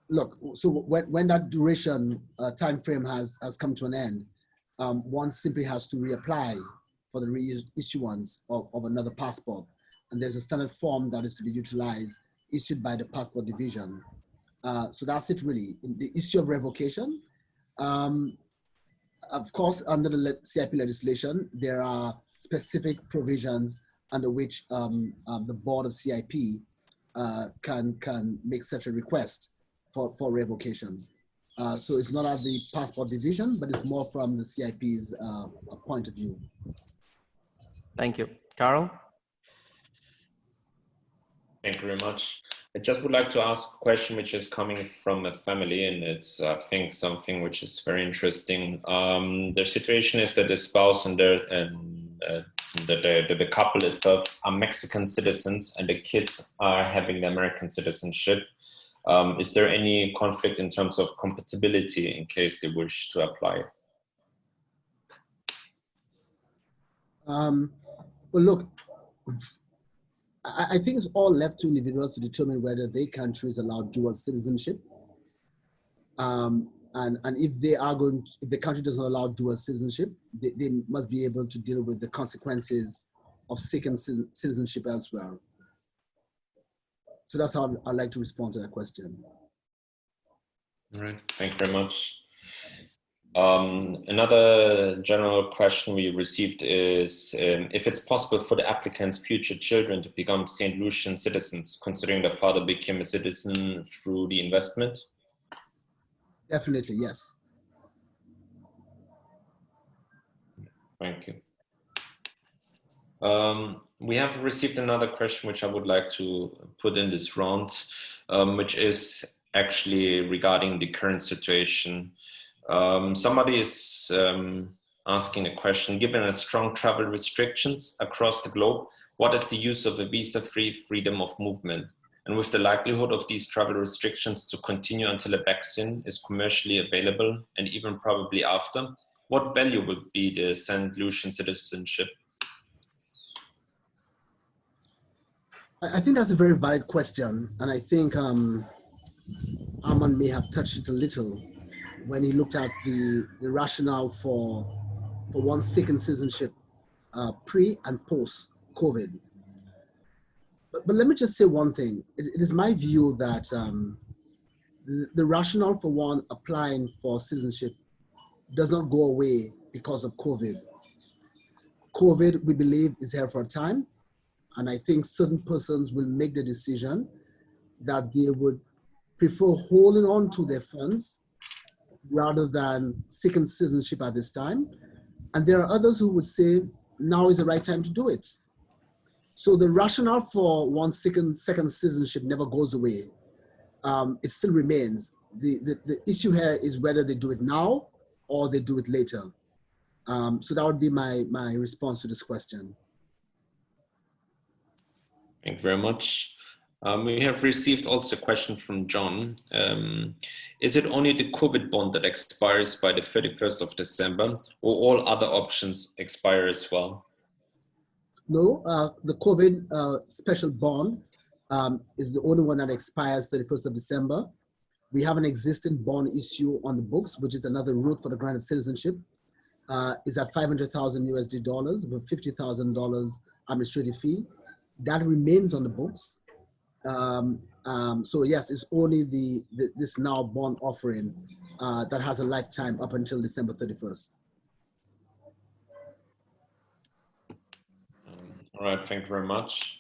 Look, so when that duration time frame has come to an end, one simply has to reapply for the reissuance of another passport. And there's a standard form that is to be utilized, issued by the passport division. So that's it really. In the issue of revocation, of course, under the CIP legislation, there are specific provisions under which the board of CIP can make such a request for revocation. So it's not at the passport division, but it's more from the CIP's point of view. Thank you. Carol? Thank you very much. I just would like to ask a question which is coming from a family, and it's, I think, something which is very interesting. Their situation is that the spouse and the couple itself are Mexican citizens, and the kids are having the American citizenship. Is there any conflict in terms of compatibility in case they wish to apply? Well, look, I think it's all left to individuals to determine whether their country is allowed dual citizenship. And if if the country doesn't allow dual citizenship, they must be able to deal with the consequences of seeking citizenship elsewhere. So that's how I'd like to respond to that question. All right, thank you very much. Another general question we received is if it's possible for the applicant's future children to become St. Lucian citizens, considering the father became a citizen through the investment? Definitely, yes. Thank you. We have received another question which I would like to put in this round, which is actually regarding the current situation. Somebody is asking a question, given a strong travel restrictions across the globe, what is the use of a visa-free freedom of movement? And with the likelihood of these travel restrictions to continue until a vaccine is commercially available, and even probably after, what value would be the St. Lucian citizenship? I think that's a very valid question. And I think Armand may have touched it a little when he looked at the rationale for one's second citizenship pre and post COVID. But let me just say one thing. It is my view that the rationale for one applying for citizenship does not go away because of COVID. COVID, we believe, is here for a time. And I think certain persons will make the decision that they would prefer holding on to their funds rather than seeking citizenship at this time. And there are others who would say, now is the right time to do it. So the rationale for one's second citizenship never goes away. It still remains. The issue here is whether they do it now or they do it later. So that would be my response to this question. Thank you very much. We have received also a question from John. Is it only the COVID bond that expires by the 31st of December, or all other options expire as well? No, the COVID special bond is the only one that expires 31st of December. We have an existing bond issue on the books, which is another route for the grant of citizenship. Is at $500,000 USD with $50,000 administrative fee. That remains on the books. So yes, it's only this now bond offering that has a lifetime up until December 31st. All right, thank you very much.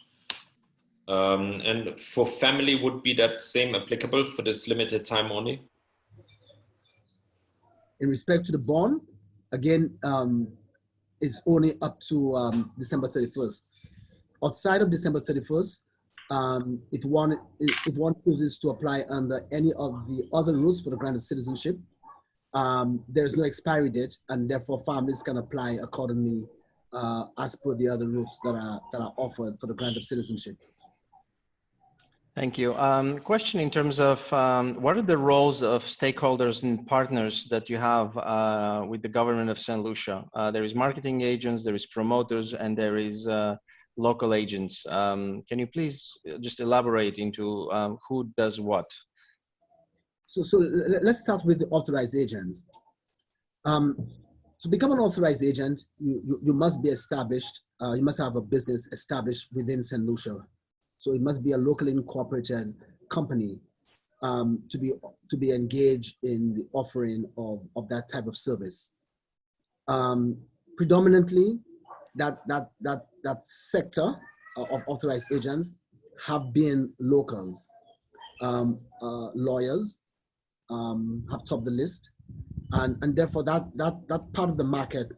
And for family, would be that same applicable for this limited time only? In respect to the bond, again, it's only up to December 31st. Outside of December 31st, if one chooses to apply under any of the other routes for the grant of citizenship, there's no expiry date, and therefore families can apply accordingly as per the other routes that are offered for the grant of citizenship. Thank you. Question in terms of what are the roles of stakeholders and partners that you have with the government of St. Lucia? There is marketing agents, there is promoters, and there is local agents. Can you please just elaborate into who does what? So let's start with the authorized agents. To become an authorized agent, you must be established. You must have a business established within St. Lucia. So it must be a locally incorporated company to be engaged in the offering of that type of service. Predominantly, that sector of authorized agents have been locals. Lawyers have topped the list, and therefore that part of the market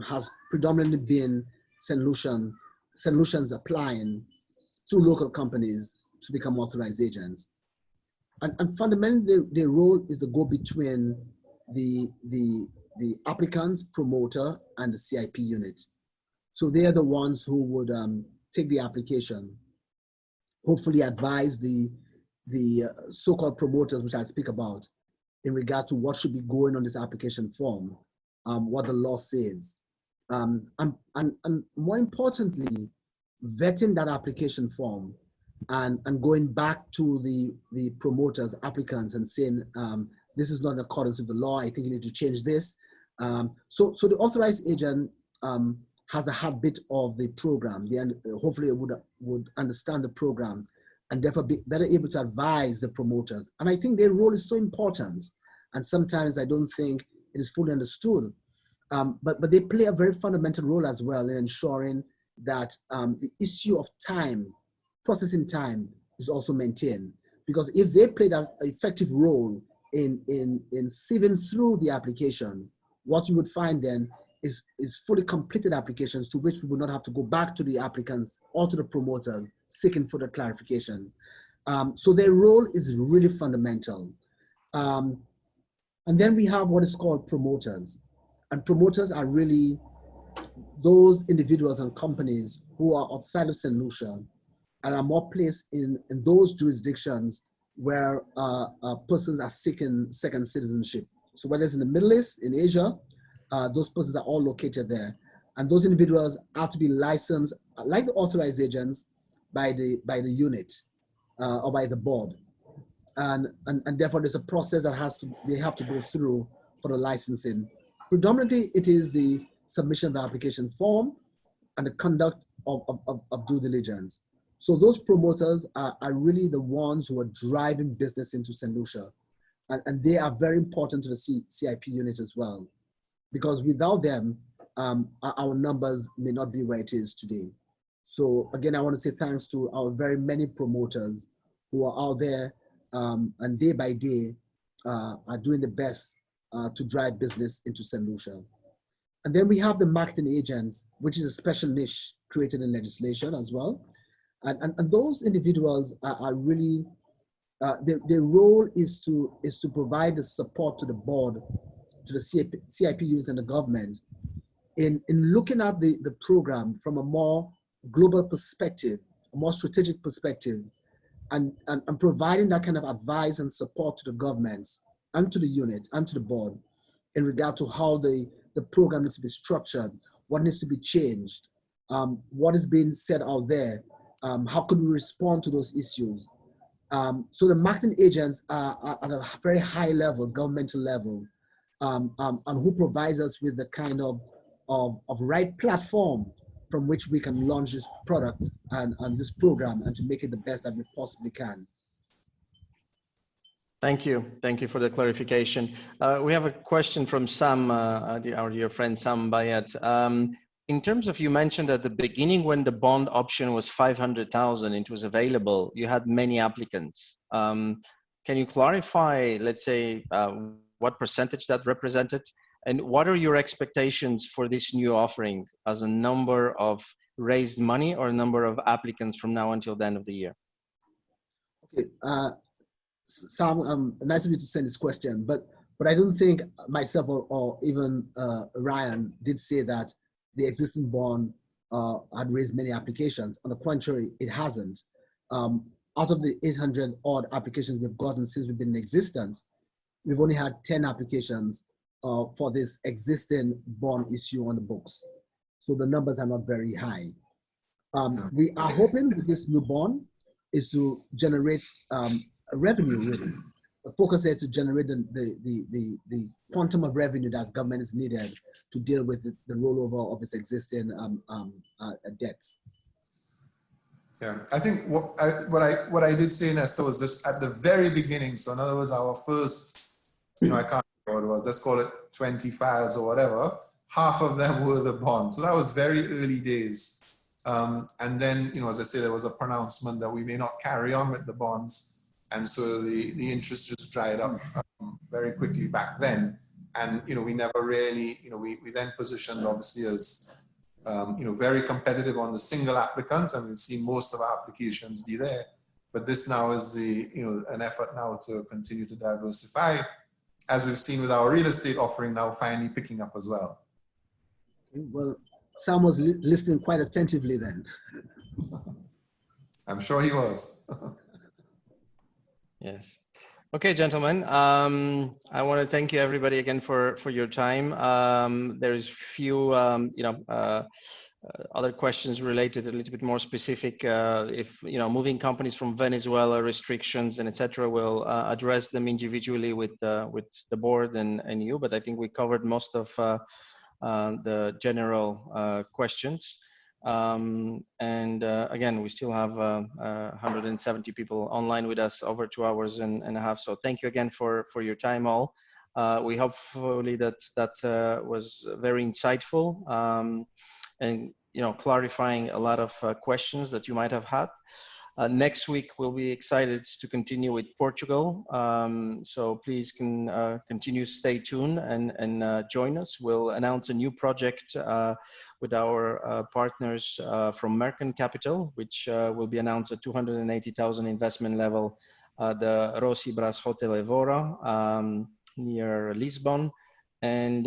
has predominantly been St. Lucians applying through local companies to become authorized agents. And fundamentally, their role is the go-between the applicant, promoter, and the CIP unit. So they are the ones who would take the application, hopefully advise the so-called promoters, which I'll speak about, in regard to what should be going on this application form, what the law says. And more importantly, vetting that application form and going back to the promoters, applicants, and saying, this is not in accordance with the law, I think you need to change this. So the authorized agent has the heartbeat of the program. They hopefully would understand the program and therefore be better able to advise the promoters. And I think their role is so important. And sometimes I don't think it is fully understood. But they play a very fundamental role as well in ensuring that the issue of time, processing time, is also maintained. Because if they play that effective role in sieving through the application, what you would find then is fully completed applications to which we would not have to go back to the applicants or to the promoters seeking further clarification. So their role is really fundamental. And then we have what is called promoters. And promoters are really those individuals and companies who are outside of St. Lucia and are more placed in those jurisdictions where persons are seeking second citizenship. So whether it's in the Middle East, in Asia, those persons are all located there. And those individuals have to be licensed, like the authorized agents, by the unit or by the board. And therefore there's a process that they have to go through for the licensing. Predominantly, it is the submission of the application form and the conduct of due diligence. So those promoters are really the ones who are driving business into St. Lucia. And they are very important to the CIP unit as well, because without them, our numbers may not be where it is today. So again, I want to say thanks to our very many promoters who are out there and day by day are doing the best to drive business into St. Lucia. And then we have the marketing agents, which is a special niche created in legislation as well. And those individuals are really, their role is to provide the support to the board, to the CIP unit and the government in looking at the program from a more global perspective, a more strategic perspective, and providing that kind of advice and support to the governments and to the unit and to the board in regard to how the program needs to be structured, what needs to be changed, what is being said out there, how could we respond to those issues. So the marketing agents are at a very high level, governmental level, and who provides us with the kind of right platform from which we can launch this product and this program and to make it the best that we possibly can. Thank you. Thank you for the clarification. We have a question from Sam, our dear friend Sam Bayat. In terms of, you mentioned at the beginning when the bond option was 500,000, it was available, you had many applicants. Can you clarify, let's say, what percentage that represented? And what are your expectations for this new offering as a number of raised money or a number of applicants from now until the end of the year? Okay, Sam, nice of you to send this question, but I don't think myself or even Ryan did say that the existing bond had raised many applications. On the contrary, it hasn't. Out of the 800 odd applications we've gotten since we've been in existence, we've only had 10 applications for this existing bond issue on the books. So the numbers are not very high. We are hoping with this new bond is to generate revenue, really. The focus is to generate the quantum of revenue that government is needed to deal with the rollover of its existing debts. Yeah, I think what I did say, Nestor, was just at the very beginning. So in other words, our first, I can't remember what it was, let's call it 20 files or whatever, half of them were the bonds. So that was very early days. And then, as I say, there was a pronouncement that we may not carry on with the bonds. And so the interest just dried up very quickly back then. And, we never really, we then positioned obviously as, very competitive on the single applicant. And we've seen most of our applications be there. But this now is an effort now to continue to diversify, as we've seen with our real estate offering now finally picking up as well. Well, Sam was listening quite attentively then. I'm sure he was. Yes. Okay, gentlemen. I want to thank you everybody again for your time. There's few, other questions related a little bit more specific. If moving companies from Venezuela, restrictions and etc. We'll address them individually with the board and you. But I think we covered most of the general questions. Again, we still have 170 people online with us, over 2 hours and a half. So thank you again for your time all. We hopefully that was very insightful and clarifying a lot of questions that you might have had. Next week, we'll be excited to continue with Portugal. So please continue to stay tuned and join us. We'll announce a new project with our partners from Mercant Capital, which will be announced at 280,000 investment level, the Rossi Bras Hotel Evora near Lisbon. and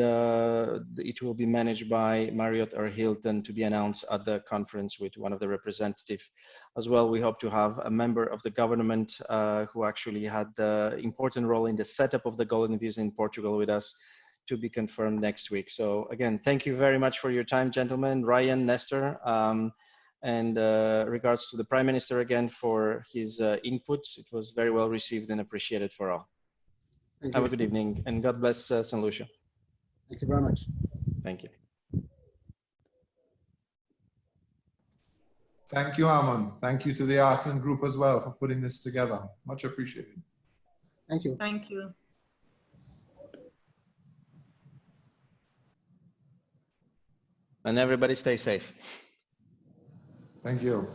it will be managed by Marriott or Hilton, to be announced at the conference with one of the representatives. As well, we hope to have a member of the government who actually had the important role in the setup of the Golden Visa in Portugal with us, to be confirmed next week. So again, thank you very much for your time, gentlemen. Ryan, Nestor, and regards to the Prime Minister again for his input. It was very well received and appreciated for all. Have a good evening, and God bless St. Lucia. Thank you very much. Thank you. Thank you, Armand. Thank you to the Arton group as well for putting this together. Much appreciated. Thank you. Thank you. And everybody stay safe. Thank you.